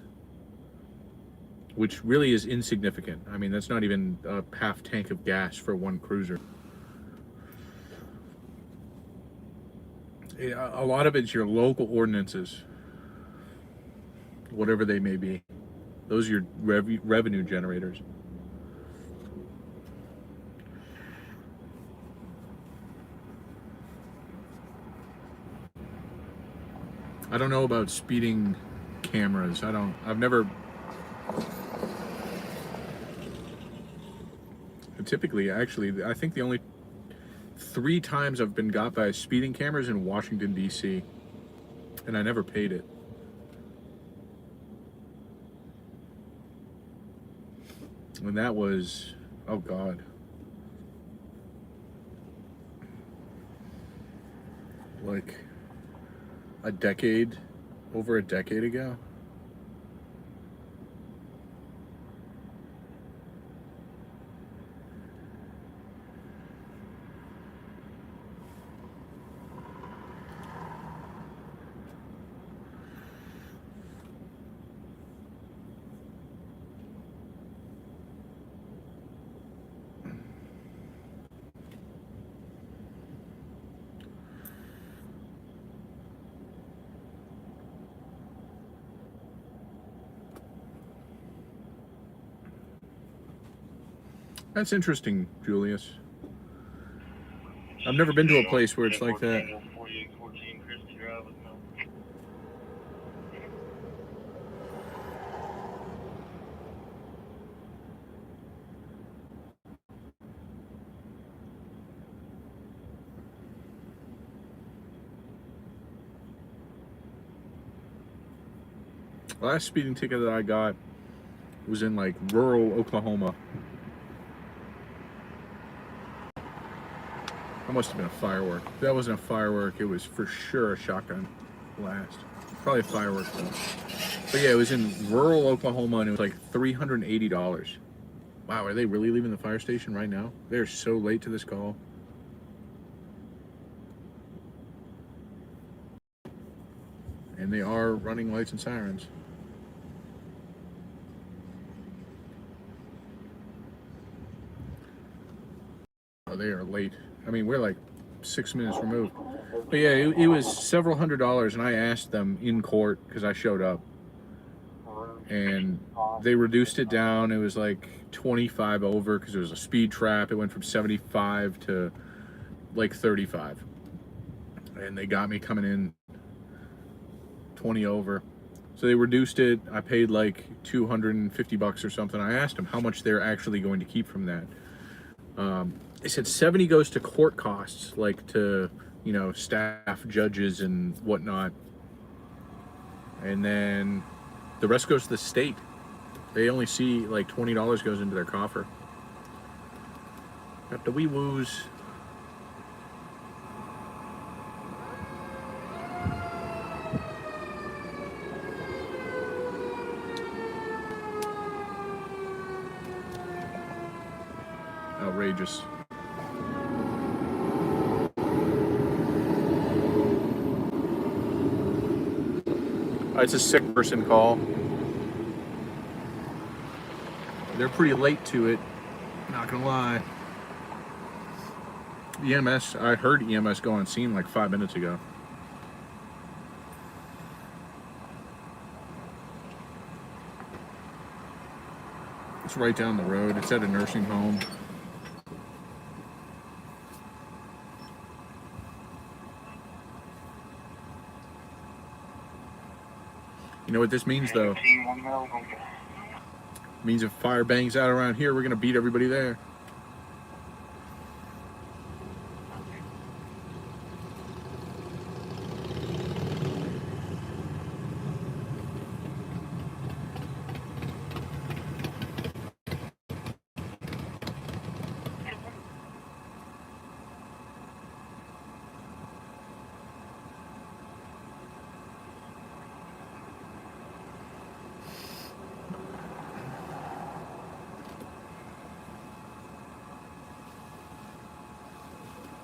Which really is insignificant. I mean, that's not even a half tank of gas for one cruiser. A lot of it's your local ordinances, whatever they may be. Those are your revenue generators. I don't know about speeding cameras. I've never. Typically, actually, I think the only 3 times I've been got by speeding cameras in Washington, D.C., and I never paid it. And that was, oh God, like over a decade ago. That's interesting, Julius. I've never been to a place where it's like that. 4814 Christie Drive with no. Last speeding ticket that I got was in like rural Oklahoma. That must have been a firework. If that wasn't a firework, it was for sure a shotgun blast. Probably a firework though. But yeah, it was in rural Oklahoma and it was like $380. Wow, are they really leaving the fire station right now? They're so late to this call. And they are running lights and sirens. Oh, they are late. I mean, we're like 6 minutes removed. But yeah, it was several $100s, and I asked them in court because I showed up. And they reduced it down. It was like 25 over because it was a speed trap. It went from 75 to like 35. And they got me coming in 20 over. So they reduced it. I paid like $250 or something. I asked them how much they're actually going to keep from that. They said 70 goes to court costs, like to, you know, staff, judges, and whatnot. And then the rest goes to the state. They only see like $20 goes into their coffer. Got the wee woos. outrageous. It's a sick person call. They're pretty late to it, not gonna lie. EMS, I heard EMS go on scene like 5 minutes ago. It's right down the road. It's at a nursing home. You know what this means, though? It means if fire bangs out around here, we're gonna beat everybody there.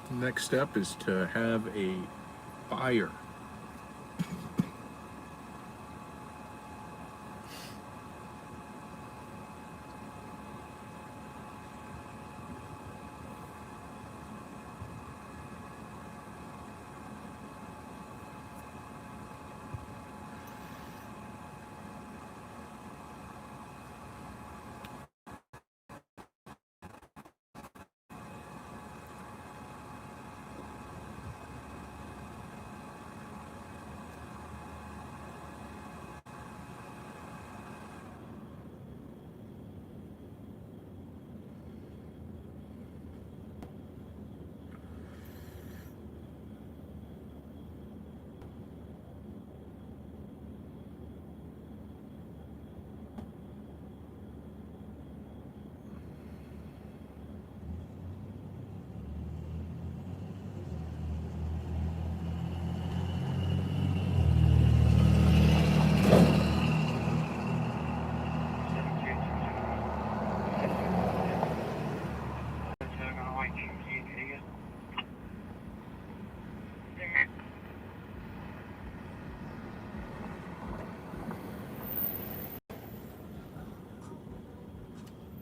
The next step is to have a fire.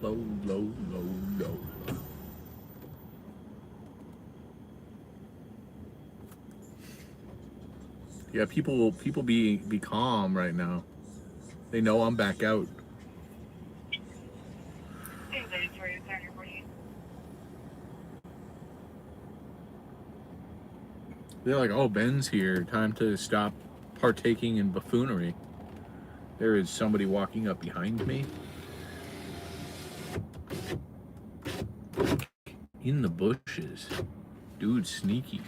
Low, low, low, low. Yeah, people be calm right now. They know I'm back out. They're like, oh, Ben's here. Time to stop partaking in buffoonery. There is somebody walking up behind me. In the bushes. Dude, sneaky.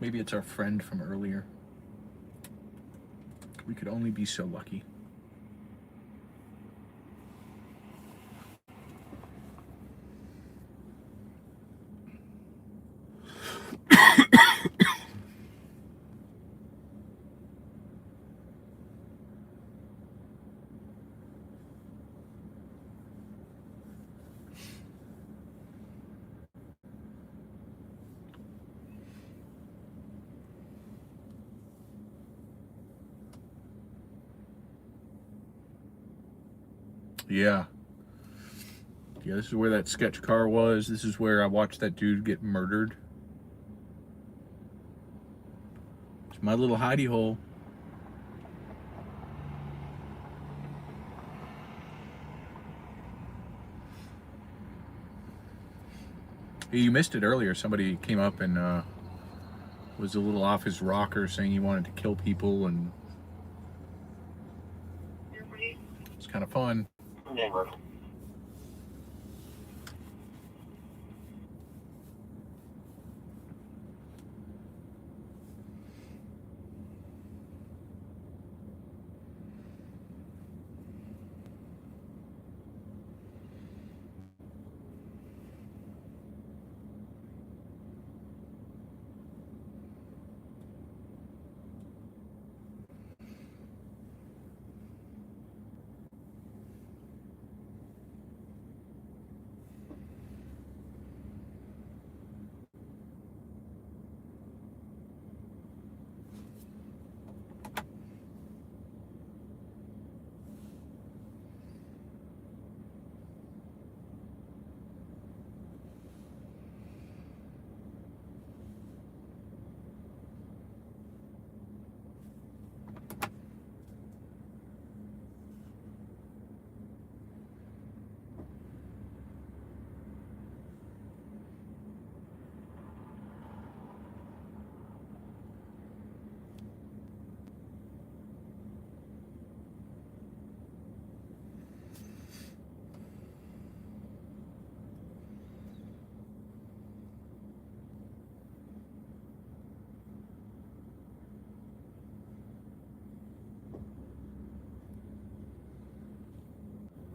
Maybe it's our friend from earlier. We could only be so lucky. Yeah. Yeah, this is where that sketch car was. This is where I watched that dude get murdered. It's my little hidey hole. You missed it earlier. Somebody came up and was a little off his rocker, saying he wanted to kill people, and it's kind of fun.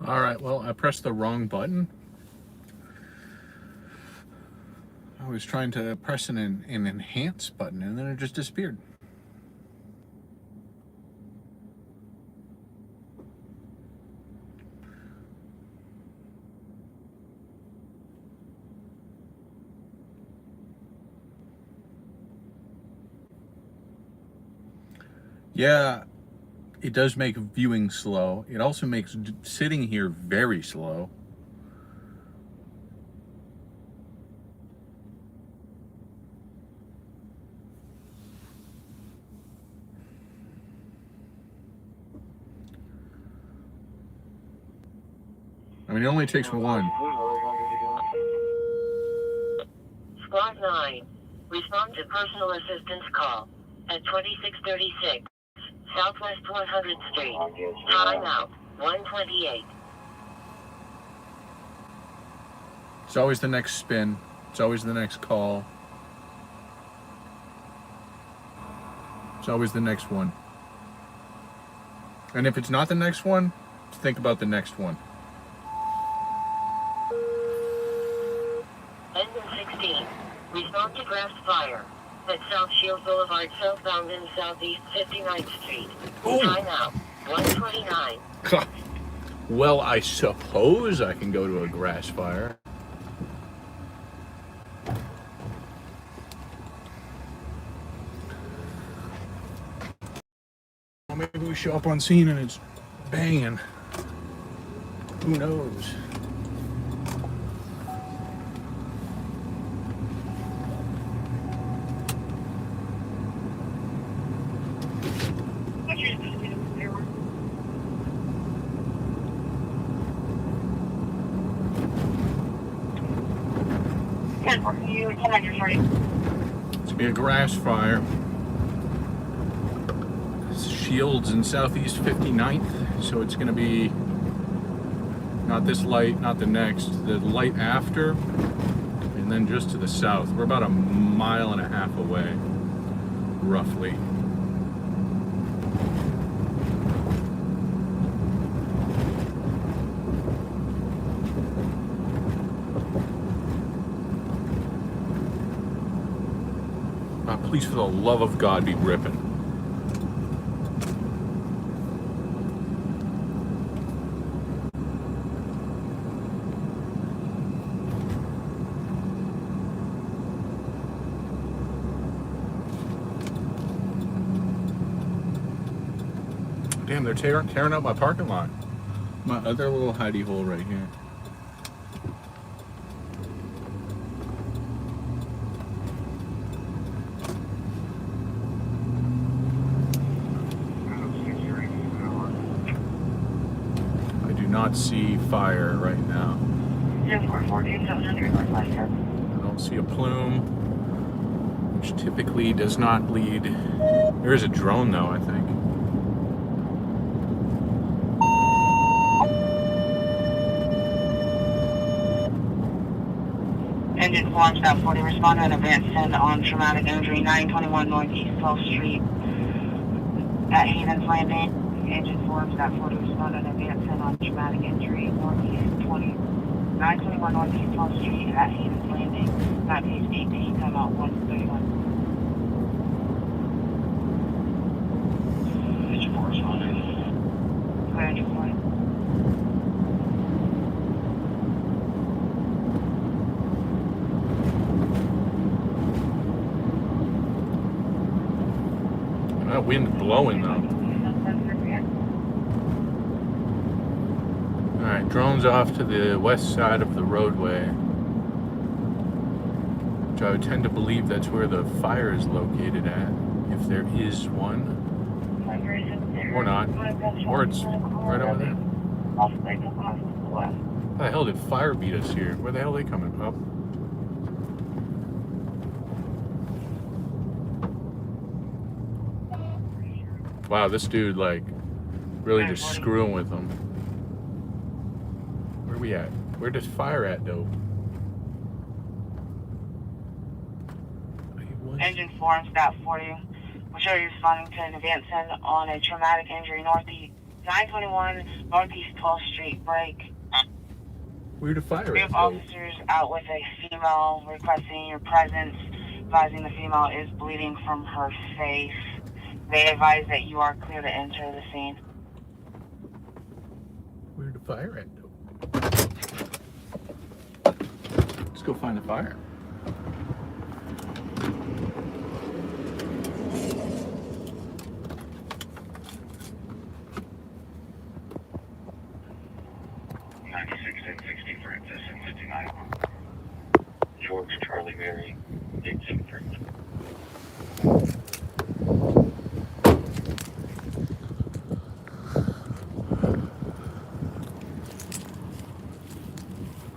All right, well, I pressed the wrong button. I was trying to press an enhance button, and then it just disappeared. Yeah, it does make viewing slow. It also makes sitting here very slow. I mean, it only takes one. Squad 9. Respond to personal assistance call at 2636 Southwest 100th Street. Time out 128. It's always the next spin. It's always the next call. It's always the next one. And if it's not the next one, think about the next one. Engine 16. Respond to grass fire at South Shield Boulevard, southbound in Southeast 59th Street. Ooh. Time out 129. Well, I suppose I can go to a grass fire. Well, maybe we show up on scene and it's banging. Who knows? What's your zero? You 1040. It's gonna be a grass fire. Shields in Southeast 59th, so it's gonna be not this light, not the next, the light after, and then just to the south. We're about 1.5 miles away, roughly. Please, for the love of God, be ripping. Damn, they're tearing up my parking lot. My other little hidey hole right here. Not see fire right now. 442 700 Northwest. I don't see a plume, which typically does not lead. There is a drone though, I think. Engine forms that 40 respond and advance 10 on traumatic injury 921 Northeast 12th Street at Havens Landing. Engine forms that 40 respond and advance 10 on traumatic injury Northeast 921 Northeast 12th Street at Havens Landing. Map page 18, time out 131. Engine 4 responding. Clear engine 40. That wind blowing though. Alright, drone's off to the west side of the roadway, which I would tend to believe that's where the fire is located at, if there is one. Or not. Or it's right over there. How the hell did fire beat us here? Where the hell are they coming from? Wow, this dude, like, really just screwing with them. Where we at? Where does fire at, though? Engine 4 and Scout 40. We're sure you're responding to an advance send on a traumatic injury Northeast 921 Northeast 12th Street break. Weird to fire We it. have officers out with a female requesting your presence, advising the female is bleeding from her face. They advise that you are clear to enter the scene. Weird to fire it. Let's go find a fire. George Charlie Mary 873.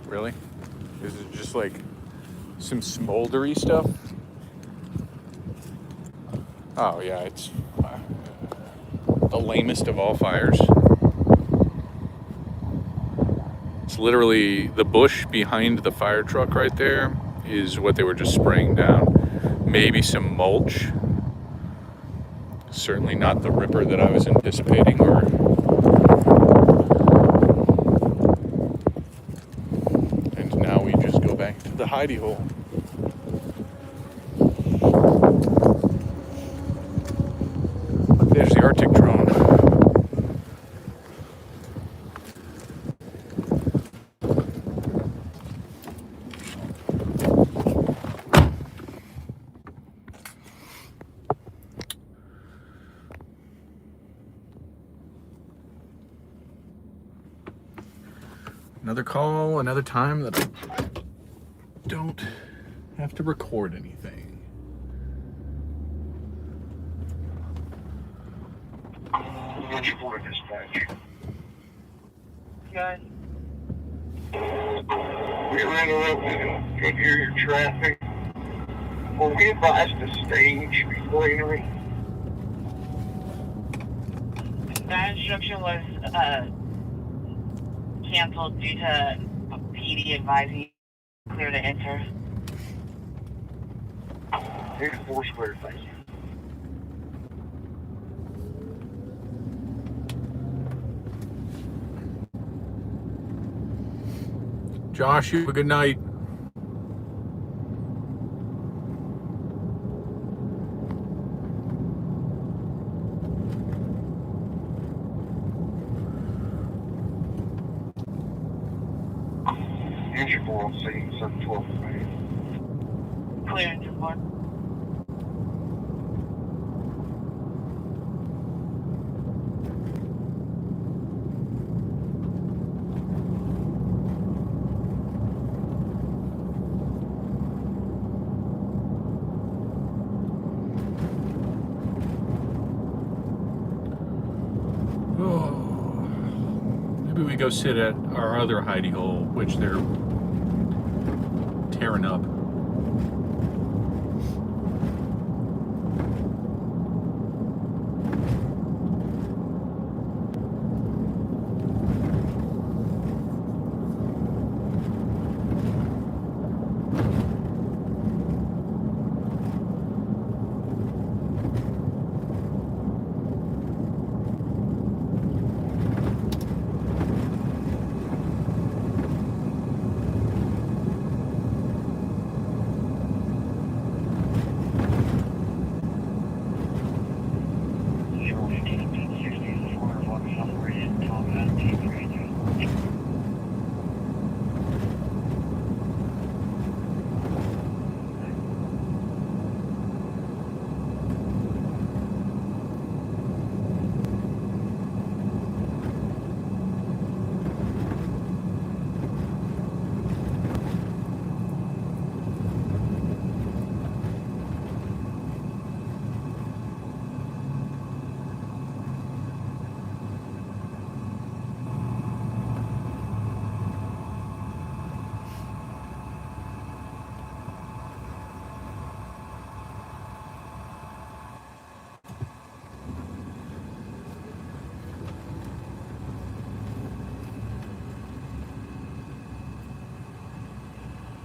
Really? Is it just like some smoldery stuff? Oh yeah, it's the lamest of all fires. It's literally the bush behind the fire truck right there is what they were just spraying down. Maybe some mulch. Certainly not the ripper that I was anticipating. And now we just go back to the hidey hole. There's the Arctic drone. Another call, another time that I don't have to record anything. What's your dispatch? Good. We were interrupted in your traffic. Were we advised to stage before entering? That instruction was canceled due to PD advising clear to enter. Here's 4 square, thank you. Josh, you have a good night. Here's your 406, 712, Clear enter board. Maybe we go sit at our other hidey hole, which they're tearing up.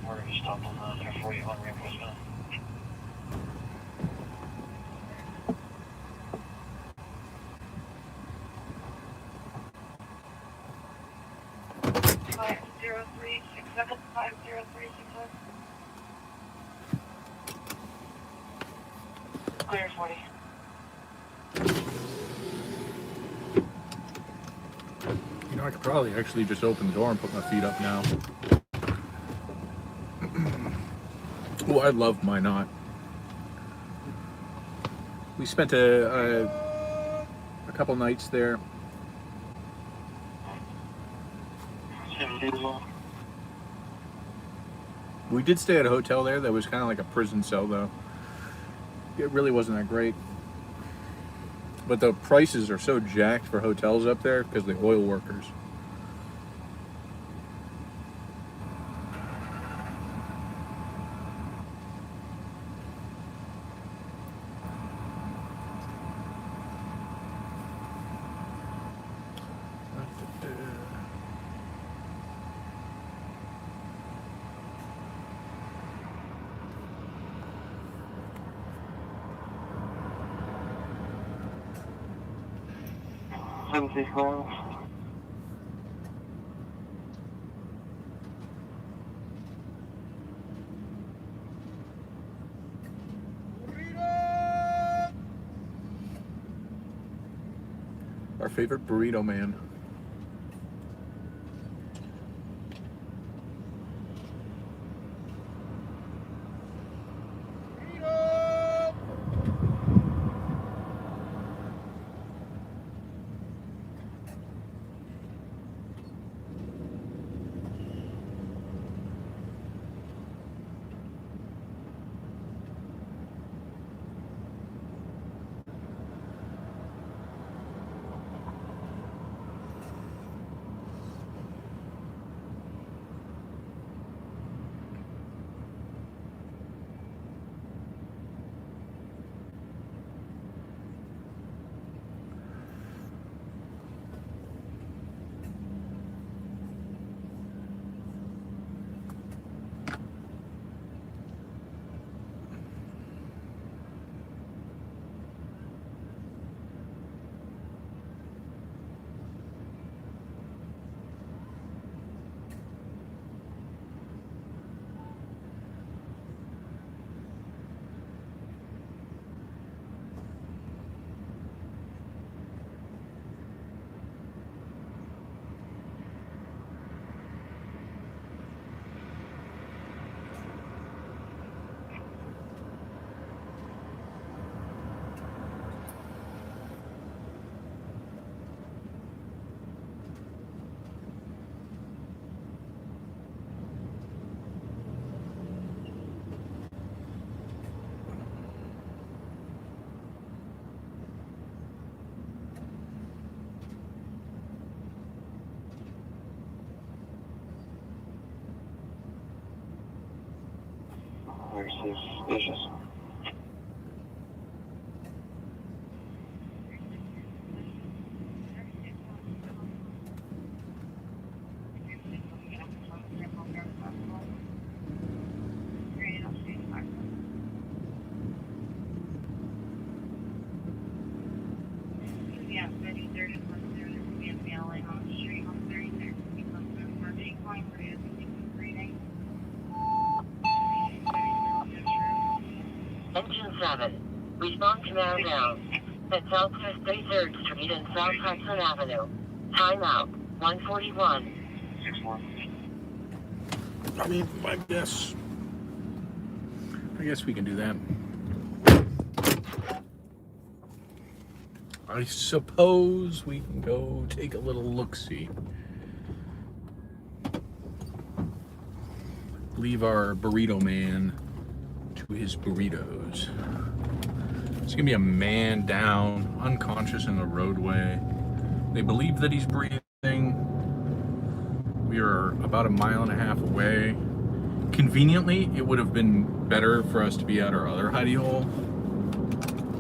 We're going to stop on the 41 reinforcement. 50367 50367. 140. You know, I could probably actually just open the door and put my feet up now. Oh, I love my knot. We spent a couple nights there. We did stay at a hotel there that was kind of like a prison cell, though. It really wasn't that great. But the prices are so jacked for hotels up there because of the oil workers. Our favorite burrito man. Suspicious. Yeah, 33rd and 1st, there will be a mailing on the street on 33rd. We're being going for you. Reading. Engine 7. Respond to Maradell. At Southwest 33rd Street and South Hudson Avenue. Timeout. 141. 6-1. I mean, I guess we can do that. I suppose we can go take a little look-see. Leave our burrito man to his burritos. It's gonna be a man down, unconscious in the roadway. They believe that he's breathing. We are about 1.5 miles away. Conveniently, it would have been better for us to be at our other hidey hole,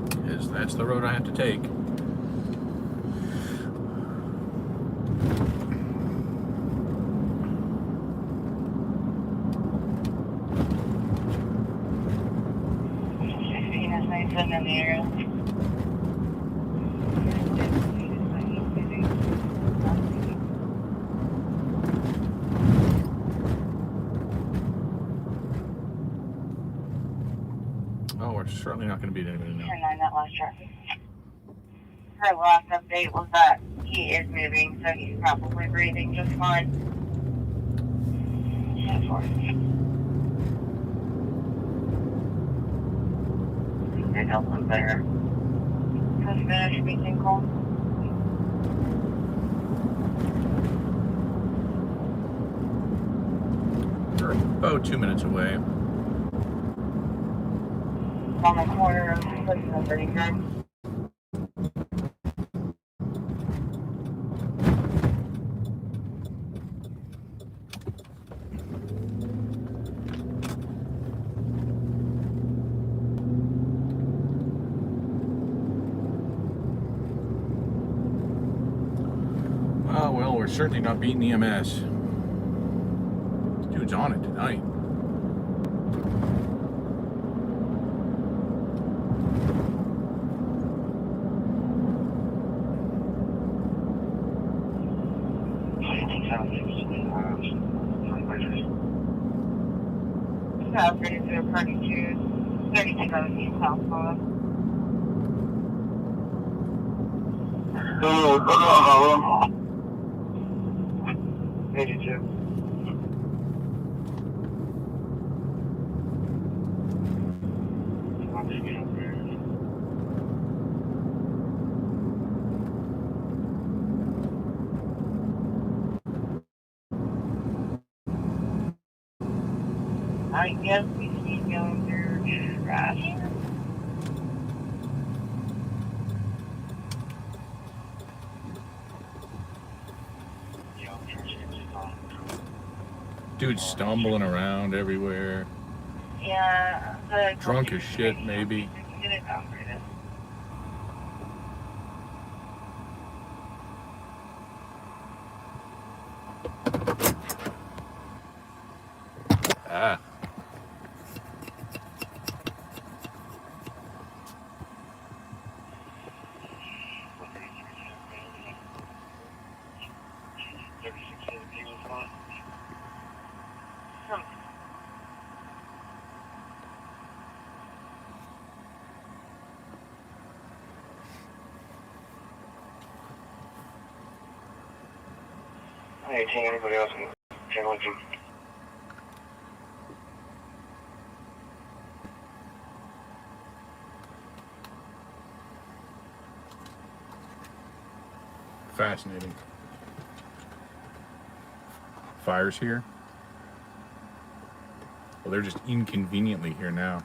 because that's the road I have to take. In the area. it's certainly not going to beat anybody now. 10-9, that last traffic. Her last update was that he is moving, so he's probably breathing just fine. 10-4. I don't look better. Just finished speaking call. We're about 2 minutes away. On the corner of Clifton and 39. Oh, well, we're certainly not beating EMS. Dude's on it tonight. South 32, 32 southbound. Oh, 82. I guess we keep going through trash. Dude's stumbling around everywhere. Yeah, the Drunk as shit, maybe. Get it downgraded. Ah. Anybody else can challenge him? Fascinating. Fire's here? Well, they're just inconveniently here now.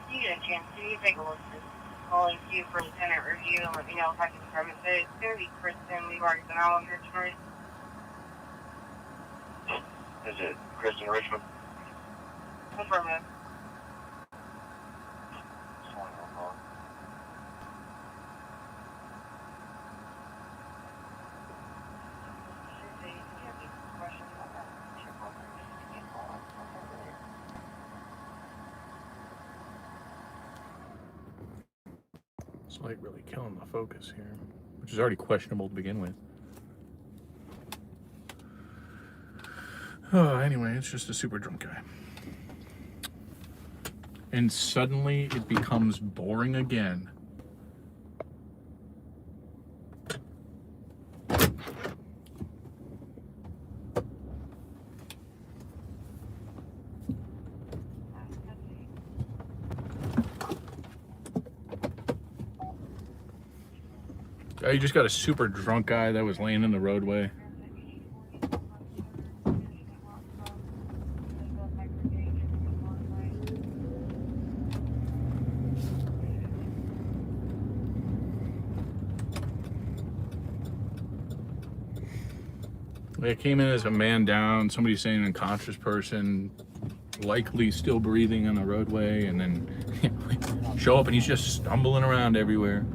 You get a chance to take a look at calling you for lieutenant review and let me know if I can confirm it. It's going to be Kristen. We've already been out on her tonight. Is it Kristen Richmond? Confirm it. It's like really killing my focus here, which is already questionable to begin with. Oh, anyway, it's just a super drunk guy. And suddenly it becomes boring again. Oh, you just got a super drunk guy that was laying in the roadway. It came in as a man down, somebody saying an unconscious person, likely still breathing on the roadway, and then show up and he's just stumbling around everywhere.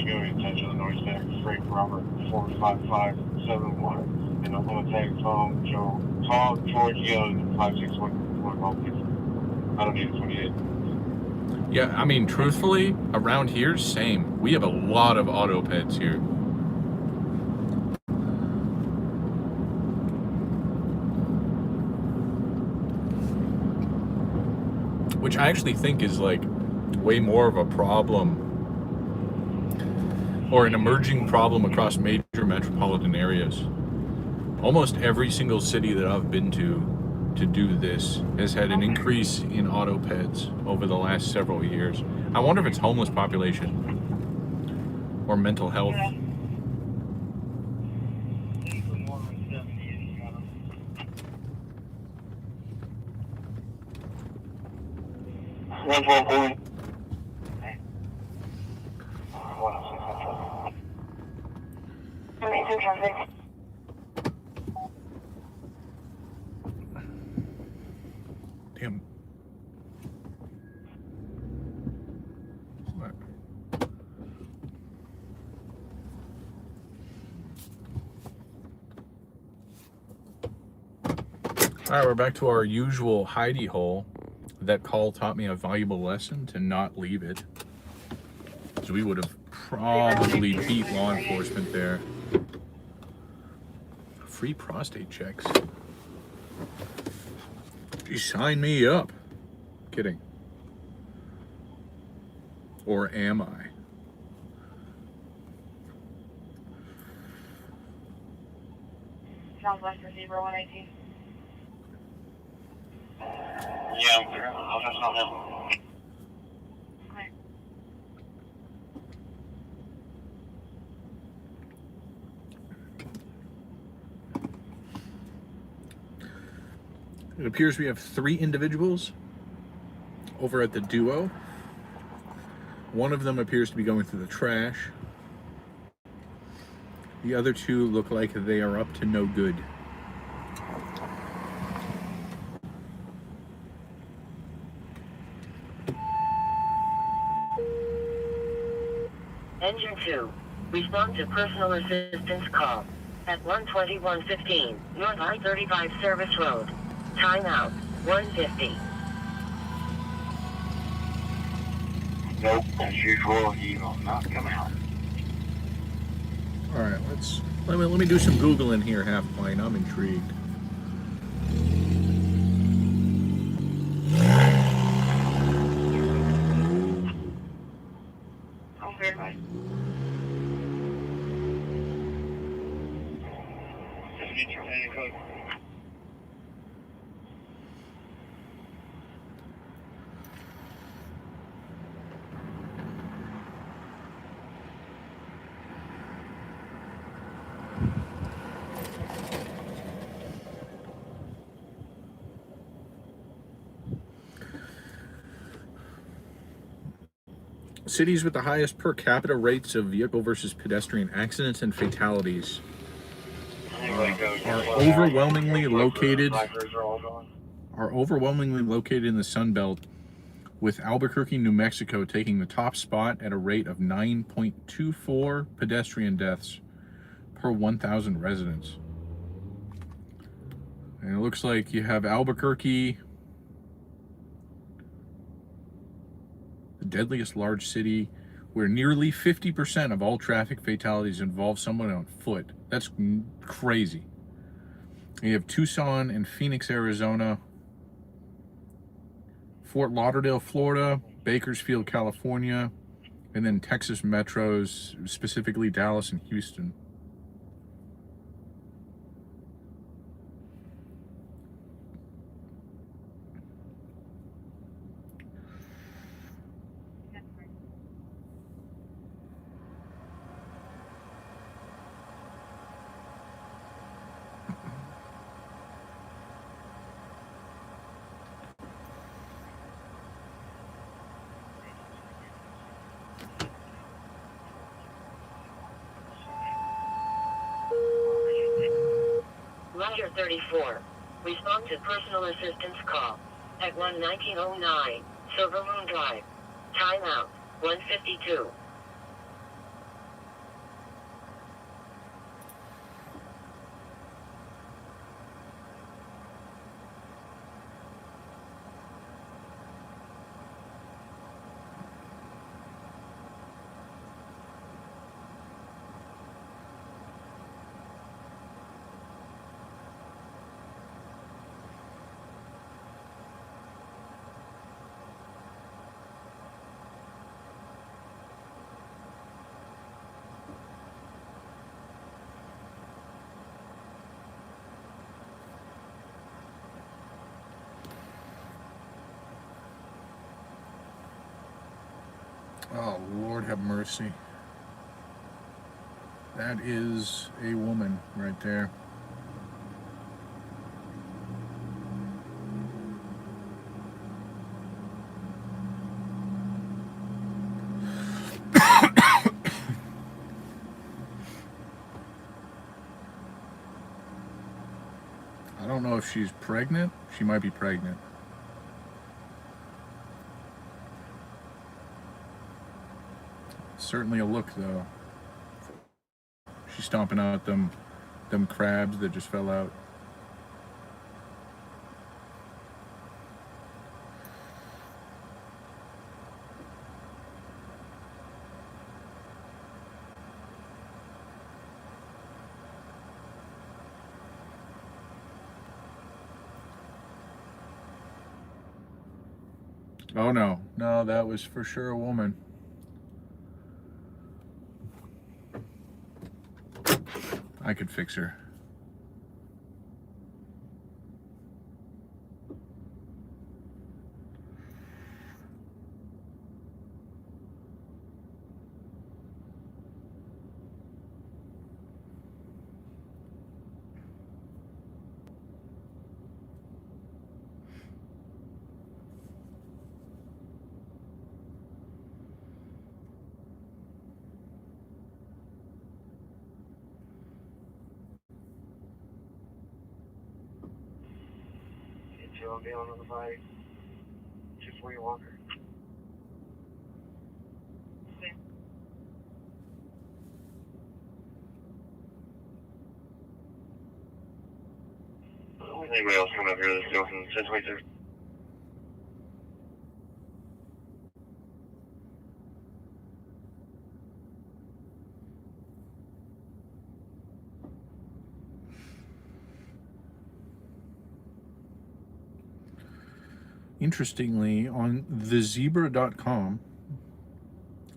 give me attention to the noise tag, Frank Robert 45571, and I'm going to tag Tom, Joe, George Young 561 call, please. I don't need a 28. Yeah, I mean, truthfully, around here, same. We have a lot of auto pets here. Which I actually think is like way more of a problem or an emerging problem across major metropolitan areas. Almost every single city that I've been to do this has had an increase in auto pets over the last several years. I wonder if it's homeless population or mental health. Yeah. Amazing traffic. Damn. What? All right, we're back to our usual hidey hole. That call taught me a valuable lesson to not leave it, because we would have probably beat law enforcement there. Free prostate checks. Gee, sign me up. Kidding. Or am I? Sounds like receiver 118. Yeah, I'm clear. I'll just not have Okay. It appears we have 3 individuals over at the duo. One of them appears to be going through the trash. The other 2 look like they are up to no good. Engine 2. Respond to personal assistance call. At 121:15, North I-35 Service Road. Timeout, 150. Nope, as usual, he will not come out. All right, let me do some Googling here, Half Pint. I'm intrigued. Oh, very much. Just need your name code. Cities with the highest per capita rates of vehicle versus pedestrian accidents and fatalities are overwhelmingly located in the Sun Belt, with Albuquerque, New Mexico taking the top spot at a rate of 9.24 pedestrian deaths per 1,000 residents. And it looks like you have Albuquerque, the deadliest large city, where nearly 50% of all traffic fatalities involve someone on foot. That's crazy. You have Tucson and Phoenix, Arizona, Fort Lauderdale, Florida, Bakersfield, California, and then Texas metros, specifically Dallas and Houston. Rider 34. Respond to personal assistance call. At 11909, Silver Moon Drive. Timeout, 152. Oh, Lord have mercy. That is a woman right there. I don't know if she's pregnant. She might be pregnant. Certainly a look, though. She's stomping out them crabs that just fell out. Oh no, that was for sure a woman. I could fix her. I'll be on the bike. 240 Walker. Anybody else coming up here that's doing 1022? Interestingly, on thezebra.com,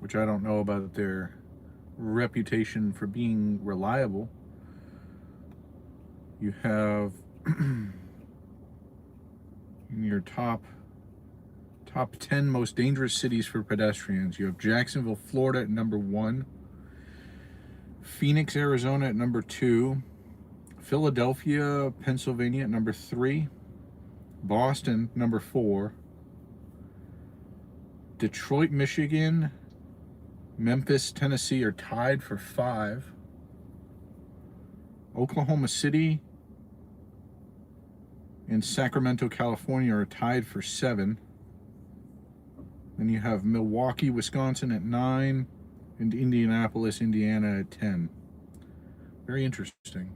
which I don't know about their reputation for being reliable, you have in your top 10 most dangerous cities for pedestrians. You have Jacksonville, Florida at number 1, Phoenix, Arizona at number 2, Philadelphia, Pennsylvania at number 3, Boston number 4, Detroit, Michigan, Memphis, Tennessee are tied for 5, Oklahoma City and Sacramento, California are tied for 7. Then you have Milwaukee, Wisconsin at 9, and Indianapolis, Indiana at 10. Very interesting.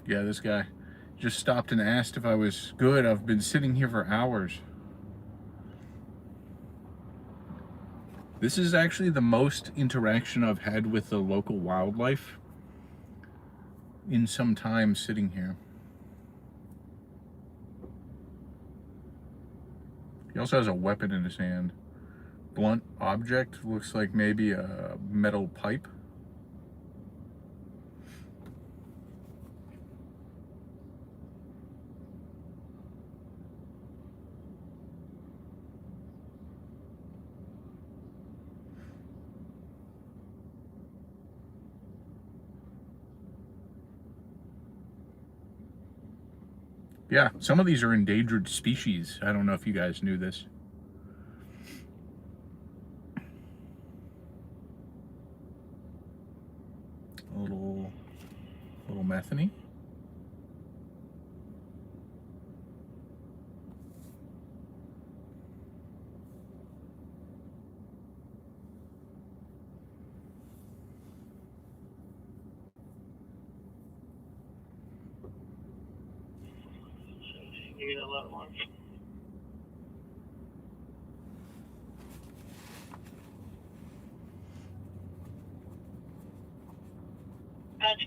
Yeah, this guy just stopped and asked if I was good. I've been sitting here for hours. This is actually the most interaction I've had with the local wildlife in some time sitting here. He also has a weapon in his hand. Blunt object, looks like maybe a metal pipe. Yeah, some of these are endangered species. I don't know if you guys knew this. A little methany. Give me that left one.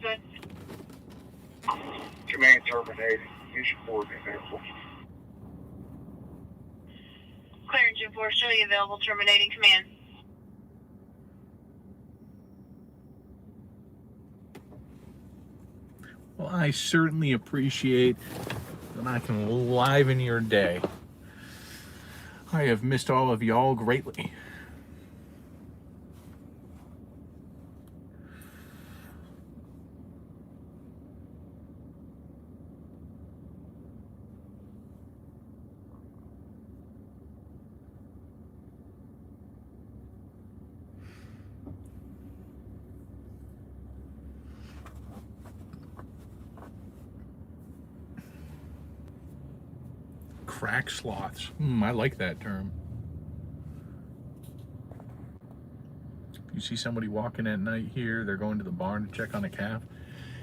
Good. Command terminated. Use your coordinate vehicle. Clear engine 4, show you available, terminating command. Well, I certainly appreciate that I can liven your day. I have missed all of y'all greatly. Crack sloths. I like that term. You see somebody walking at night here, they're going to the barn to check on a calf.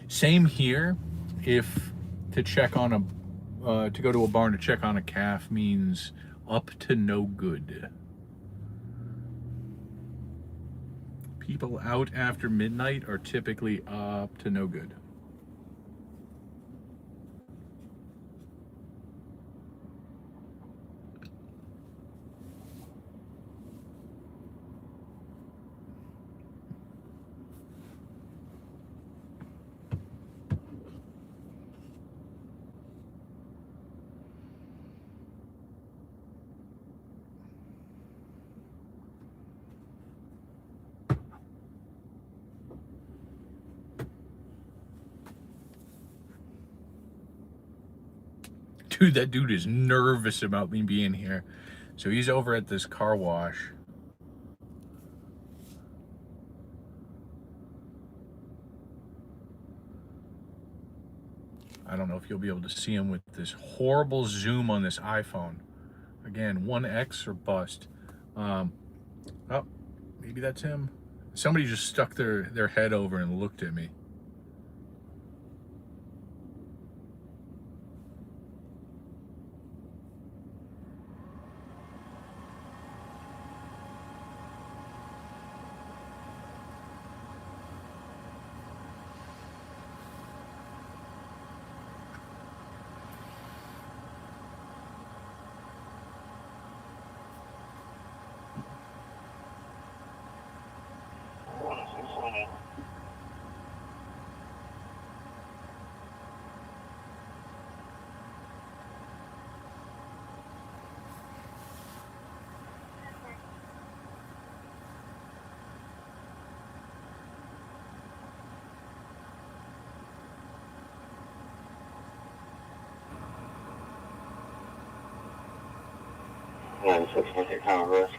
Same here. If to check on a to go to a barn to check on a calf means up to no good. People out after midnight are typically up to no good. Dude, that dude is nervous about me being here. So he's over at this car wash. I don't know if you'll be able to see him with this horrible zoom on this iPhone. Again, 1X or bust. Oh, maybe that's him. Somebody just stuck their head over and looked at me. Yeah, 6 kind of risk.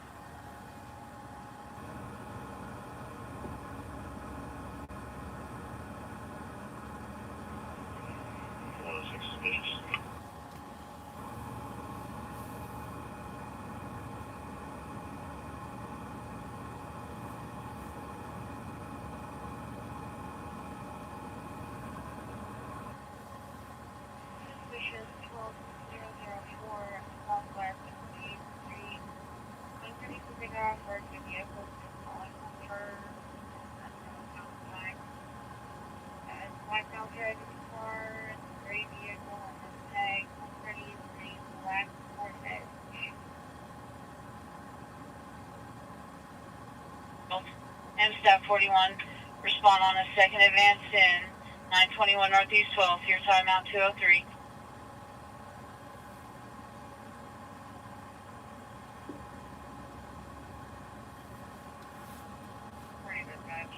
Suspicious 12004 Southwest 8th Street. I'm pretty moving off work the vehicle calling for time. Blacked out driving car, gray vehicle, and the tag, pretty green, black Corvette. M-Stop 41, respond on a second advance in 921 Northeast 12, your timeout 203. Pretty good match.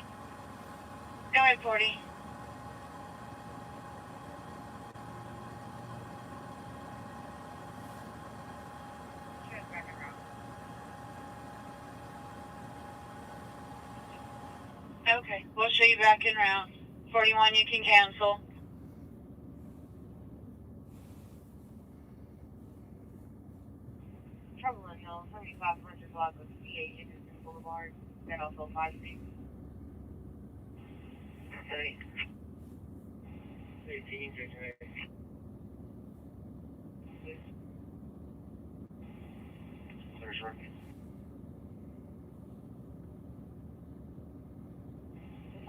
Go ahead, 40. Check back around. Okay, we'll show you back in route. 41, you can cancel. Trouble in Hill, 75 Bridges Block with CA Dickinson Boulevard, then also 5 Street. 30. 18, There's Rick.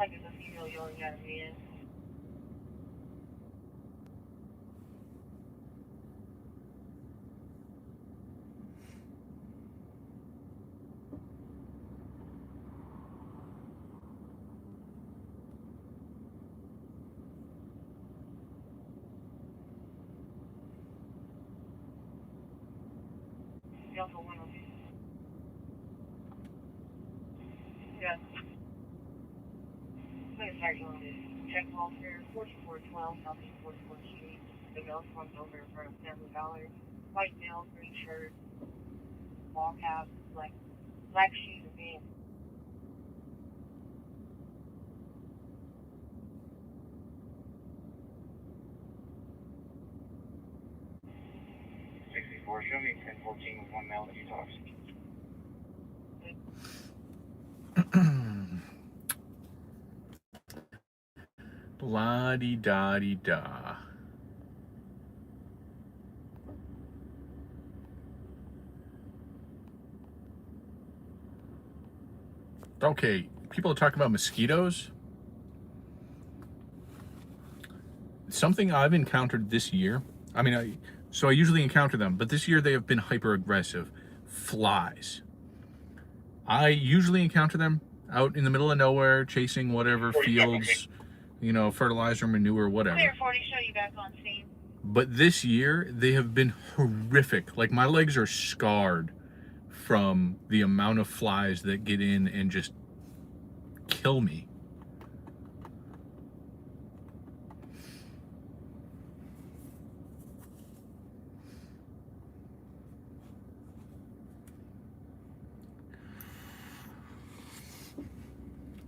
like it's a female yelling at a man. You also want to. Yeah. I'm going to start doing this. Check welfare, 4412, Southeast 44th Street. The male slumped over in front of Family Dollar. White male, green shirt, ball cap, black shoes and pants. Show me 1014 with one male that you talks. La-di-da-di-da. Okay, people are talking about mosquitoes. Something I've encountered this year. I mean, I usually encounter them, but this year they have been hyper aggressive. Flies. I usually encounter them out in the middle of nowhere, chasing whatever fields, fertilizer, manure, whatever. Clear 40, show you back on scene. But this year they have been horrific. Like, my legs are scarred from the amount of flies that get in and just kill me.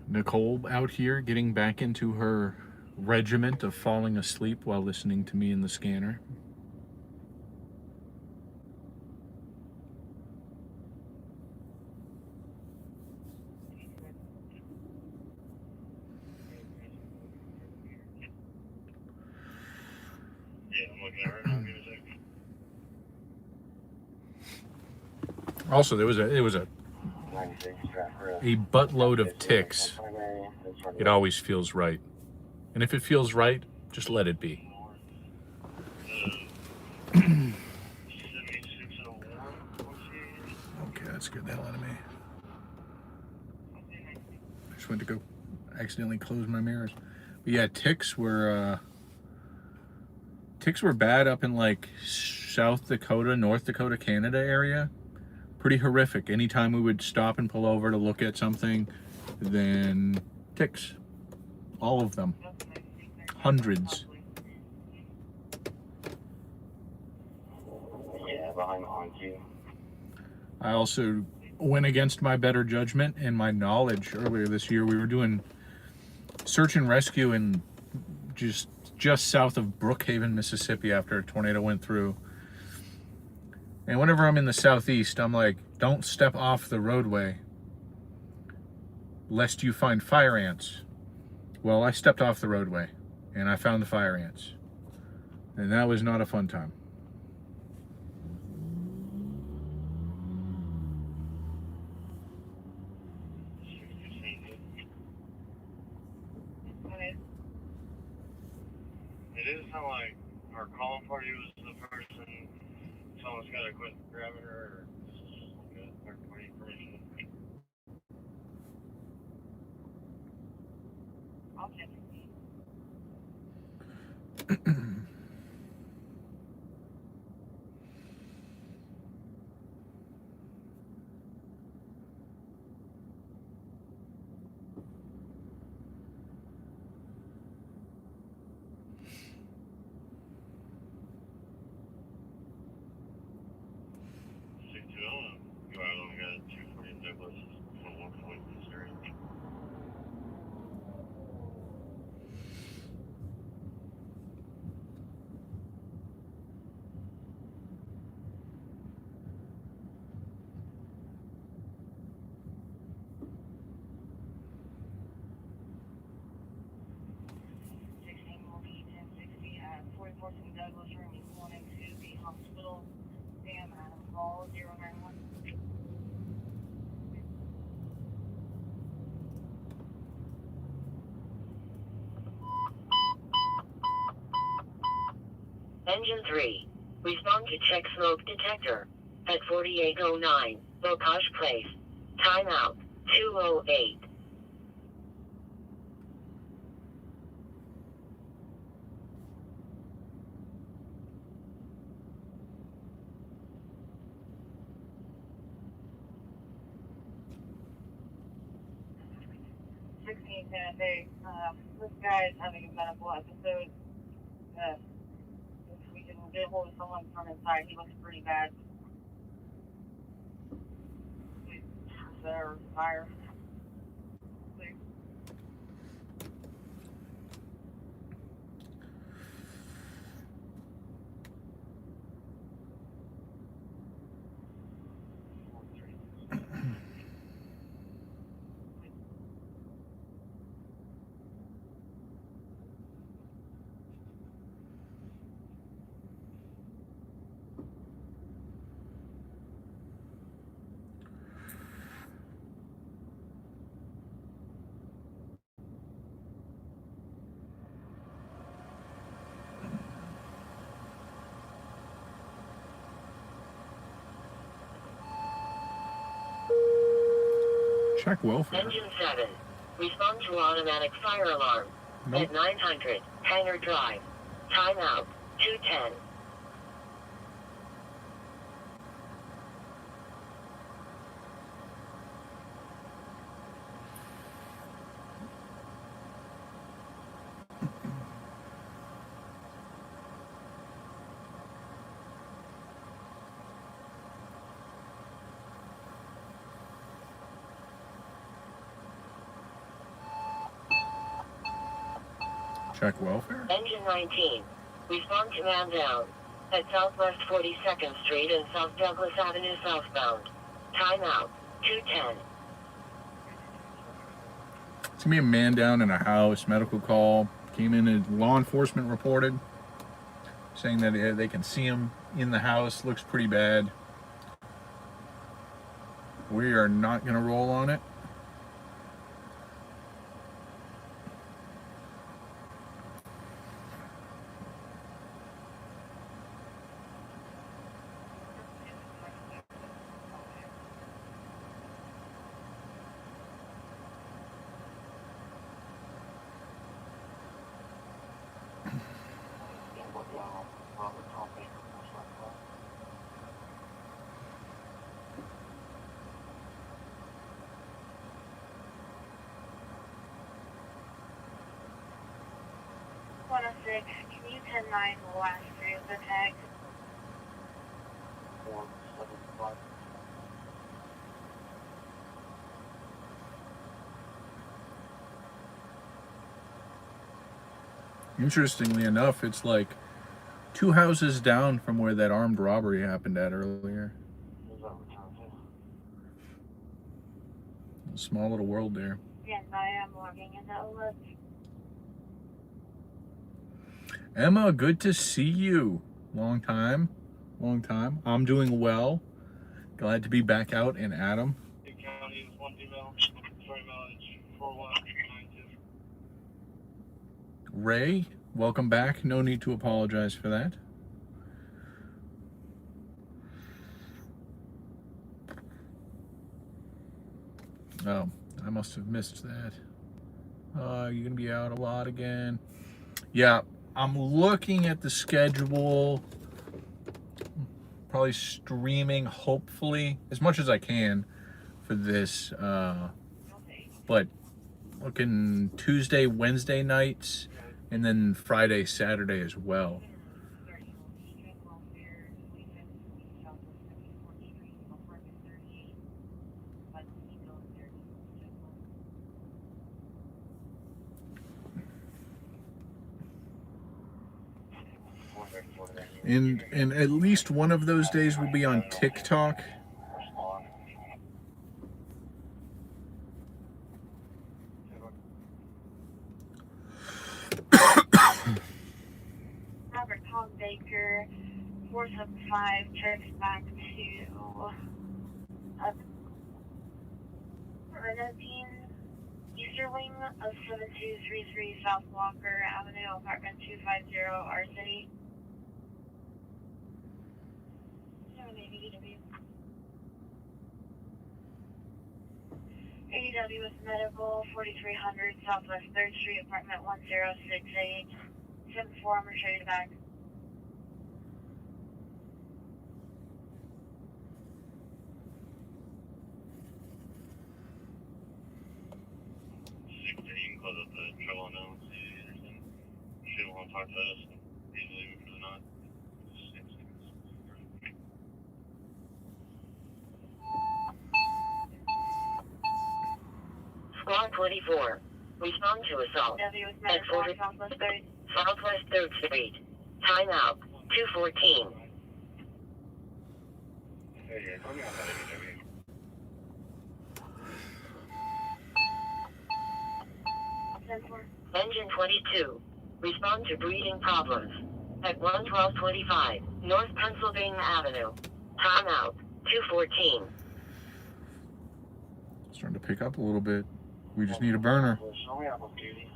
Nicole out here getting back into her regiment of falling asleep while listening to me in the scanner. Yeah, I'm looking at it right now. Give me a second. Also, there was a 96 draft for a buttload of ticks. It always feels right. And if it feels right, just let it be. 7601. Okay, that scared the hell out of me. I just went to go accidentally close my mirrors. But yeah, ticks were bad up in like South Dakota, North Dakota, Canada area. Pretty horrific. Anytime we would stop and pull over to look at something, then ticks. All of them. Hundreds. Yeah, behind on you. I also went against my better judgment and my knowledge earlier this year. We were doing search and rescue in just south of Brookhaven, Mississippi, after a tornado went through. And whenever I'm in the southeast, I'm like, don't step off the roadway lest you find fire ants. Well, I stepped off the roadway and I found the fire ants. And that was not a fun time. It doesn't sound like our calling party was the person. Someone's got to quit grabbing her, or this is just like a third party information. I'll check it. 620. You only got 240 Douglas from 1 point in this area. Douglas, room 1 and 2, the hospital, Sam Adams Hall, 091. Engine 3. Respond to check smoke detector. At 4809, Bocage Place. Timeout, 2:08. This guy is having a medical episode. If we can get hold of someone from inside, he looks pretty bad. Is there fire? Check welfare. Engine 7. Respond to automatic fire alarm. Nope. At 900, Hangar Drive. Timeout, 2:10. Check welfare. Engine 19. Respond to man down. At Southwest 42nd Street and South Douglas Avenue southbound. Timeout, 2:10. It's gonna be a man down in a house. Medical call came in and law enforcement reported, saying that they can see him in the house. Looks pretty bad. We are not gonna roll on it. Can you 10-9 the last three of the tag? 475. Interestingly enough, it's like 2 houses down from where that armed robbery happened at earlier. Is that return to? A small little world there. Yes, I am logging in that list. Emma, good to see you. Long time. I'm doing well. Glad to be back out in Adam. Big County is 1 email. Sorry, mileage 4192. Ray, welcome back. No need to apologize for that. Oh, I must have missed that. You're gonna be out a lot again. Yeah, I'm looking at the schedule. Probably streaming, hopefully, as much as I can for this. But looking Tuesday, Wednesday nights, and then Friday, Saturday as well. And at least one of those days will be on TikTok. Robert Tom Baker, 475, checks back to Renatine, Easter Wing of 7233 South Walker Avenue, apartment 250, R City. AEW with medical, 4300 Southwest 3rd Street, apartment 1068. 7-4, I'm returning to back. You can close up the trouble now and see Anderson. She don't want to talk to us and he's leaving for the night. Squad 24. Respond to assault. AEW with At medical, 40 Southwest 3rd. Southwest 3rd Street. Time out. 214. Hey, yeah, call me on that AEW. Engine 22. Respond to breathing problems. At 11225 North Pennsylvania Avenue. Time out. 214. Starting to pick up a little bit. We just need a burner. Show me Apple Beauty.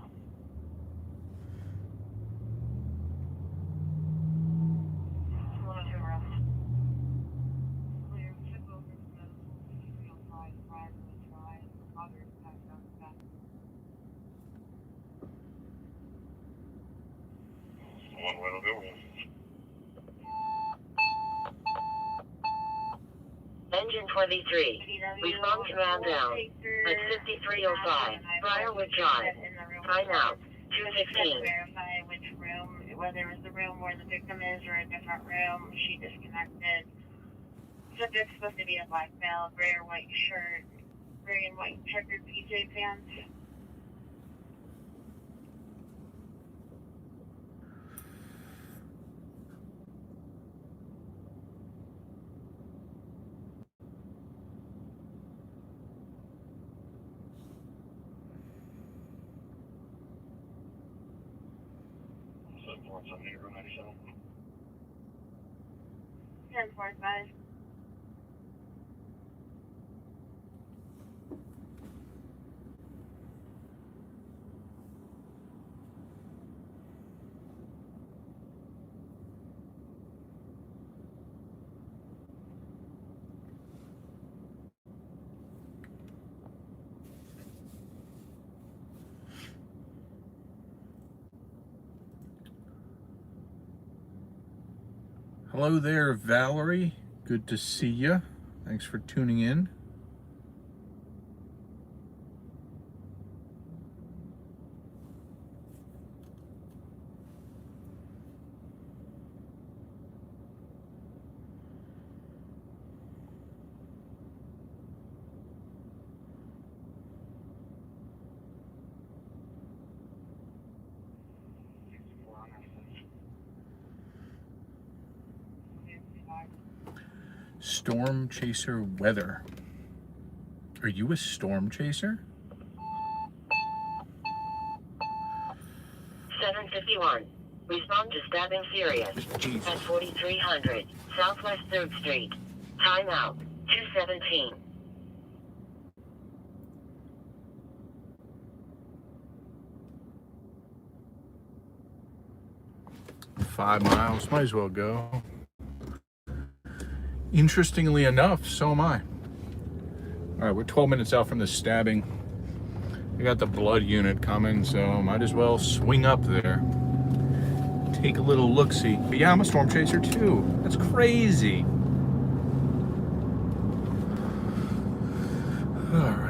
One way to go. Engine 23. Respond to man down. At 5305 Briarwood Drive. Time out. 215. Verify which room, whether it was the room where the victim is or a different room. She disconnected. Subject's supposed to be a black male, gray or white shirt, gray and white checkered PJ pants. So, 97. 1045. Hello there, Valerie. Good to see you. Thanks for tuning in. Storm chaser weather. Are you a storm chaser? 751. Respond to stabbing serious. Jesus. At 4300 Southwest 3rd Street. Time out. 217. 5 miles, might as well go. Interestingly enough, so am I. All right, we're 12 minutes out from the stabbing. I got the blood unit coming, so might as well swing up there. Take a little look-see. But yeah, I'm a storm chaser too. That's crazy. All right.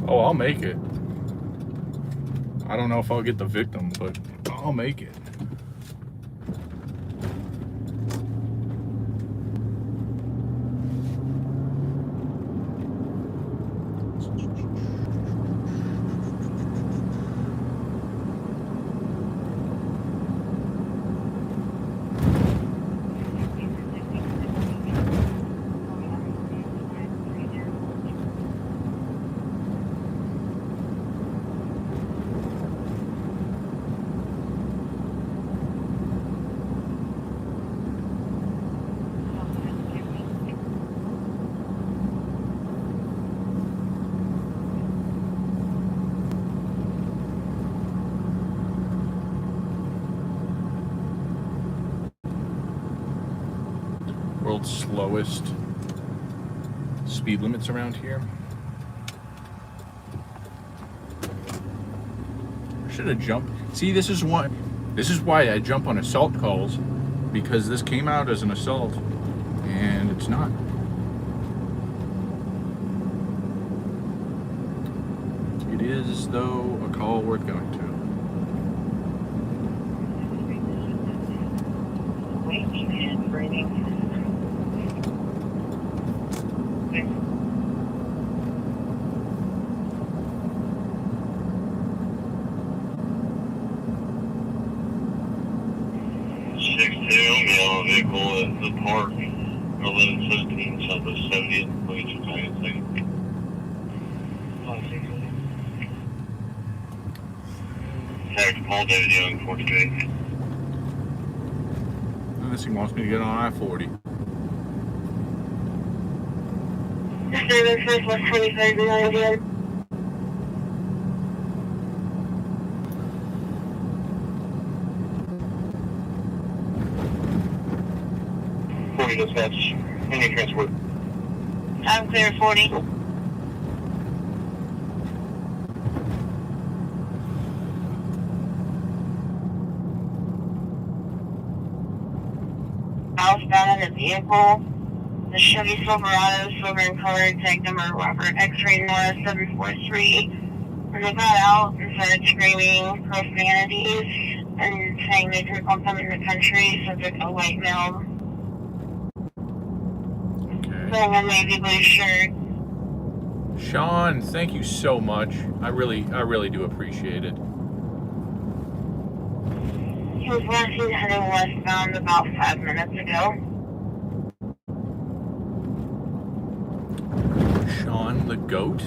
Oh, I'll make it. I don't know if I'll get the victim, but I'll make it. world's slowest speed limits around here. I should have jumped. See, this is why I jump on assault calls, because this came out as an assault, and it's not. It is, though, a call worth going to. Waiting and breathing. Male vehicle at the park, 1117 Southwest 70th, please United States. Tag Paul David Young, 48. This thing wants me to get on I-40. 7 Southwest 23rd, again. Dispatch, any transport. I'm clear 40. Southbound in the vehicle. The Chevy Silverado, silver in color, tag number Robert X-ray Norris 743. When they got out and started screaming profanities and saying they drink on something in the country, so they're a white male. Wearing a navy blue shirt. Sean, thank you so much. I really do appreciate it. He was last heading westbound about 5 minutes ago. Sean the goat.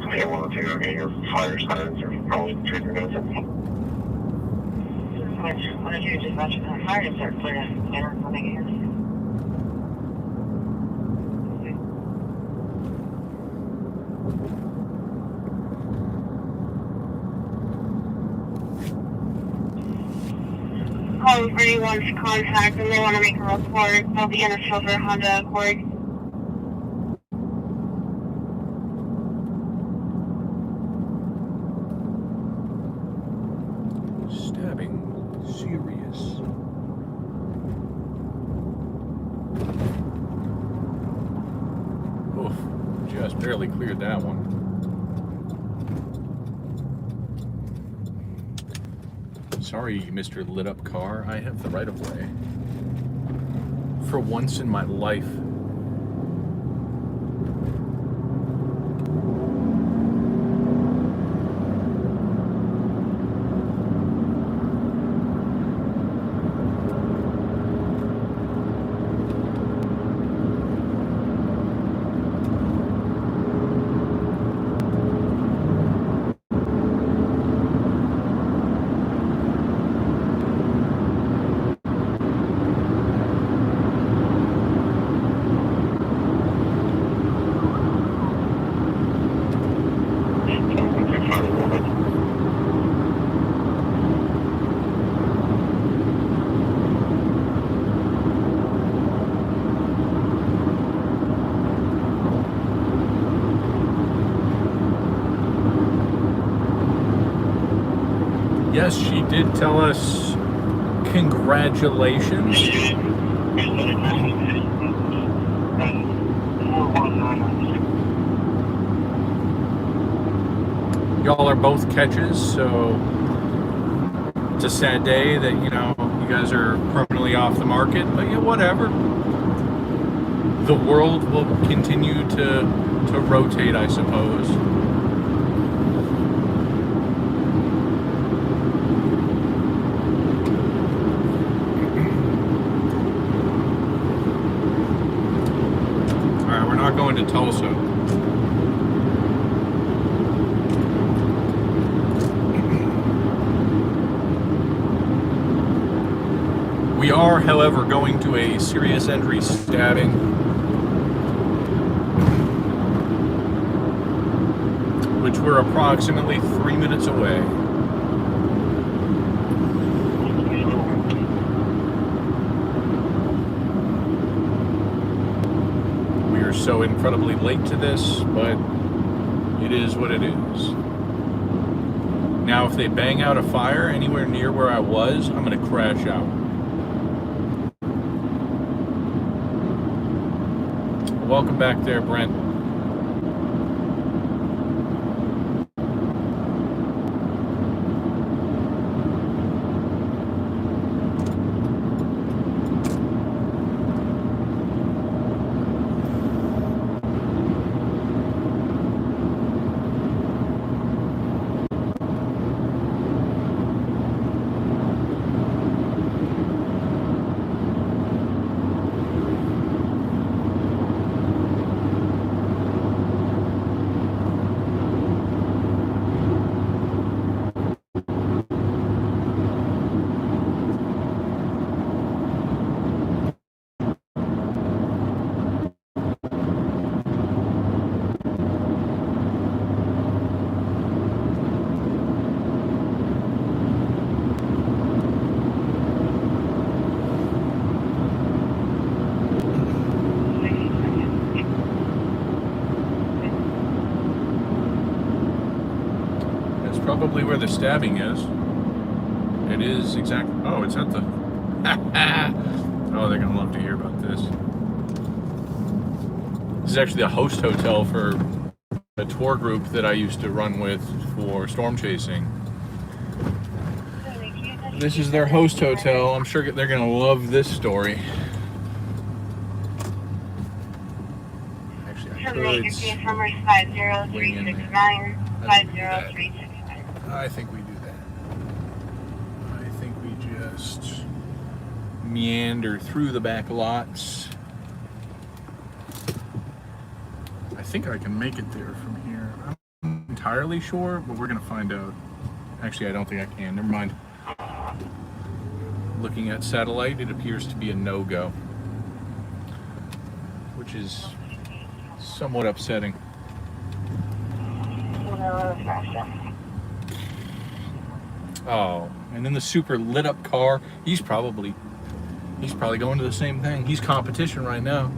Okay, 102, okay, your fire sirens are probably triggered us. What did you just mention? Fire to start clearing. Enter coming in. Calling for anyone's contact and they want to make a report. They'll be in a silver Honda Accord. Stabbing serious. Oof, just barely cleared that one. Sorry, Mr. Lit Up Car, I have the right of way. For once in my life. Yes, she did tell us congratulations. Y'all are both catches, so it's a sad day that, you know, you guys are permanently off the market, but yeah, whatever. The world will continue to rotate, I suppose. Tulsa. We are, however, going to a serious injury stabbing, which we're approximately 3 minutes away. We are so incredibly late to this, but it is what it is. Now, if they bang out a fire anywhere near where I was, I'm going to crash out. Welcome back there, Brent. Probably where the stabbing is. It is exactly. Oh, it's at the. Oh, they're gonna love to hear about this. This is actually a host hotel for a tour group that I used to run with for storm chasing. This is their host hotel. I'm sure they're gonna love this story. Actually, I could Summary 50369 50365. I think we do that. I think we just meander through the back lots. I think I can make it there from here. I'm not entirely sure, but we're gonna find out. Actually, I don't think I can. Never mind. Looking at satellite, it appears to be a no-go, which is somewhat upsetting. Oh, and then the super lit up car. He's probably going to the same thing. He's competition right now.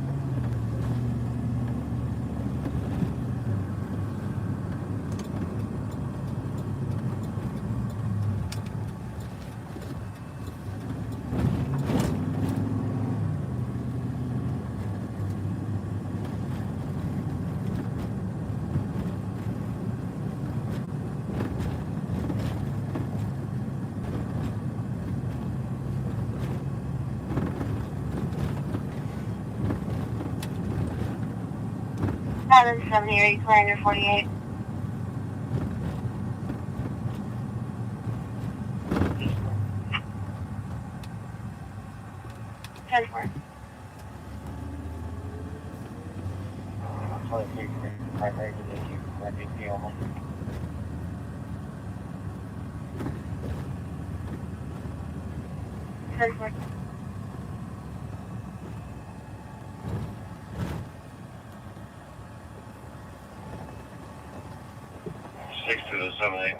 Seven 78 448. Ten four. 23 primary position, emergency only. Ten four. Six to the 78.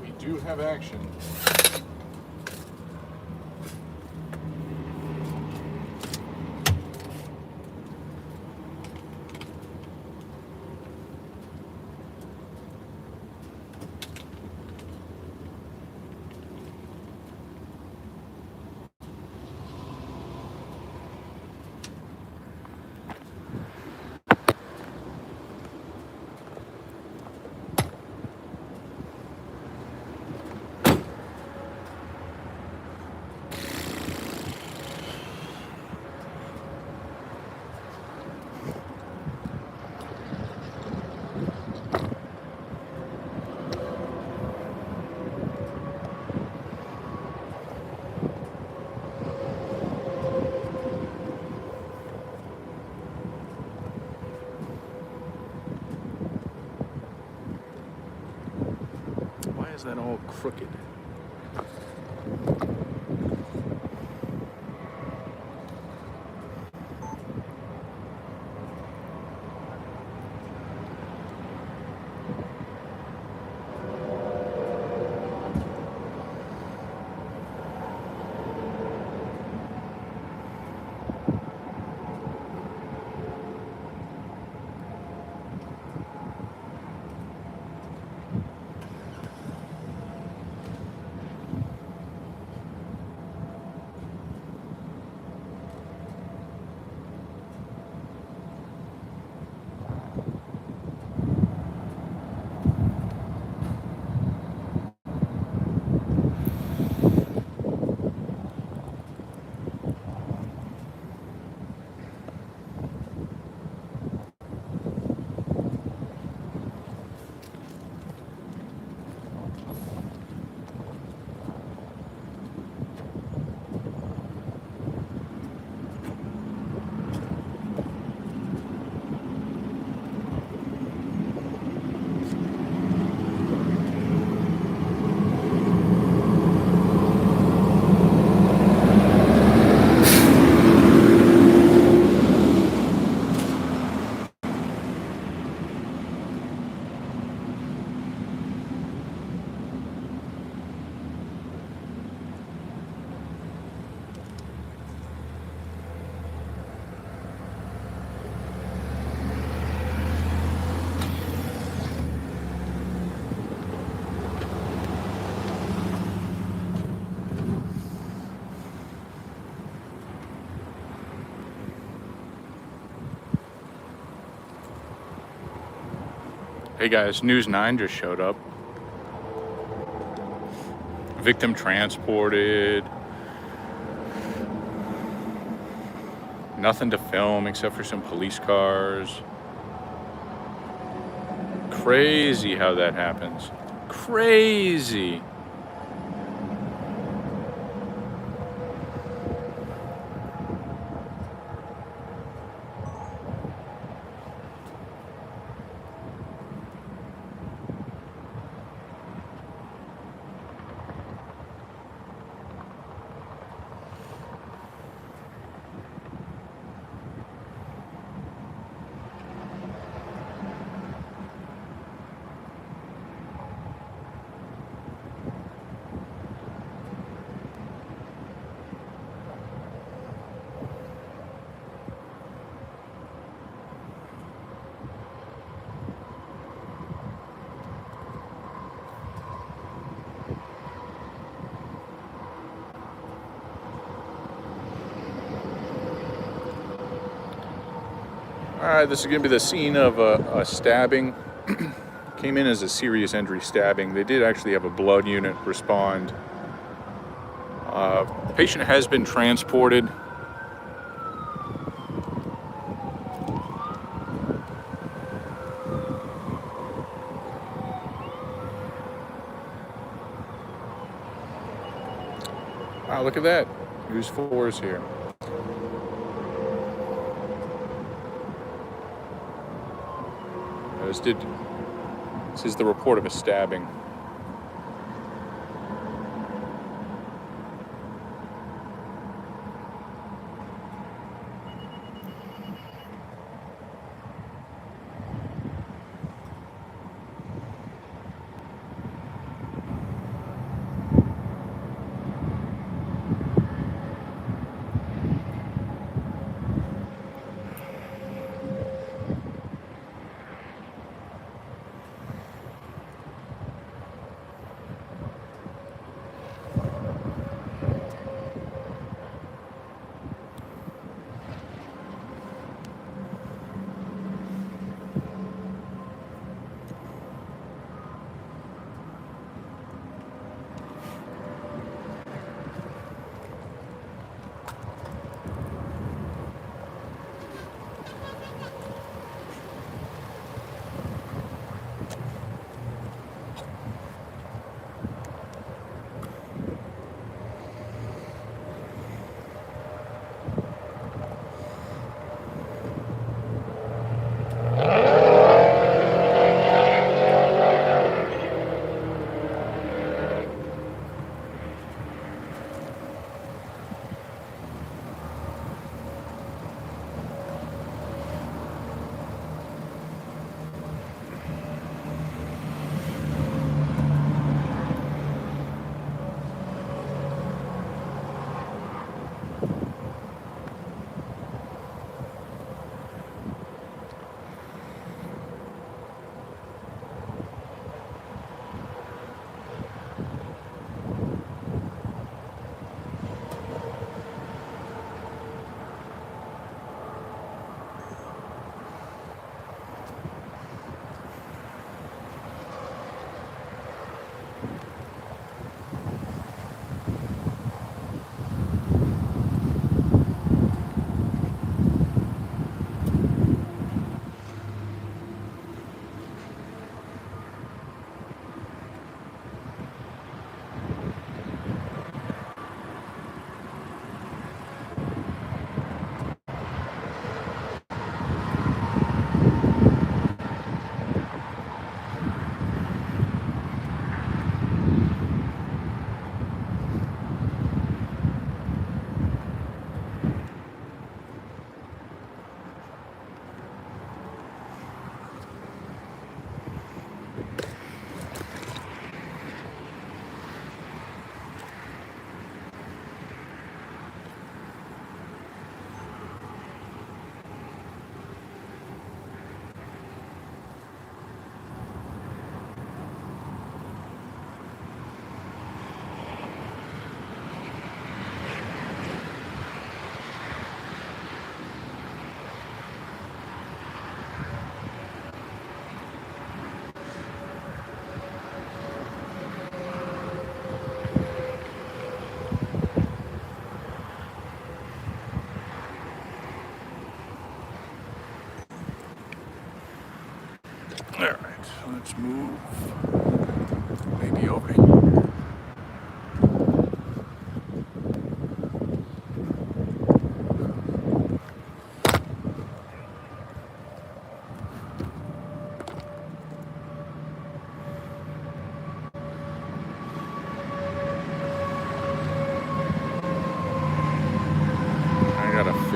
We do have action. is that all crooked? Hey guys, News 9 just showed up. Victim transported. Nothing to film except for some police cars. Crazy how that happens. Crazy. Alright, this is going to be the scene of a stabbing. Came in as a serious injury stabbing. They did actually have a blood unit respond. The patient has been transported. Wow, look at that. News 4 is here. This is the report of a stabbing.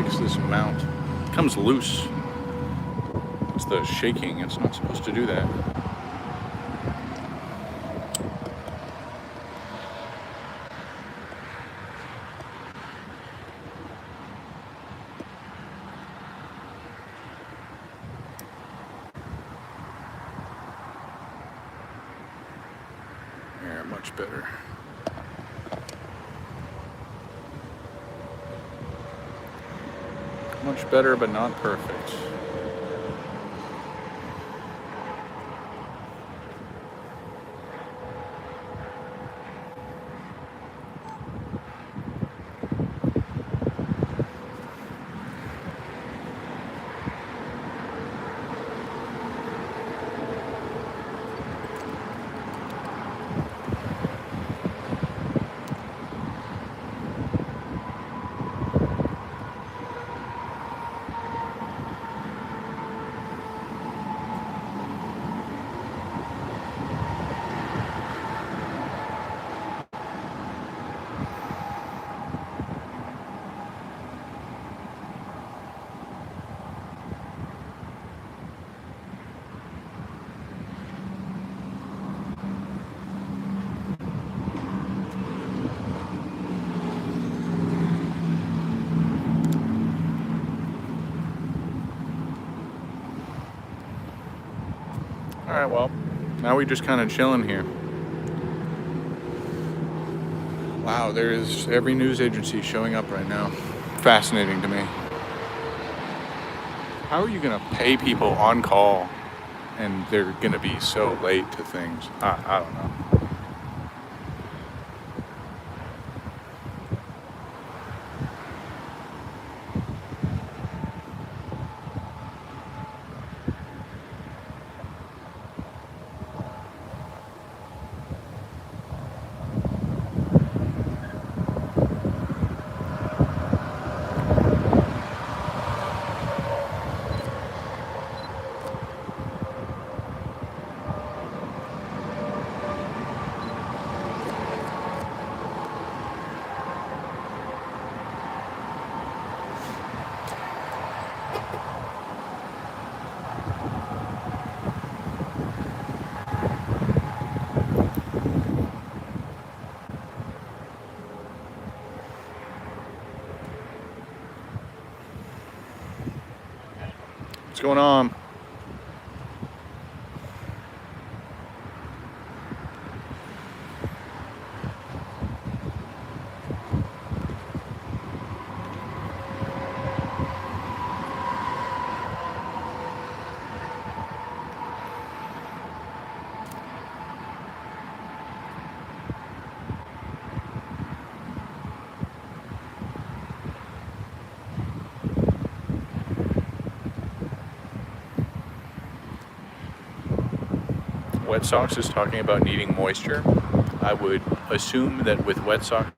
makes this mount. It comes loose. It's the shaking. It's not supposed to do that. Yeah, much better. Much better, but not perfect. Alright, well, now we're just kind of chilling here. Wow, there is every news agency showing up right now. Fascinating to me. How are you going to pay people on call and they're going to be so late to things? I don't know. What's going on? Wet Sox is talking about needing moisture. I would assume that with Wet Sox,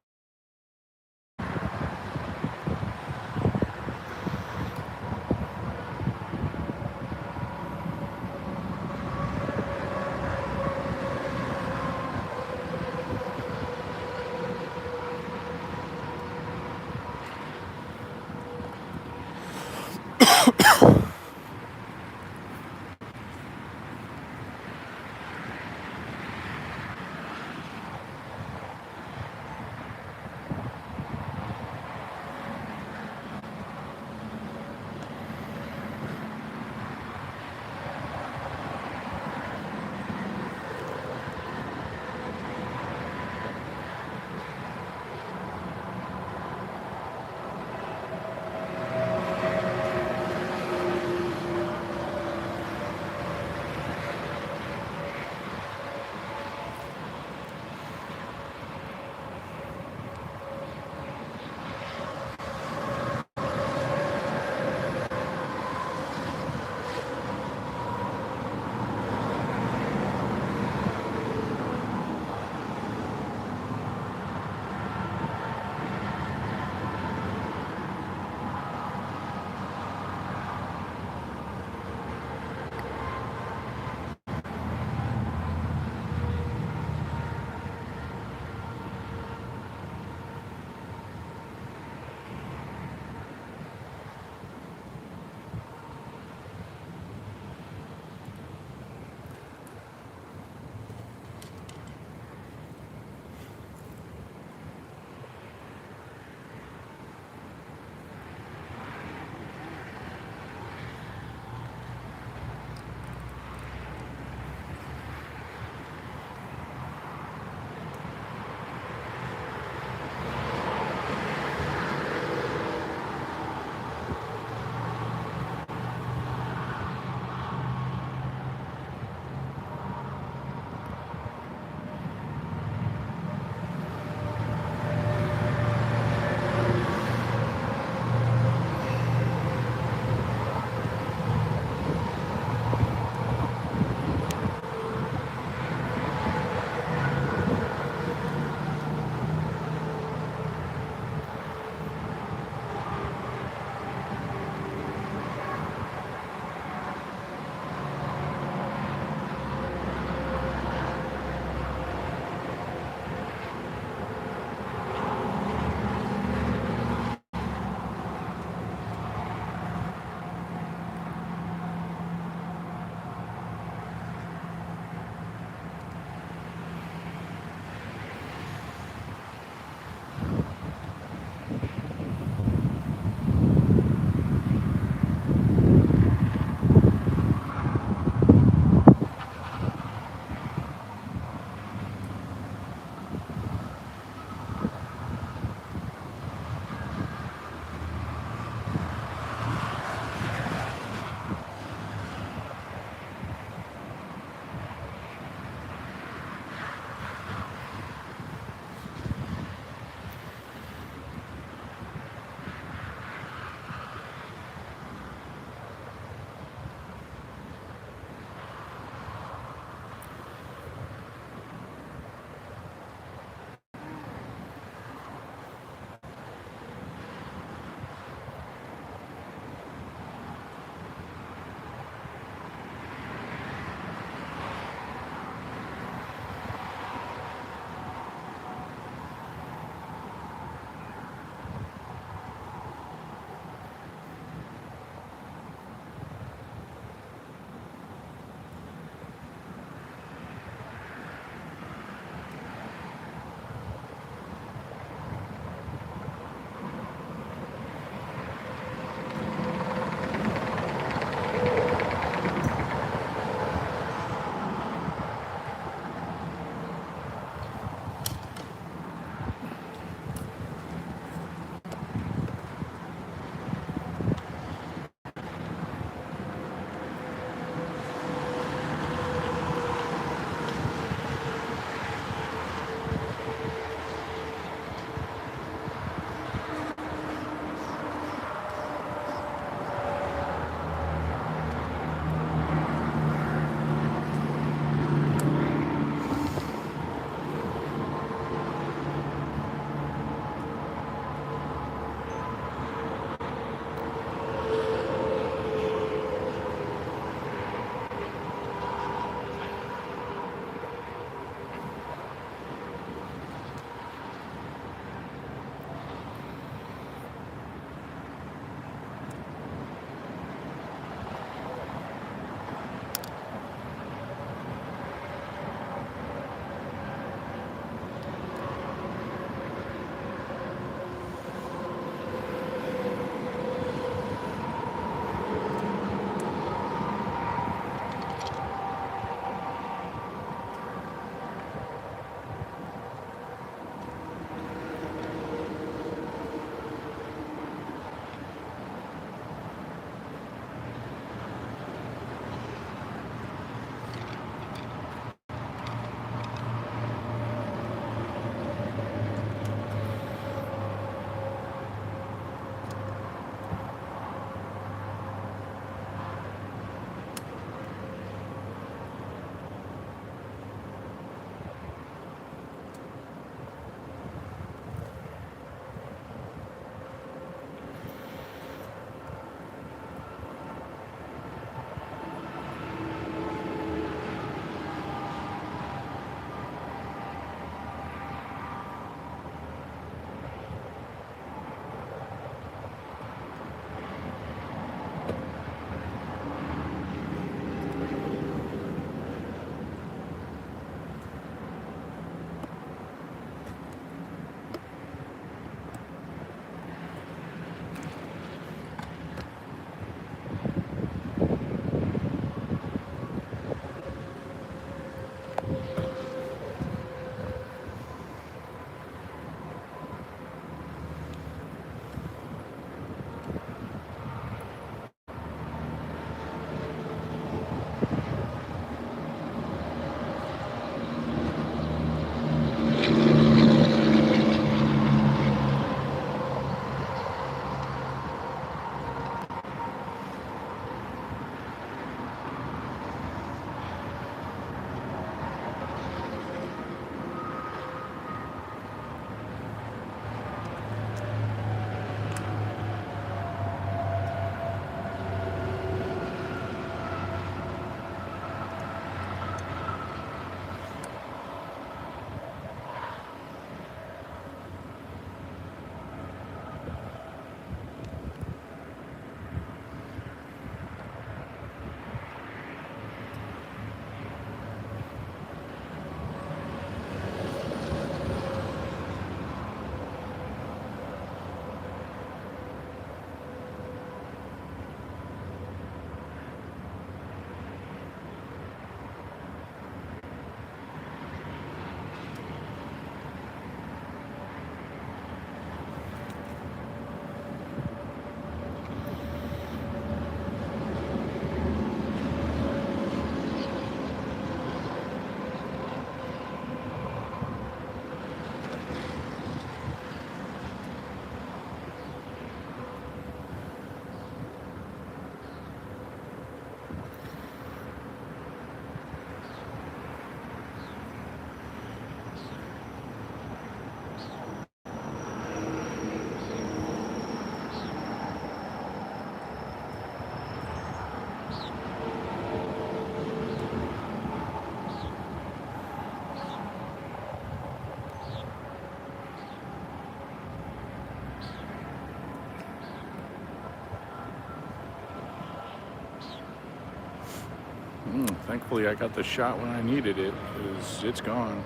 Thankfully, I got the shot when I needed it, because it's gone.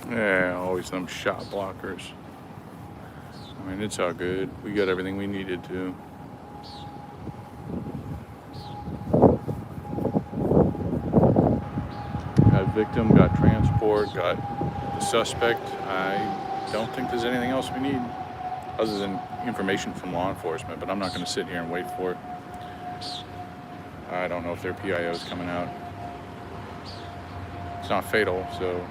Yeah, always them shot blockers. I mean, it's all good. We got everything we needed to. Got victim, got transport, got the suspect. I don't think there's anything else we need other than information from law enforcement, but I'm not going to sit here and wait for it. I don't know if their PIO is coming out. It's not fatal, so...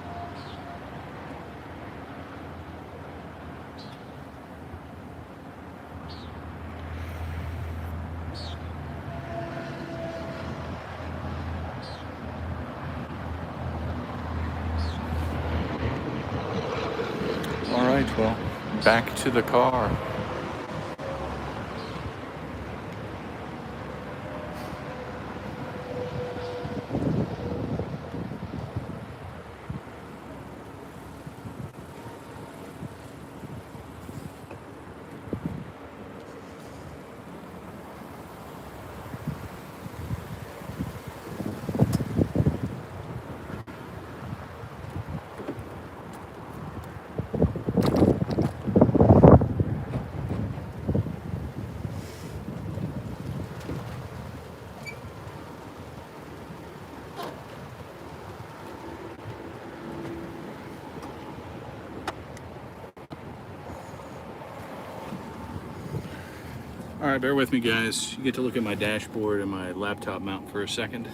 All right, well, back to the car. All right, bear with me, guys. You get to look at my dashboard and my laptop mount for a second.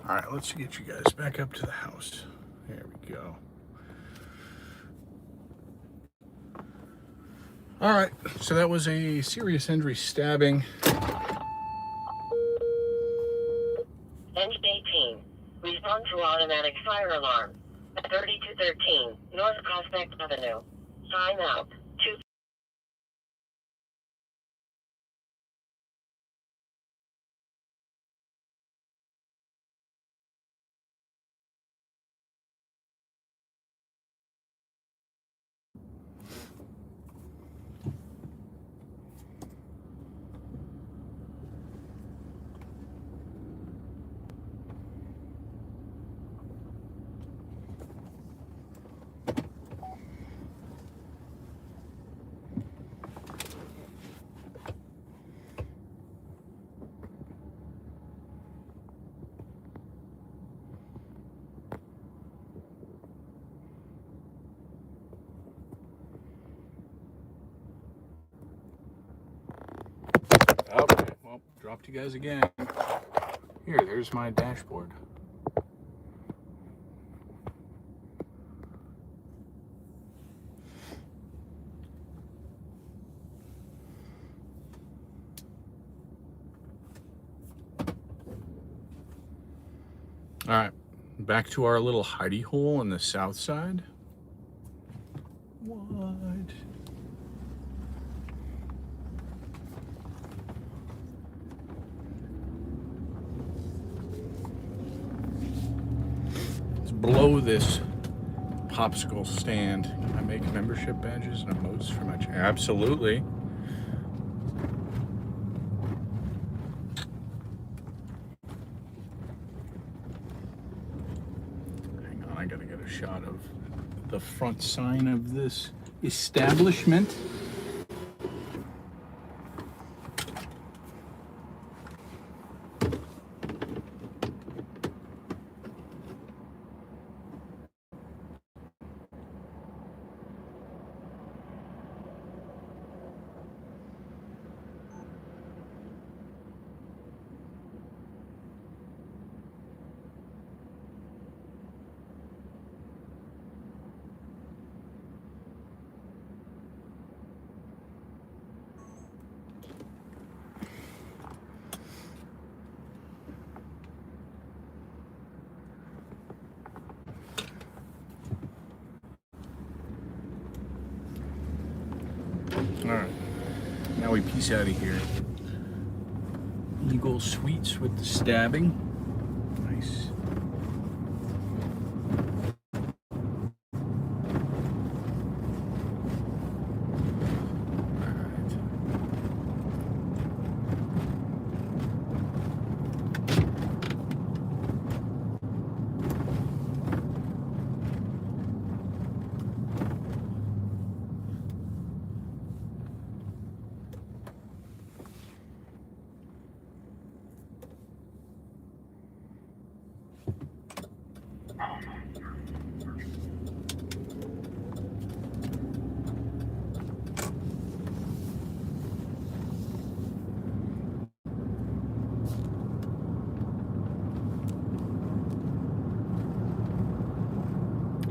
All right, let's get you guys back up to the house. There we go. All right, so that was a serious injury stabbing. Engine 18. Respond to automatic fire alarm. 3213 North Prospect Avenue. Sign out. 2. Okay, well, dropped you guys again. Here, there's my dashboard. All right, back to our little hidey hole on the south side. What? blow this popsicle stand. Can I make membership badges and emotes for my channel? Absolutely. Hang on, I gotta get a shot of the front sign of this establishment. Alright, now we piece out of here. Eagle Sweets with the stabbing. Nice.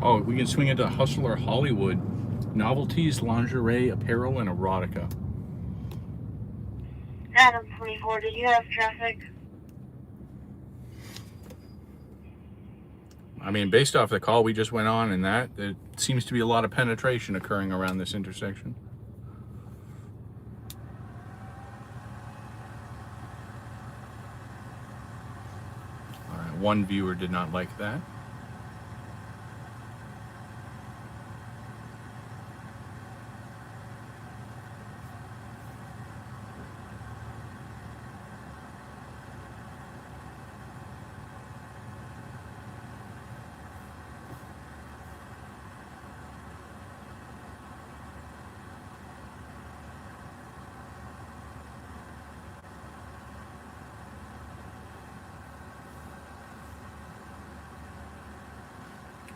Oh, we can swing into Hustler Hollywood. Novelties, lingerie, apparel, and erotica. Adam 24, did you have traffic? I mean, based off the call we just went on and that, there seems to be a lot of penetration occurring around this intersection. All right, one viewer did not like that.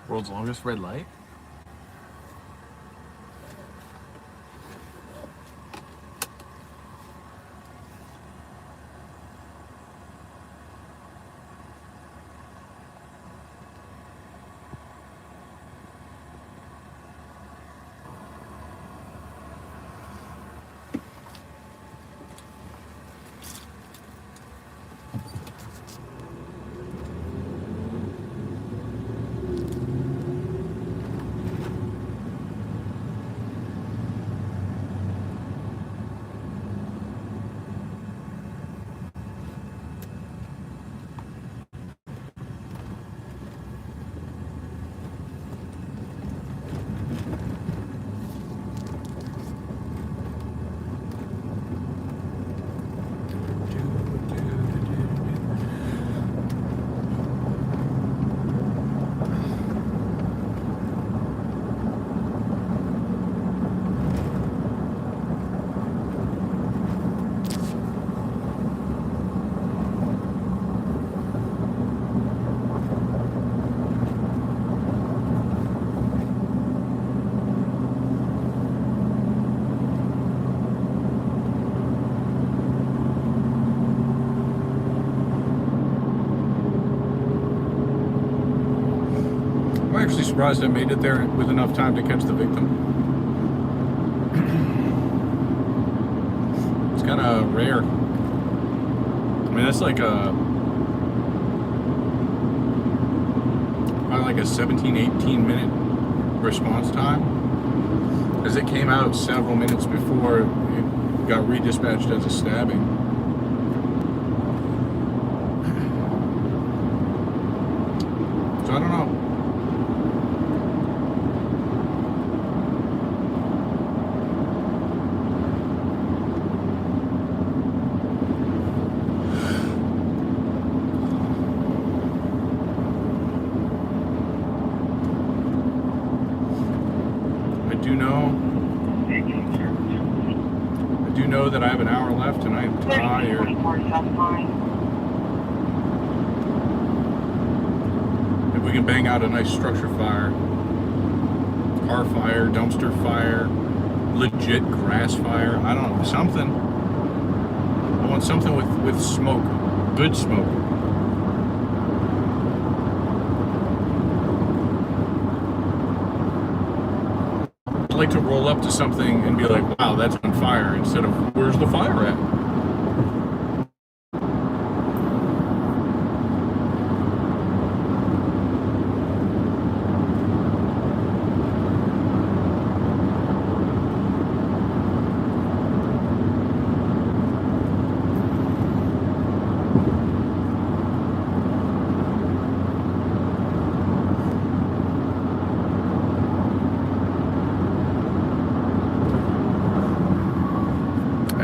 World's longest red light? I'm actually surprised I made it there with enough time to catch the victim. It's kind of rare. I mean, that's like probably like a 17, 18 minute response time, because it came out several minutes before it got redispatched as a stabbing. So I don't know. do know that I have an hour left and I'm tired. 24 South Line. If we can bang out a nice structure fire, car fire, dumpster fire, legit grass fire, I don't know, something. I want something with smoke, good smoke. I'd like to roll up to something and be like, wow, that's on fire, instead of, where's the fire at?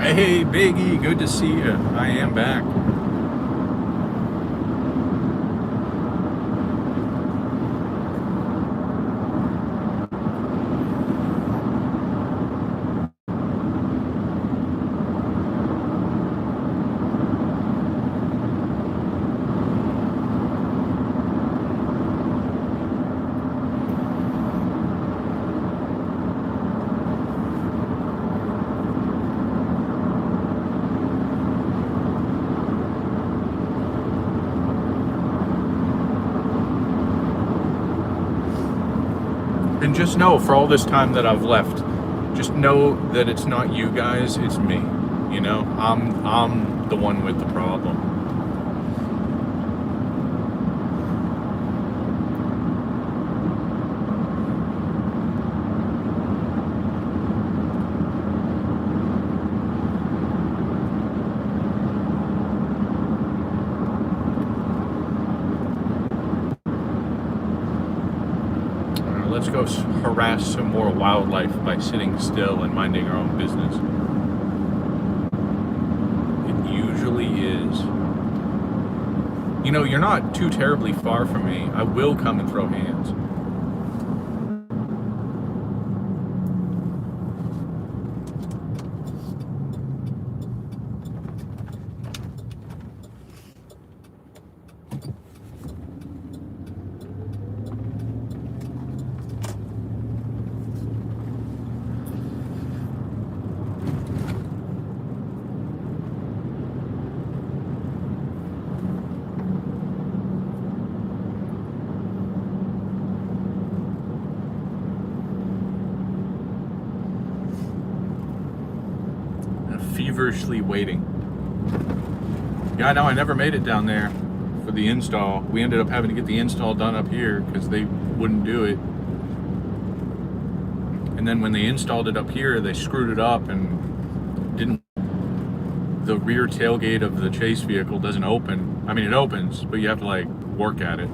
Hey, Biggie, good to see you. I am back. And just know, for all this time that I've left, just know that it's not you guys, it's me. You know, I'm the one with the problem. Let's go harass some more wildlife by sitting still and minding our own business. It usually is. You know, you're not too terribly far from me. I will come and throw hands. Feverishly waiting. Yeah, no, I never made it down there for the install. We ended up having to get the install done up here because they wouldn't do it. And then when they installed it up here, they screwed it up and didn't. The rear tailgate of the chase vehicle doesn't open. I mean, it opens, but you have to like work at it.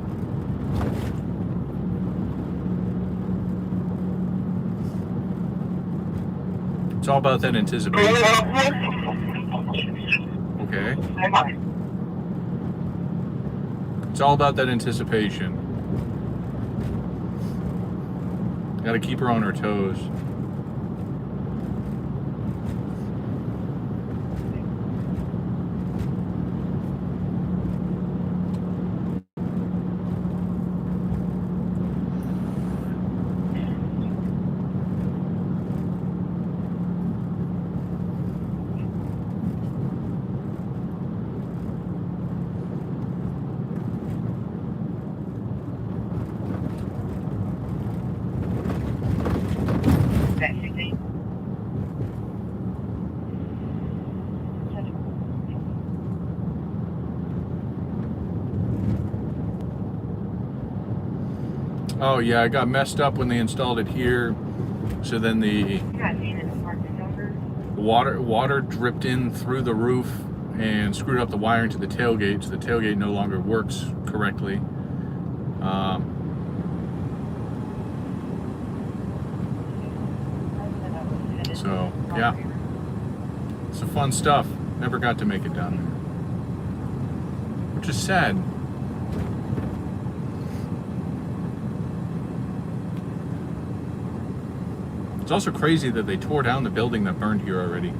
It's all about that anticipation. Okay. It's all about that anticipation. Gotta keep her on her toes. Oh yeah, I got messed up when they installed it here. So then the water dripped in through the roof and screwed up the wiring to the tailgate, so the tailgate no longer works correctly. So yeah, some fun stuff. Never got to make it down there, which is sad. It's also crazy that they tore down the building that burned here already.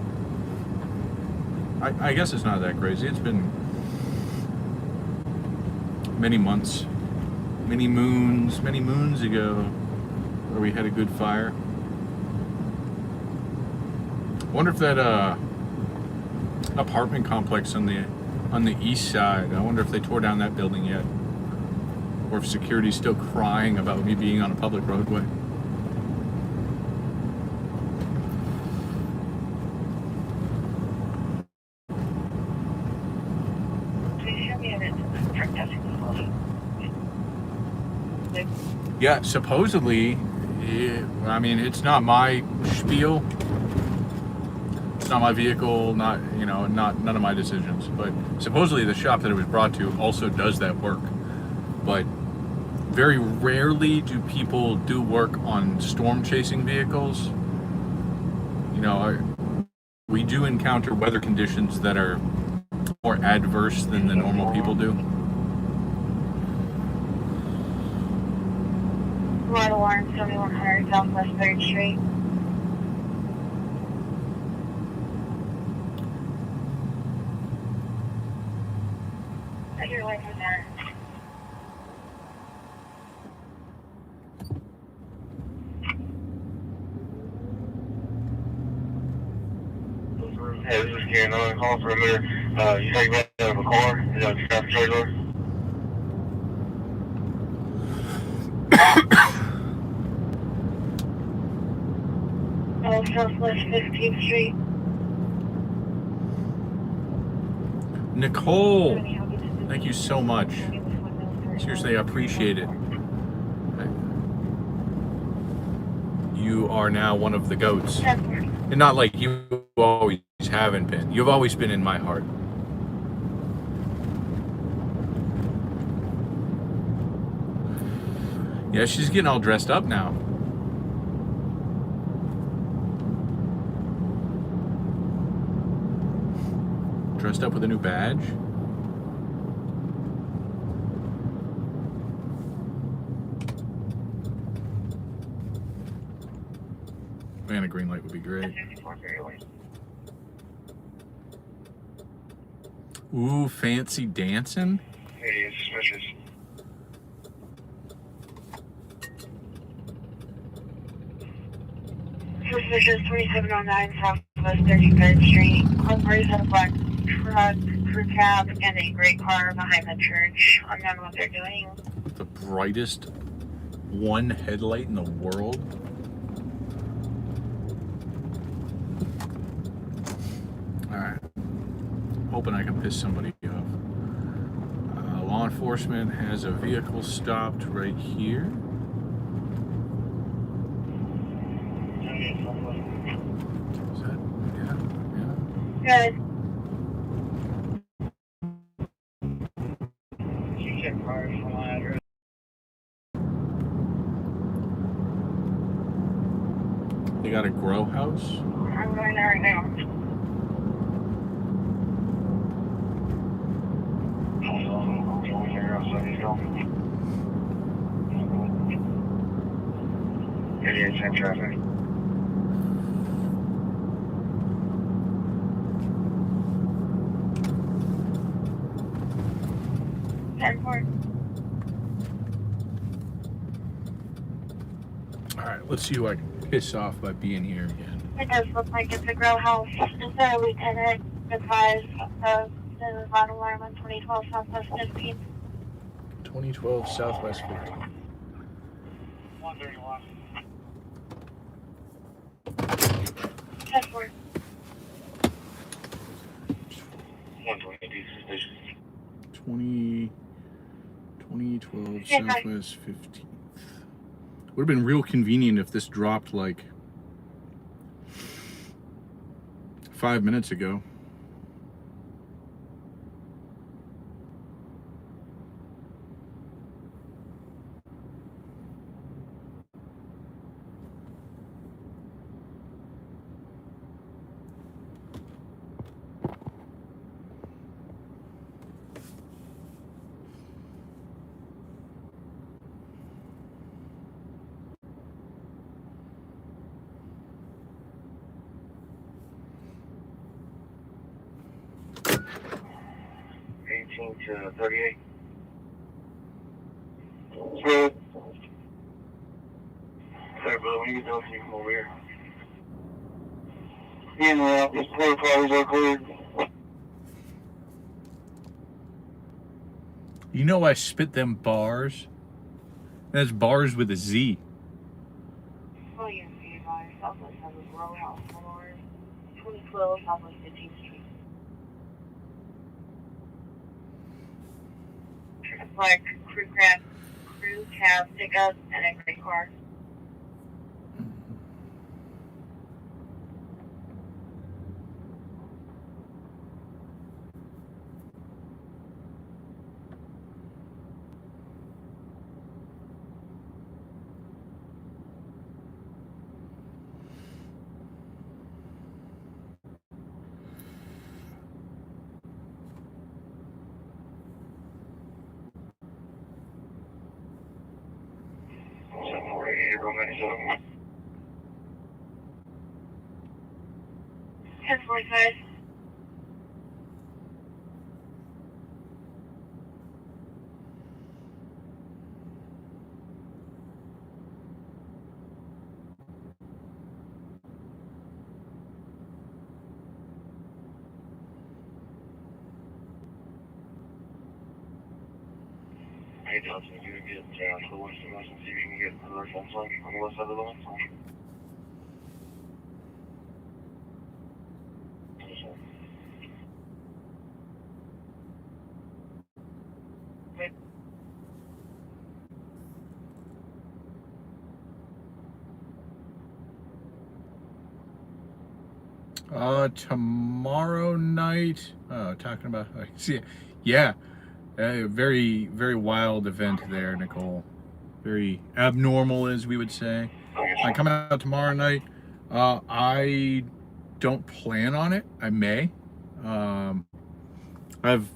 I guess it's not that crazy. It's been many months, many moons ago where we had a good fire. I wonder if that apartment complex on the east side, I wonder if they tore down that building yet. Or if security's still crying about me being on a public roadway. Yeah, supposedly, I mean, it's not my spiel. It's not my vehicle, not none of my decisions. But supposedly the shop that it was brought to also does that work. But very rarely do people do work on storm chasing vehicles. We do encounter weather conditions that are more adverse than the normal people do. Red Alarm 7100 Southwest 3rd Street. Put your lights in there. Hey, this is Karen. I'm calling for a minute. You take me out of a car? You know, you got the trailer? Southwest 15th Street. Nicole, thank you so much. Seriously, I appreciate it. You are now one of the goats. And not like you always haven't been. You've always been in my heart. Yeah, she's getting all dressed up now. Dressed up with a new badge. Man, a green light would be great. Ooh, fancy dancing. Hey, it's suspicious. Suspicious 2709 Southwest 33rd Street. Clovers had a black truck, crew cab, and a gray car behind the church. Unknown what they're doing. The brightest one headlight in the world. Alright. Hoping I can piss somebody off. Law enforcement has a vehicle stopped right here. Is that? Yeah. Good. You check cars for my address. They got a grow house. I'm going there right now. Idiot check traffic. Airport. Alright, let's see who I can piss off by being here again. It does look like it's a grow house. Is there a lieutenant advised of the red alarm on 2012 Southwest 15th? 2012 Southwest 15. 131. Airport. 120, suspicious. 2012 Yeah, hi. Southwest 15th. Would have been real convenient if this dropped like 5 minutes ago. 19 to 38. Good. Sorry, brother, when you get done, you come over here. In and out, these porta potties are cleared. You know I spit them bars? That's bars with a Z. Oh, yes, be advised. Southwest has a row house Boulevard, 2012 Southwest 15th Street. Black crew cab pickup and a gray car. Roman 1045. Hey, Johnson, you can get to the west of us and see if you can get another phone song on the west side of the line. Tomorrow night. Oh, talking about. See, yeah, a very, very wild event there, Nicole. Very abnormal, as we would say. Coming out tomorrow night. I don't plan on it. I may. I have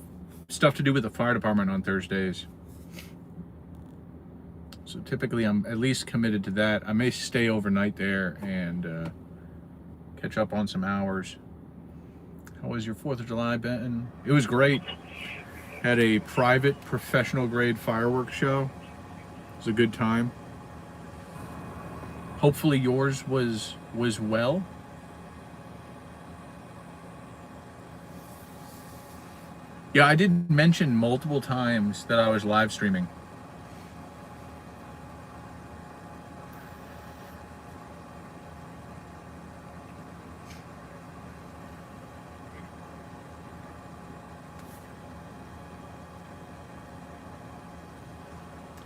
stuff to do with the fire department on Thursdays. So typically I'm at least committed to that. I may stay overnight there and catch up on some hours. How was your 4th of July, Benton? It was great. Had a private, professional grade fireworks show. It was a good time. Hopefully yours was well. Yeah, I did mention multiple times that I was live streaming.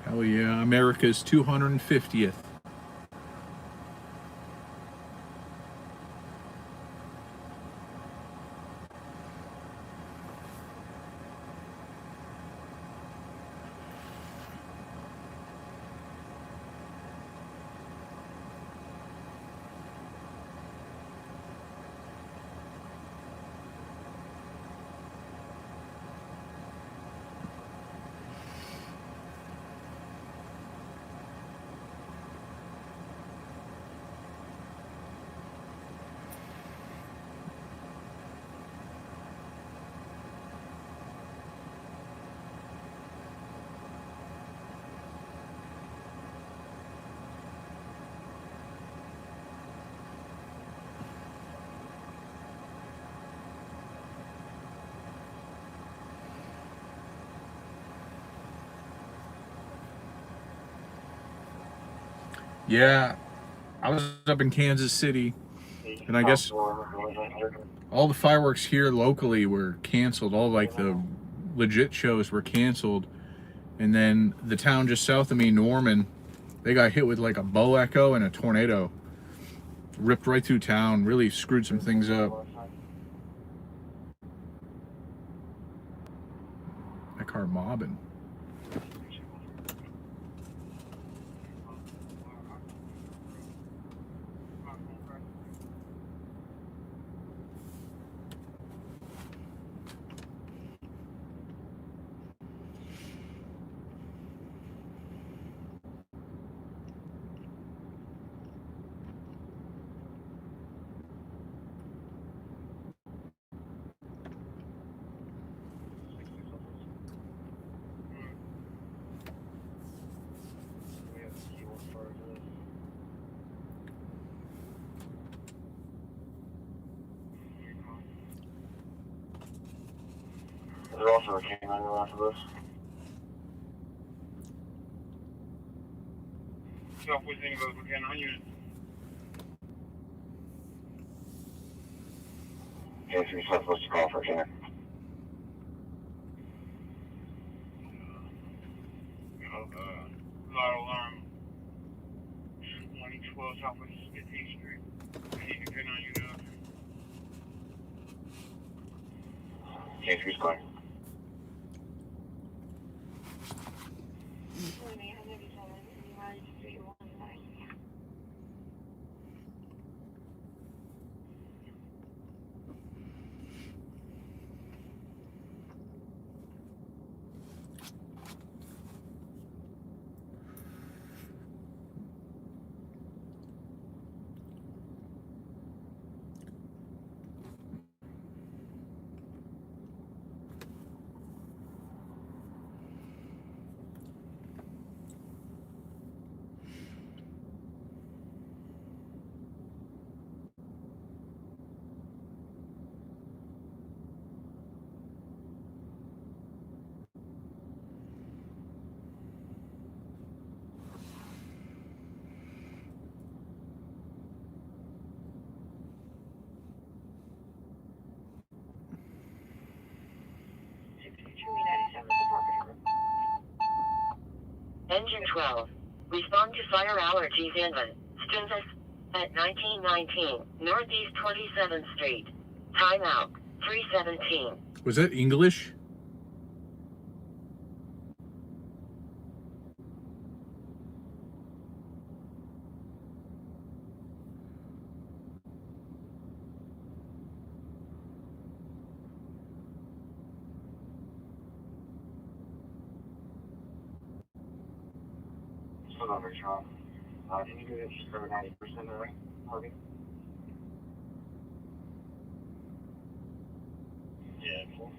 Hell yeah, America's 250th. Yeah, I was up in Kansas City, and I guess all the fireworks here locally were canceled. All like the legit shows were canceled. And then the town just south of me, Norman, they got hit with like a bow echo and a tornado. Ripped right through town, really screwed some things up. That car mobbing. there also a canine off of this? Southwest Indigo for canine unit. Okay, 3 Southwest call for canine. Loud alarm. 112 Southwest 15th Street. I need to pin on you now. Okay, 3's calling. Engine 12. Respond to fire allergies inlet. Stingus. At 1919 Northeast 27th Street. Timeout. 317. Was that English? Hold on, Rachel. Can you do this for 90% of it, Harvey? Yeah, cool.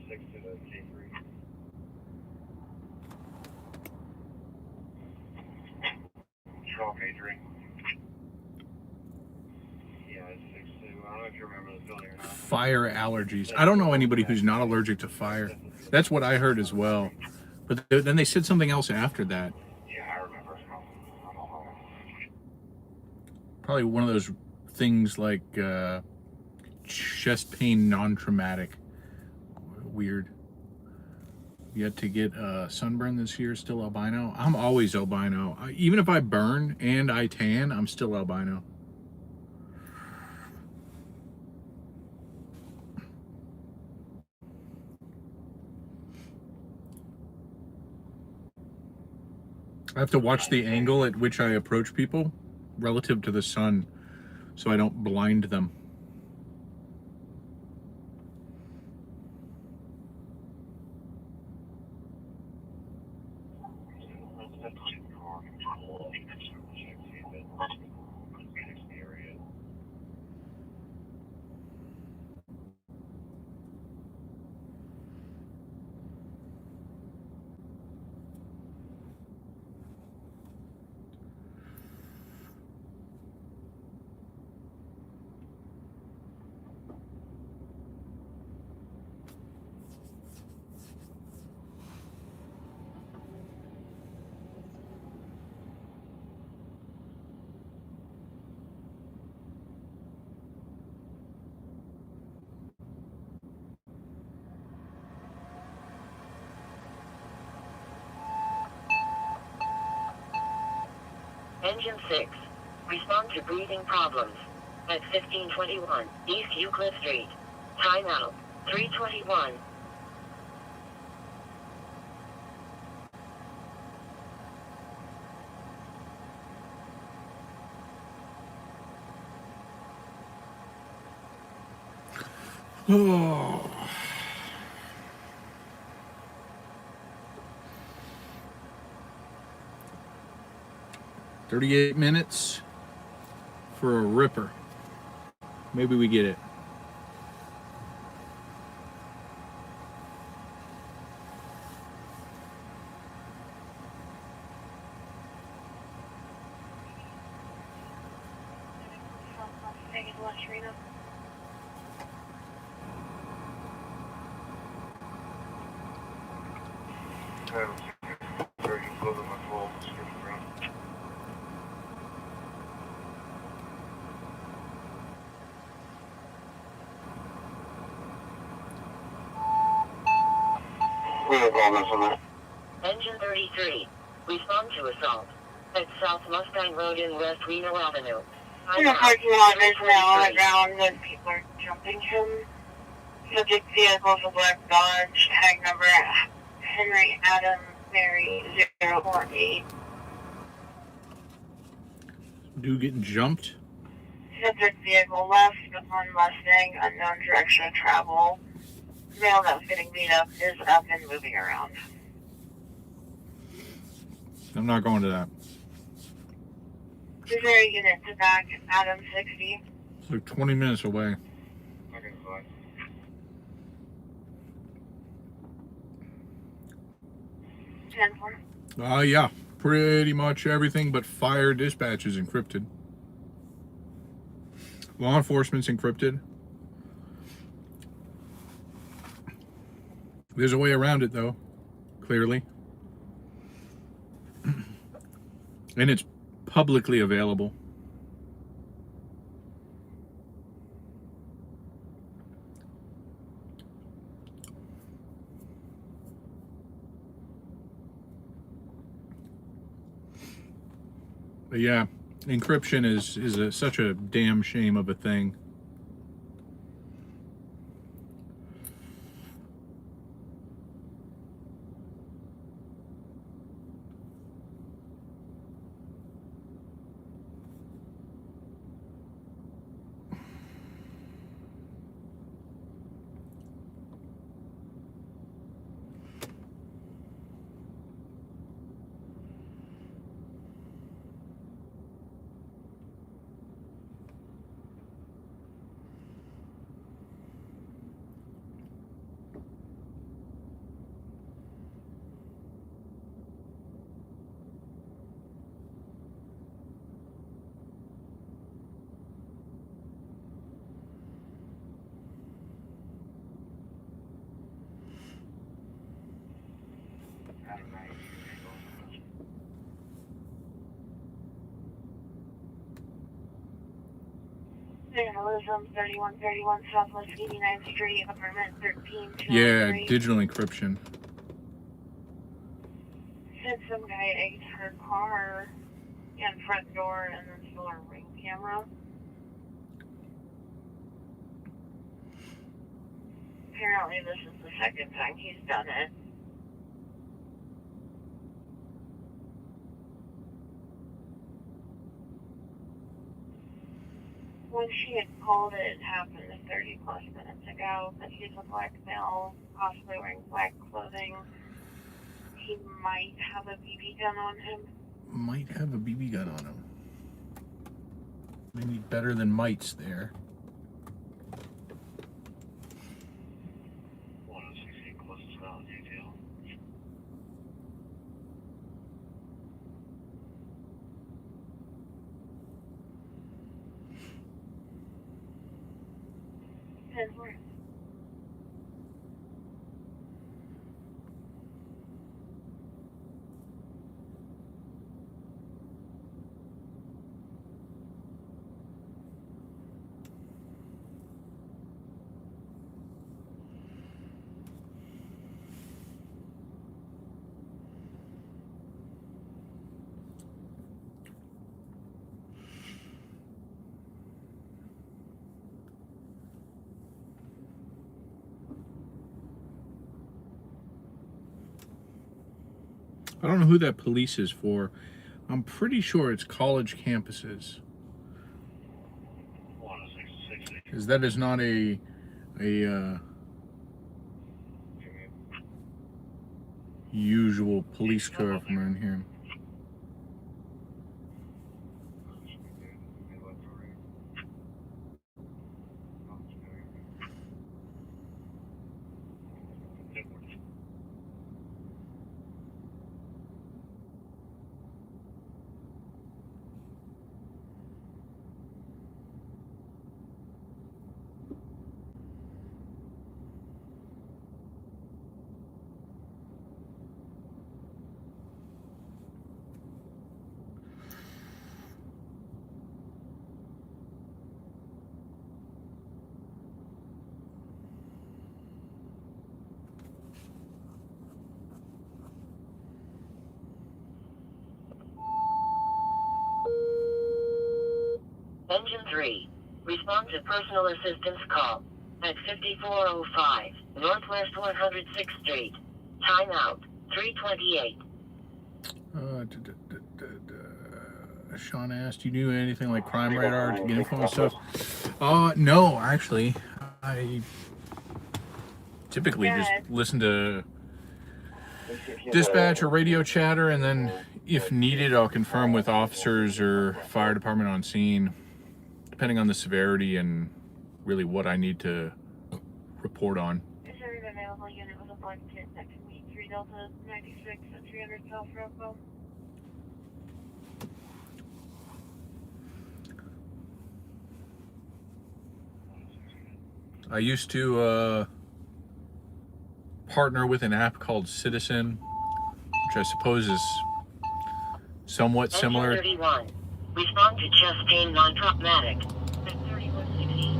Six to the K3. Control K3. Yeah, it's 6 to, I don't know if you remember the building or not. Fire allergies. I don't know anybody who's not allergic to fire. That's what I heard as well. But then they said something else after that. Yeah, I remember. I'm all home. Probably one of those things like chest pain non-traumatic. Weird. Yet to get sunburn this year, still albino. I'm always albino. Even if I burn and I tan, I'm still albino. I have to watch the angle at which I approach people relative to the sun so I don't blind them. Engine 6. Respond to breathing problems. At 1521 East Euclid Street. Timeout. 3:21. Oh. 38 minutes for a ripper. Maybe we get it. Engine 33. Respond to assault. At South Mustang Road in West Reno Avenue. In the parking lot, there's now on the ground that people are jumping him. Subject vehicle is a black Dodge, tag number Henry Adam Mary 048. Dude getting jumped. Subject vehicle left on Mustang, unknown direction of travel. Male that was getting beat up is up and moving around. I'm not going to that. Is there a unit to back Adam 60? It's like 20 minutes away. Okay, fine. 10-4. Yeah, pretty much everything but fire dispatch is encrypted. Law enforcement's encrypted. There's a way around it, though, clearly. And it's publicly available. But yeah, encryption is such a damn shame of a thing. Journalism 3131 Southwest 89th Street, apartment 13. Yeah, digital encryption. Said some guy egged her car and front door and then stole her ring camera. Apparently this is the second time he's done it. When she had called it, it happened 30 plus minutes ago, but he's a black male, possibly wearing black clothing. He might have a BB gun on him. Might have a BB gun on him. Maybe better than mites there. I don't know who that police is for. I'm pretty sure it's college campuses. Because that is not a usual police car from around here. Engine 3. Respond to personal assistance call at 5405 Northwest 106th Street. Timeout 328. Sean asked, you knew anything like crime radar to get info and stuff? No, actually. I typically just listen to dispatch or radio chatter, and then if needed, I'll confirm with officers or fire department on scene, depending on the severity and really what I need to report on. Is there an available unit with a blanket that can meet 3 Delta 96 at 300 South Rockwell? I used to partner with an app called Citizen, which I suppose is somewhat similar. Engine 31. Respond to chest pain non-traumatic at 3160.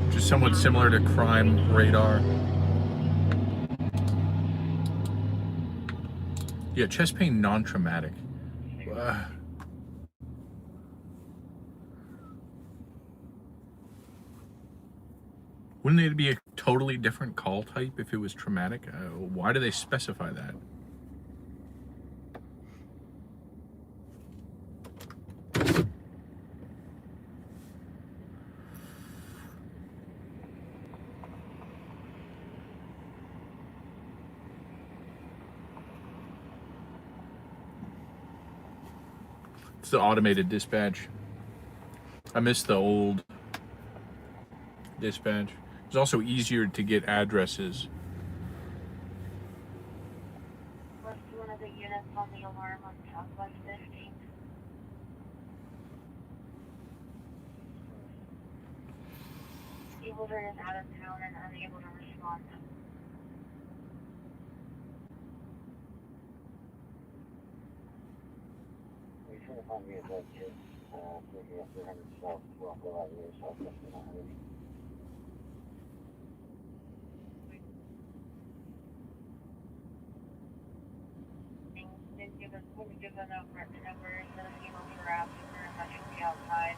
Which is somewhat similar to crime radar. Yeah, chest pain non-traumatic. Wouldn't it be a totally different call type if it was traumatic? Why do they specify that? It's the automated dispatch. I miss the old dispatch. It's also easier to get addresses. Left one of the units on the alarm on Southwest 15th. Evilder is out of town and unable to respond. We should have found me a dead kid, taking up 300 South Rockwell Avenue, Southwest 100. Didn't give them no apartment numbers, and the females were asking her if I should be outside.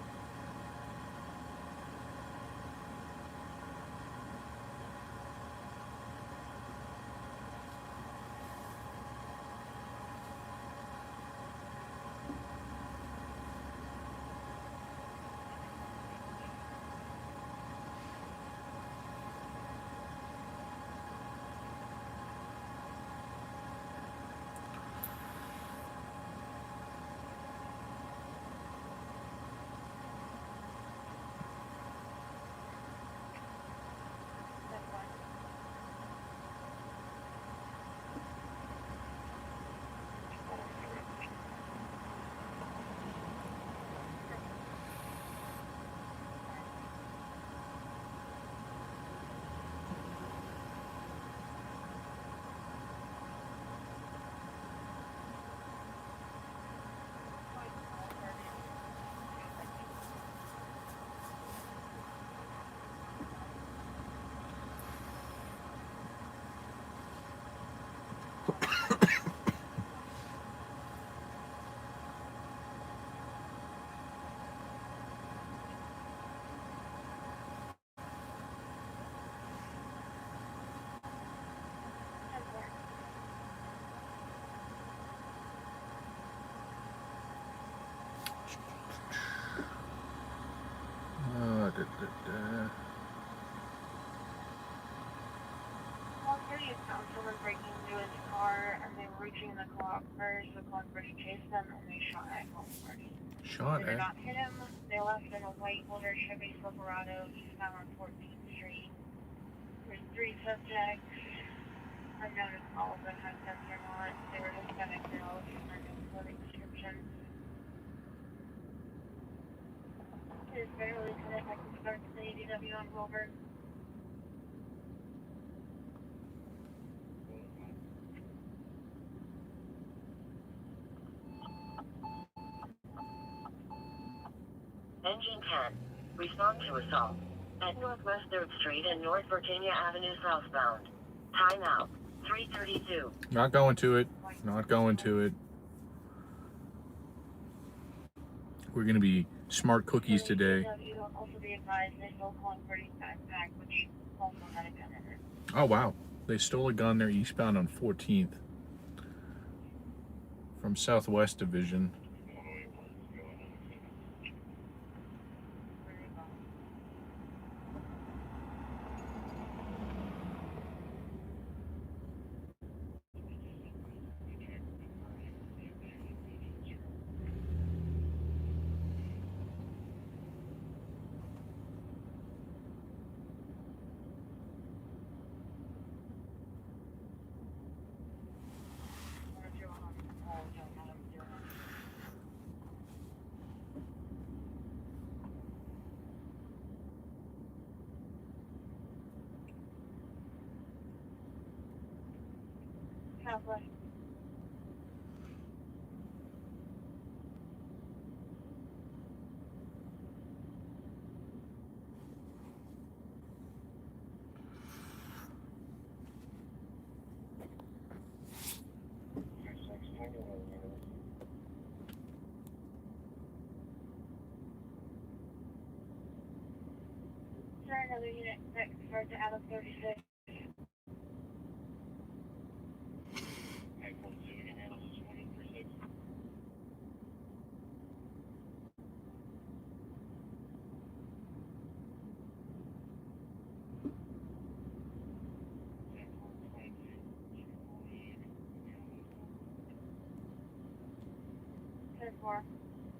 someone breaking into his car, and they were reaching the clock first. The clock already chased them, and they shot at him first. Shot They did at? not hit him. They left in a white older Chevy Silverado eastbound on 14th Street. There's 3 subjects. Unknown if all of them had guns or not. They were Hispanic males, unknown clothing description. It is barely connect. I can start the ADW on Wilbur. Engine 10. Respond to assault. At Northwest 3rd Street and North Virginia Avenue southbound. Timeout. 3:32. Not going to it. Not going to it. We're going to be smart cookies today. ADW also be advised they stole Colin Birdie's backpack, which also had a gun in it. Oh, wow. They stole a gun there eastbound on 14th from Southwest Division. Southwest. Sir, another unit next for to Adam 36.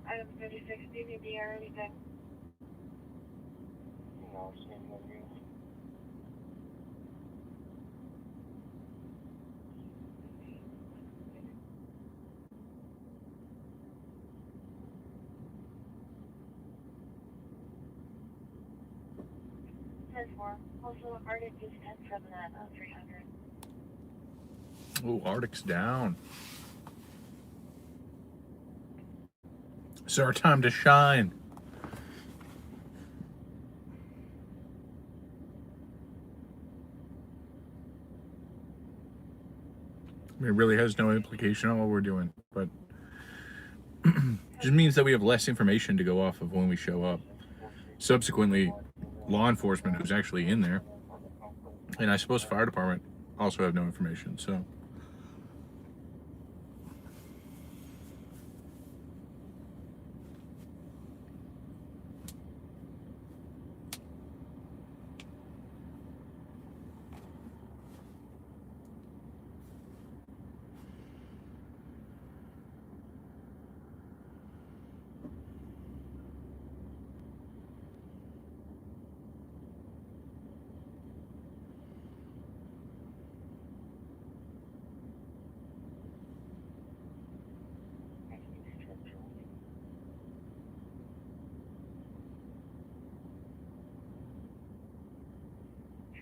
Item 36, do you need the air or anything? No, same with you. Also, Arctic is 10-7 at 300. Oh, Arctic's down. It's our time to shine. I mean, it really has no implication on what we're doing, but just means that we have less information to go off of when we show up. Subsequently, law enforcement who's actually in there, and I suppose fire department also have no information, so.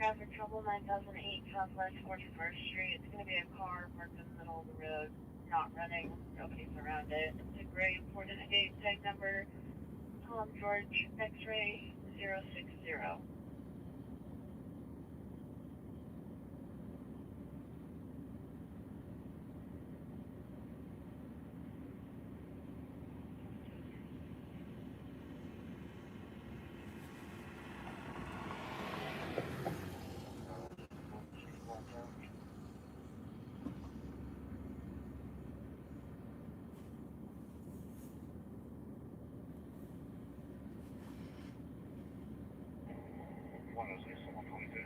Traffic trouble 9008 Southwest 41st Street. It's going to be a car parked in the middle of the road, not running, nobody's around it. It's a gray Ford Renegade tag number, Tom George X-ray 060. 106, 122.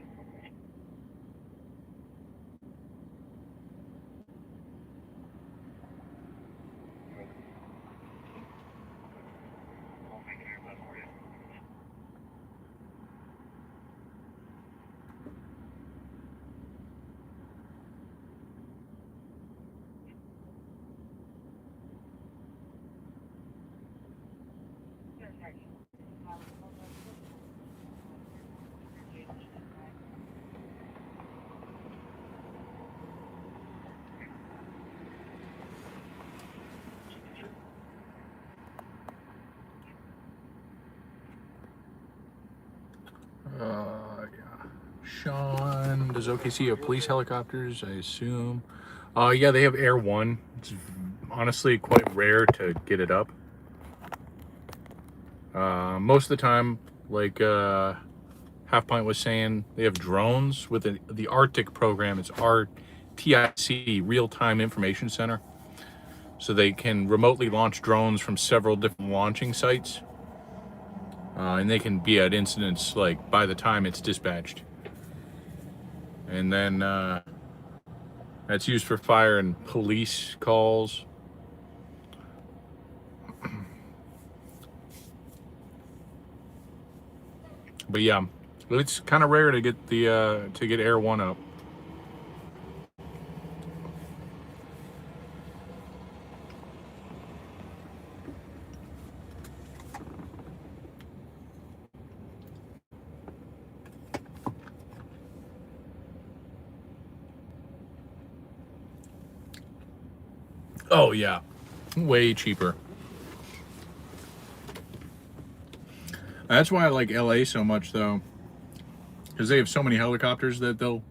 Sean, does OKC have police helicopters? I assume. Yeah, they have Air One. It's honestly quite rare to get it up. Most of the time, like Half Pint was saying, they have drones with the Arctic program. It's RTIC, Real Time Information Center. So they can remotely launch drones from several different launching sites. And they can be at incidents like by the time it's dispatched. And then that's used for fire and police calls. But yeah, it's kind of rare to get the to get Air One up. Oh yeah, way cheaper. That's why I like LA so much, though, because they have so many helicopters that they'll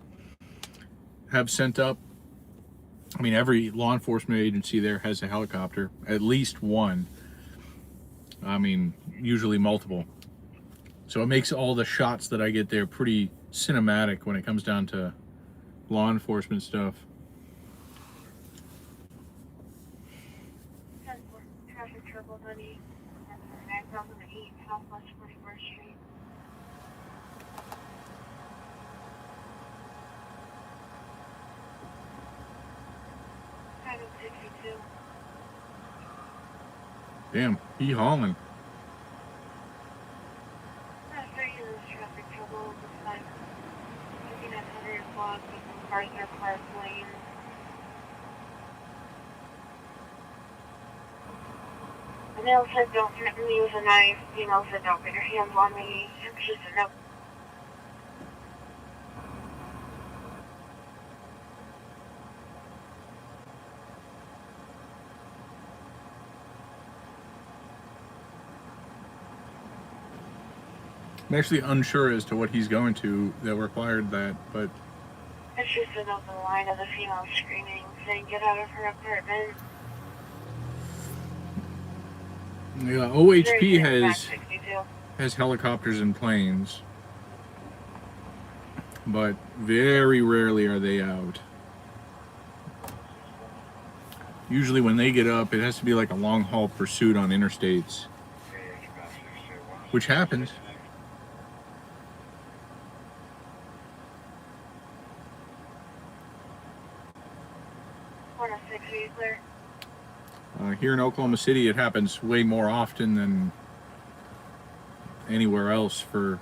have sent up. I mean, every law enforcement agency there has a helicopter, at least one. I mean, usually multiple. So it makes all the shots that I get there pretty cinematic when it comes down to law enforcement stuff. Traffic trouble, honey. 9008 Southwest 41st Street. Item 62. Damn, he hauling. After you lose traffic trouble, looks like looking at 100 blocks of Arthur Park Lane. The male said don't threaten me with a knife. Female said don't put your hands on me. She said no. I'm actually unsure as to what he's going to that required that, but It's just another line of the female screaming, saying get out of her apartment. yeah, OHP Very has 62. has helicopters and planes, but very rarely are they out. Usually when they get up, it has to be like a long haul pursuit on interstates, which happens. Corner 6, are you clear? Here in Oklahoma City, it happens way more often than anywhere else for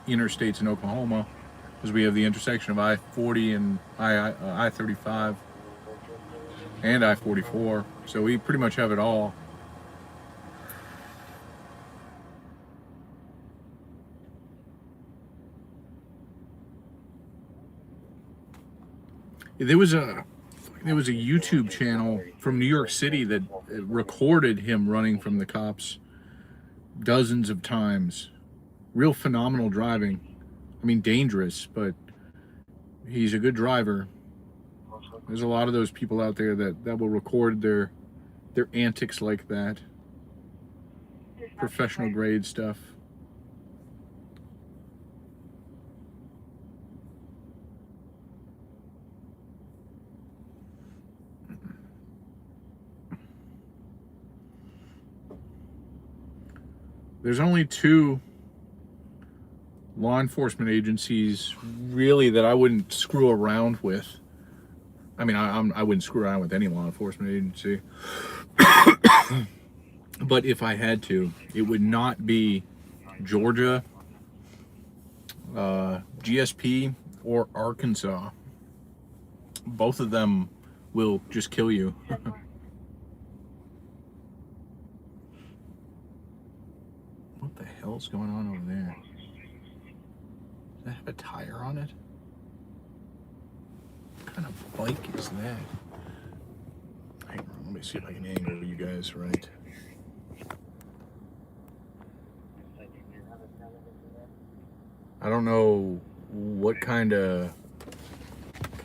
interstates in Oklahoma, because we have the intersection of I-40 and I-35 and I-44, so we pretty much have it all. There was a YouTube channel from New York City that recorded him running from the cops dozens of times. Real phenomenal driving. I mean, dangerous, but he's a good driver. There's a lot of those people out there that will record their antics like that. Professional grade stuff. There's only two law enforcement agencies really that I wouldn't screw around with. I mean, I wouldn't screw around with any law enforcement agency. But if I had to, it would not be Georgia, GSP, or Arkansas. Both of them will just kill you. What the hell's going on over there? Does that have a tire on it? What kind of bike is that? Hang on, let me see if I can angle you guys right. I don't know what kind of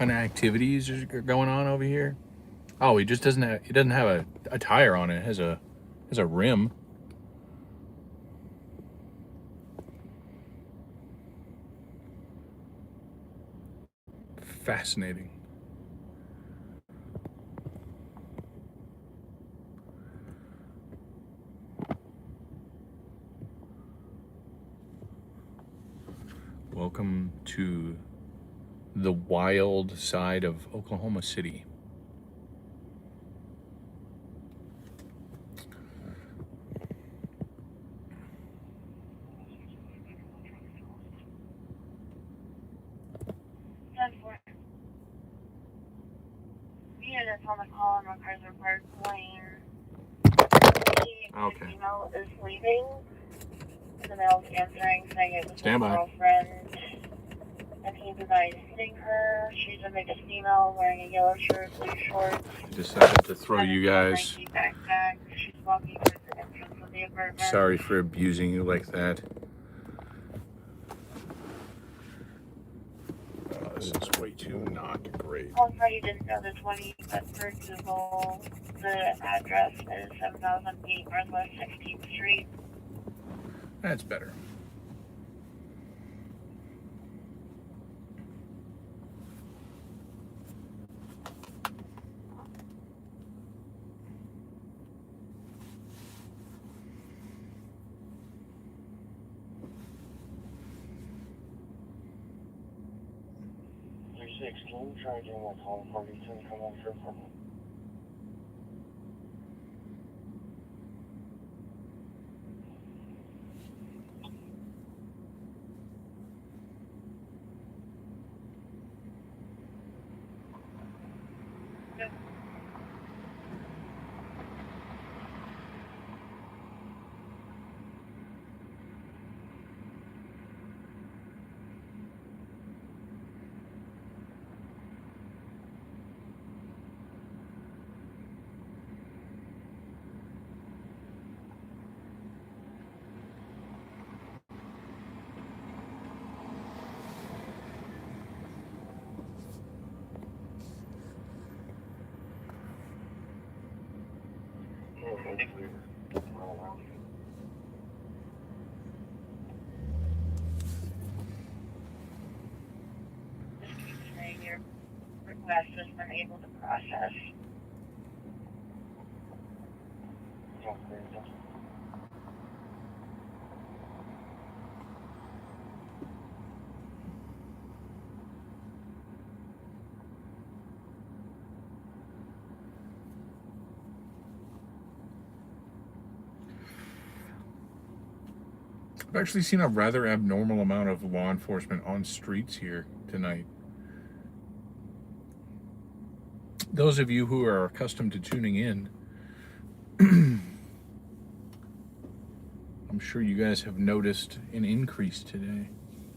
activities are going on over here. Oh, he just doesn't have. He doesn't have a tire on it. It has a rim. Fascinating. Welcome to the wild side of Oklahoma City. Units on the call and MacArthur Park Lane. Okay. The female is leaving. The male's answering, saying it was Stand his by. girlfriend. And he denies hitting her. She's a mixed female wearing a yellow shirt, blue shorts. Decided to throw and you a guys. Nike backpack. She's walking towards the entrance of the apartment. Sorry for abusing you like that. This is way too not great. Also, you didn't know this one, but for Google, the address is 7008 Northwest 16th Street. That's better. Try getting my call 42 and come on for apartment. Your request has been able to process. I've actually seen a rather abnormal amount of law enforcement on streets here tonight. Those of you who are accustomed to tuning in, I'm sure you guys have noticed an increase today.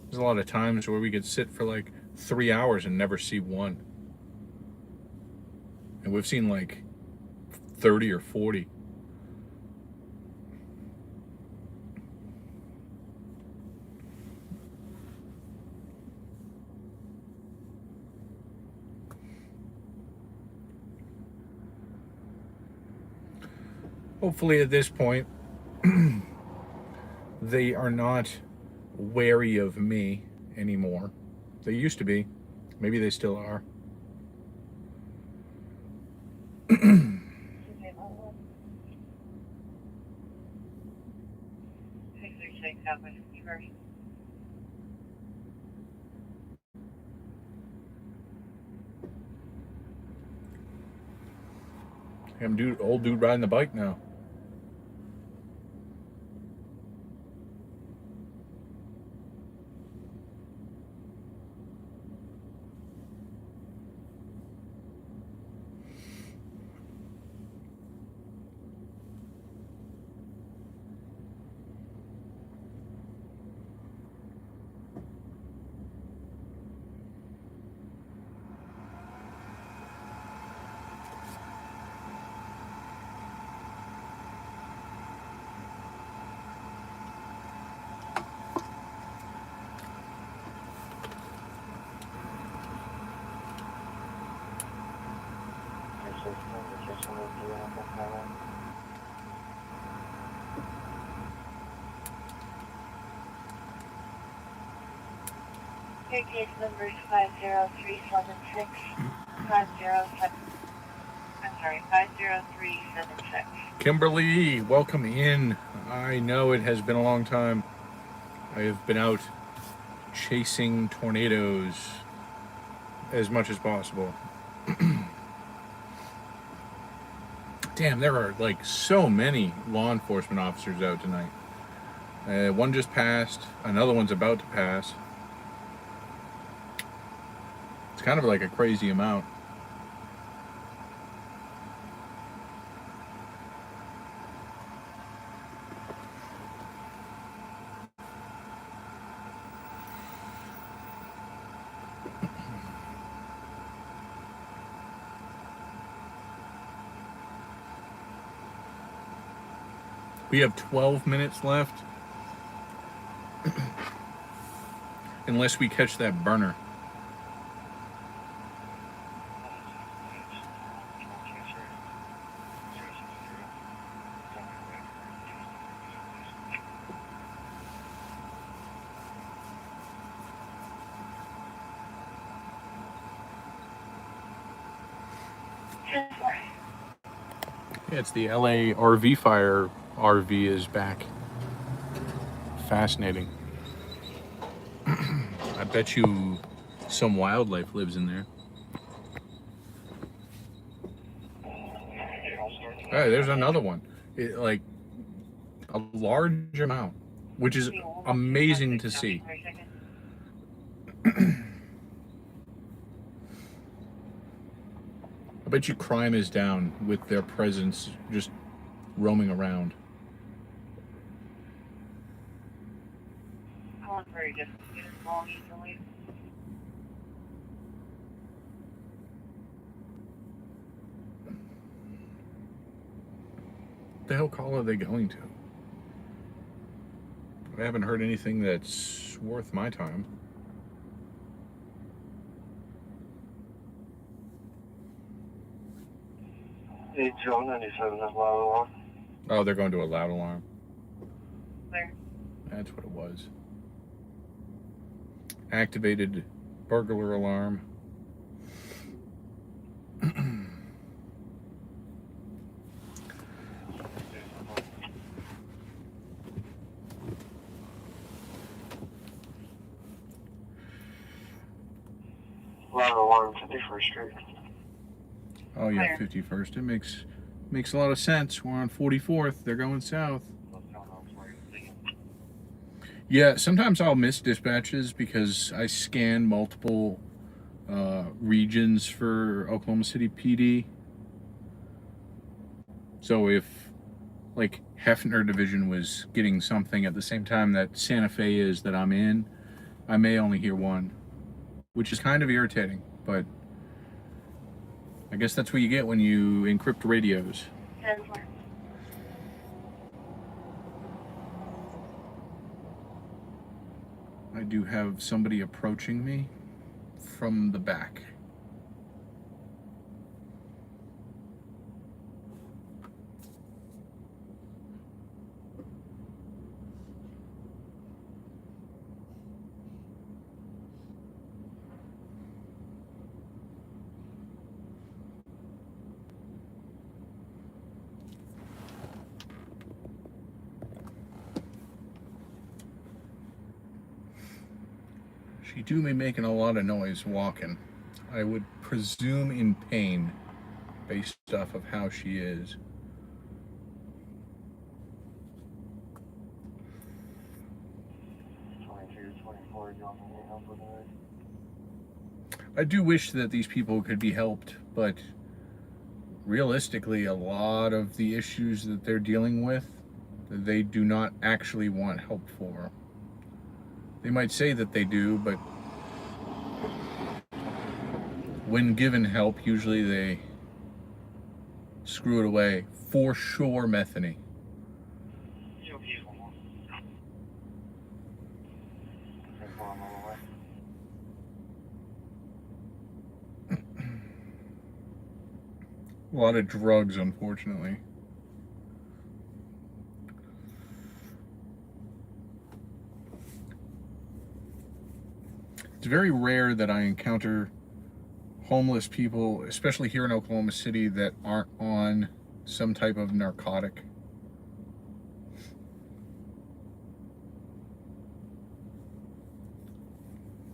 There's a lot of times where we could sit for like 3 hours and never see one. And we've seen like 30 or 40. Hopefully at this point, they are not wary of me anymore. They used to be. Maybe they still are. I'm old dude riding the bike now. Your case number is 50376. 50376. Kimberly, welcome in. I know it has been a long time. I have been out chasing tornadoes as much as possible. Damn, there are like so many law enforcement officers out tonight. One just passed, another one's about to pass. It's kind of like a crazy amount. We have 12 minutes left. Unless we catch that burner. Yeah, it's the LA RV fire. RV is back. Fascinating. I bet you some wildlife lives in there. Hey, there's another one. Like a large amount, which is amazing to see. I bet you crime is down with their presence just roaming around. I want very just get it long easily. What the hell call are they going to? I haven't heard anything that's worth my time. Hey, Joe, 97, that's loud alarm. Oh, they're going to a loud alarm. Where? That's what it was. Activated burglar alarm. Loud alarm, 51st Street. Oh yeah, Where? 51st. It makes a lot of sense. We're on 44th. They're going south. Yeah, sometimes I'll miss dispatches because I scan multiple regions for Oklahoma City PD. So if like Hefner Division was getting something at the same time that Santa Fe is that I'm in, I may only hear one, which is kind of irritating, but I guess that's what you get when you encrypt radios. 10-4. I do have somebody approaching me from the back. She do be making a lot of noise walking. I would presume in pain based off of how she is. I do wish that these people could be helped, but realistically, a lot of the issues that they're dealing with, they do not actually want help for. They might say that they do, but when given help, usually they screw it away. For sure, Metheny. A lot of drugs, unfortunately. It's very rare that I encounter homeless people, especially here in Oklahoma City, that aren't on some type of narcotic.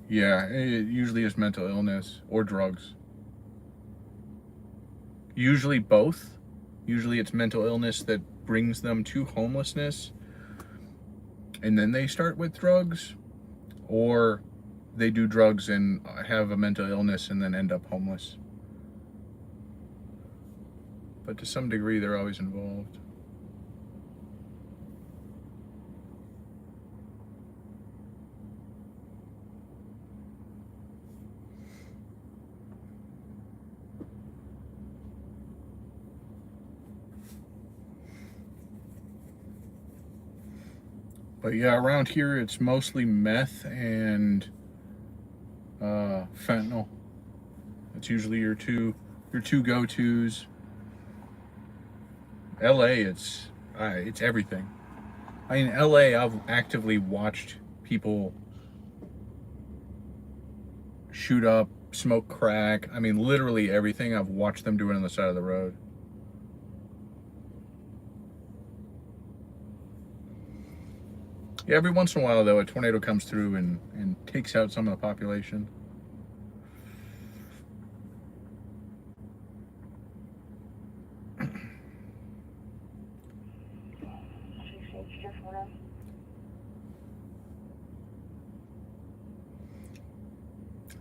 Yeah, it usually is mental illness or drugs. Usually both. Usually it's mental illness that brings them to homelessness, and then they start with drugs, or they do drugs and have a mental illness and then end up homeless. But to some degree, they're always involved. But yeah, around here it's mostly meth and fentanyl. It's usually your two go-tos. LA, it's everything. I mean, LA, I've actively watched people shoot up, smoke crack. I mean, literally everything. I've watched them do it on the side of the road. Yeah, every once in a while, though, a tornado comes through and takes out some of the population.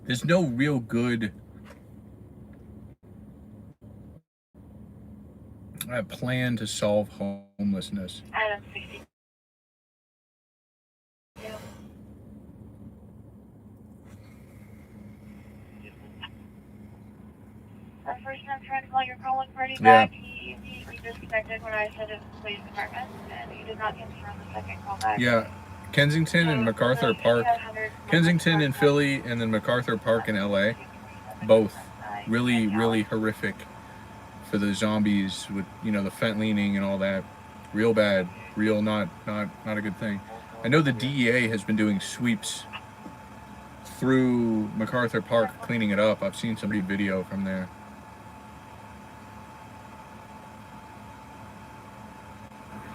There's no real good plan to solve homelessness. Item 60. The first time trying to call your calling party back, he disconnected when I said it was the police department, and he did not confirm the second call back. Yeah, Kensington and MacArthur Park. Kensington in Philly, and then MacArthur Park in LA. Both really, really horrific for the zombies with, you know, the fentanyling and all that. Real bad. Real not a good thing. I know the DEA has been doing sweeps through MacArthur Park cleaning it up. I've seen some video from there.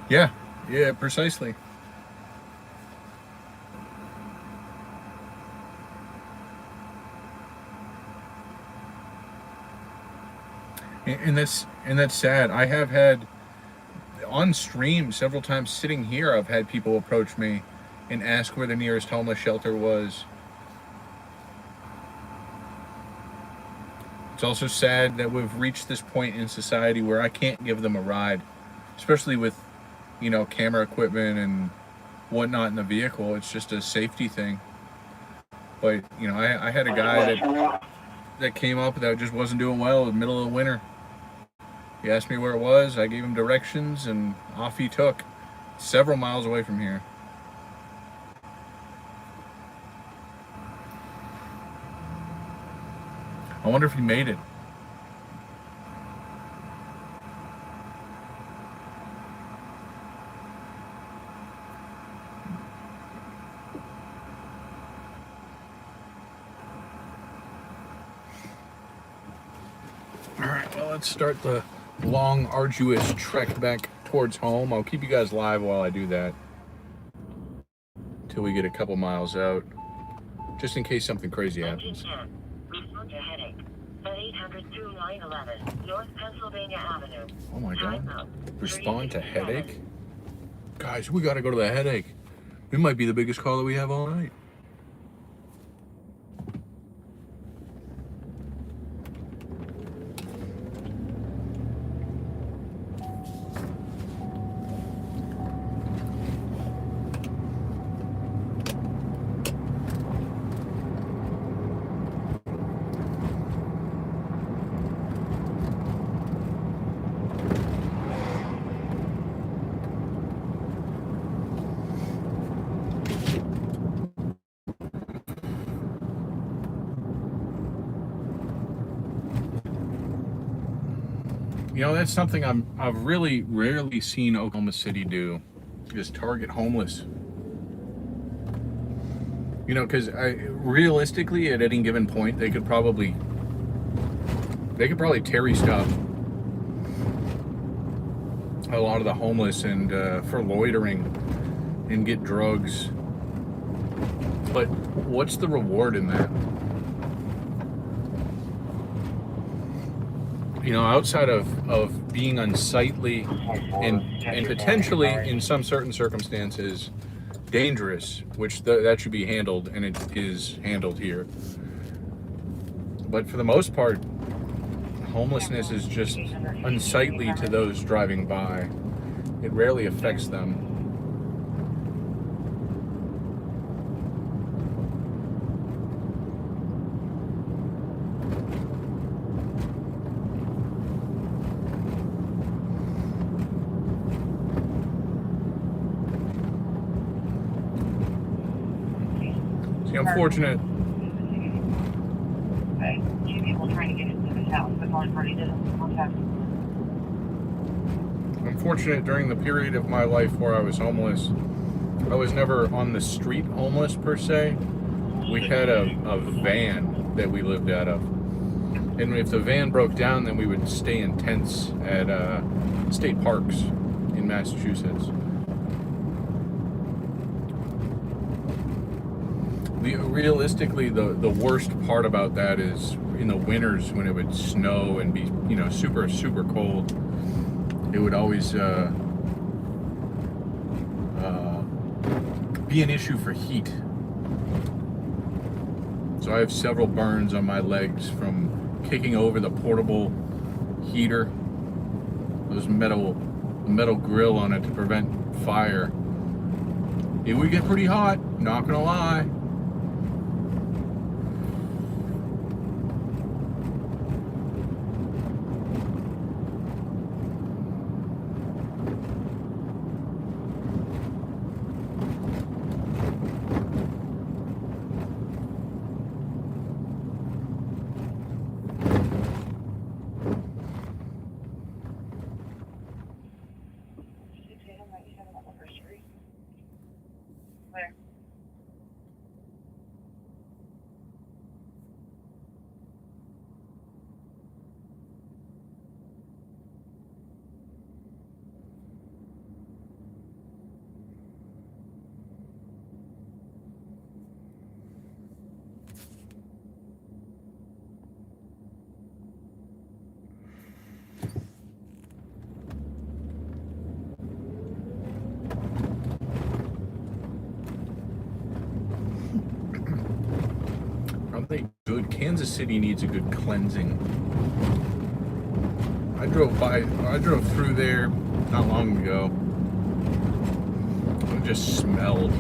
Yeah, precisely. And that's sad. I have had on stream several times sitting here, I've had people approach me and ask where the nearest homeless shelter was. It's also sad that we've reached this point in society where I can't give them a ride, especially with, you know, camera equipment and whatnot in the vehicle. It's just a safety thing. But, you know, I had a guy that came up that just wasn't doing well in the middle of the winter. He asked me where it was. I gave him directions, and off he took, several miles away from here. I wonder if he made it. All right, well, let's start the long, arduous trek back towards home. I'll keep you guys live while I do that until we get a couple miles out, just in case something crazy happens. Respond to headache at 800-2911 North Pennsylvania Avenue. Oh my God. Respond to headache? Guys, we gotta go to the headache. It might be the biggest call that we have all night. You know, that's something I've really rarely seen Oklahoma City do, is target homeless. You know, because realistically, at any given point, they could probably Terry stop a lot of the homeless and for loitering and get drugs. But what's the reward in that? You know, outside of being unsightly and potentially in some certain circumstances dangerous, which that should be handled, and it is handled here. But for the most part, homelessness is just unsightly to those driving by. It rarely affects them. Unfortunate. Okay. 2 people trying to get into this house, but one party didn't contact. Unfortunate, during the period of my life where I was homeless, I was never on the street homeless per se. We had a van that we lived out of. And if the van broke down, then we would stay in tents at state parks in Massachusetts. Realistically, the worst part about that is in the winters when it would snow and be, you know, super, super cold. It would always be an issue for heat. So I have several burns on my legs from kicking over the portable heater, those metal grill on it to prevent fire. It would get pretty hot, not gonna lie. Where? Probably good. Kansas City needs a good cleansing. I drove through there not long ago. It just smelled.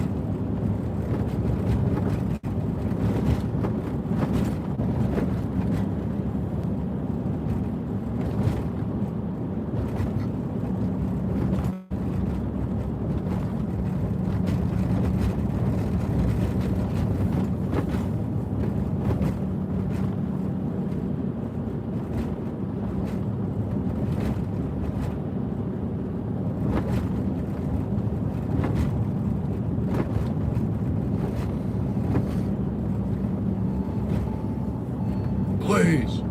Please.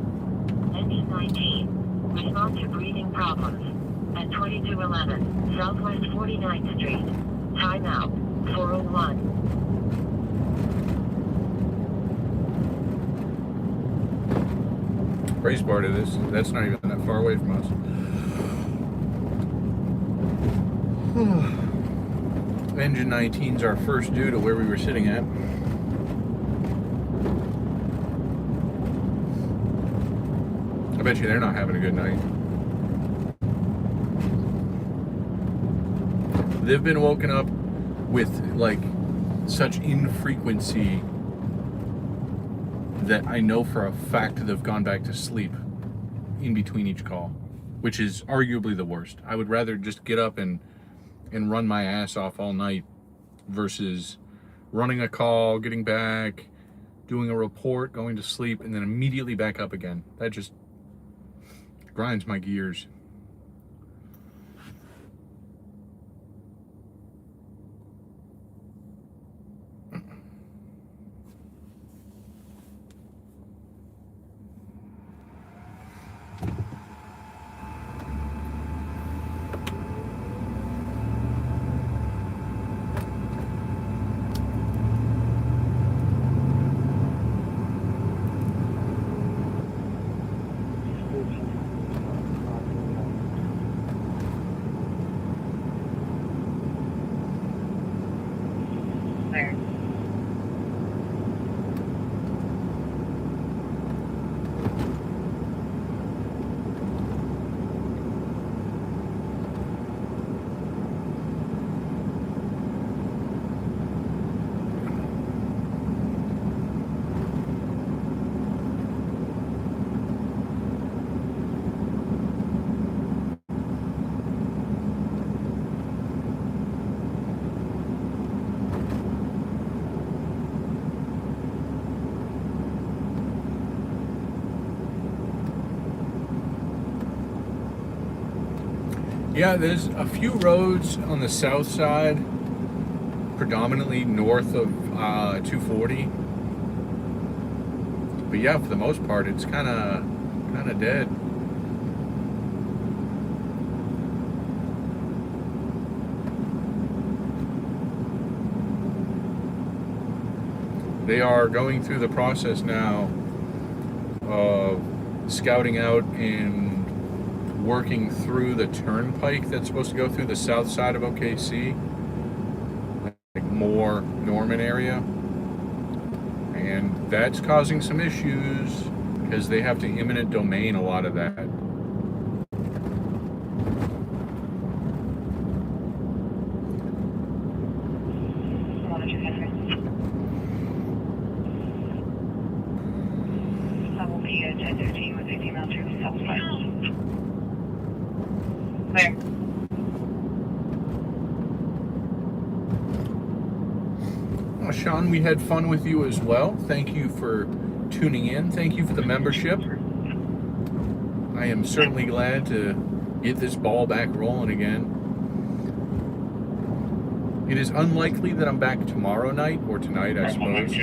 Engine 19. Respond to breathing problems. At 2211 Southwest 49th Street. Timeout. 401. Praise part of this. That's not even that far away from us. Engine 19's our first due to where we were sitting at. I bet you they're not having a good night. They've been woken up with like such infrequency that I know for a fact they've gone back to sleep in between each call, which is arguably the worst. I would rather just get up and run my ass off all night versus running a call, getting back, doing a report, going to sleep, and then immediately back up again. That just grinds my gears. Yeah, there's a few roads on the south side, predominantly north of 240. But yeah, for the most part, it's kind of dead. They are going through the process now of scouting out and working through the turnpike that's supposed to go through the south side of OKC, like more Norman area. And that's causing some issues because they have to eminent domain a lot of that. That will be a 10:13 with 18 miles to the south side. Where? Well, Sean, we had fun with you as well. Thank you for tuning in. Thank you for the membership. I am certainly glad to get this ball back rolling again. It is unlikely that I'm back tomorrow night or tonight, I suppose.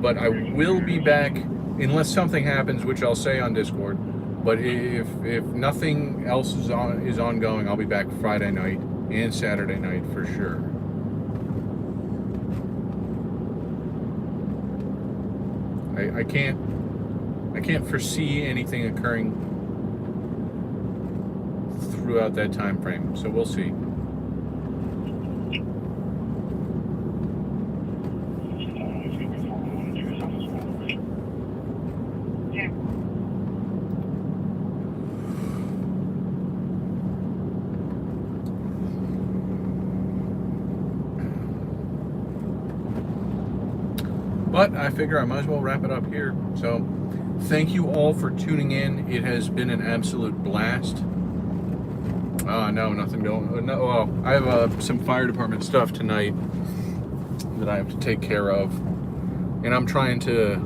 But I will be back unless something happens, which I'll say on Discord. But if nothing else is ongoing, I'll be back Friday night and Saturday night for sure. I can't foresee anything occurring throughout that time frame, so we'll see. But I figure I might as well wrap it up here. So thank you all for tuning in. It has been an absolute blast. No, nothing going. No, well, I have some fire department stuff tonight that I have to take care of, and I'm trying to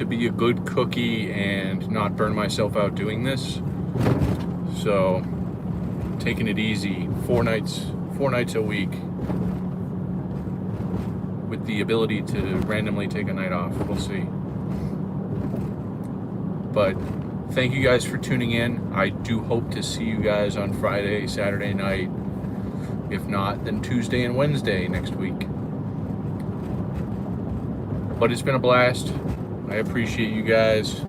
be a good cookie and not burn myself out doing this. So taking it easy, 4 nights a week, with the ability to randomly take a night off. We'll see. But thank you guys for tuning in. I do hope to see you guys on Friday, Saturday night. If not, then Tuesday and Wednesday next week. But it's been a blast. I appreciate you guys.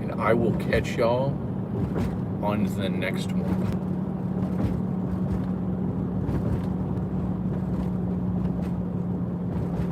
And I will catch y'all on the next one.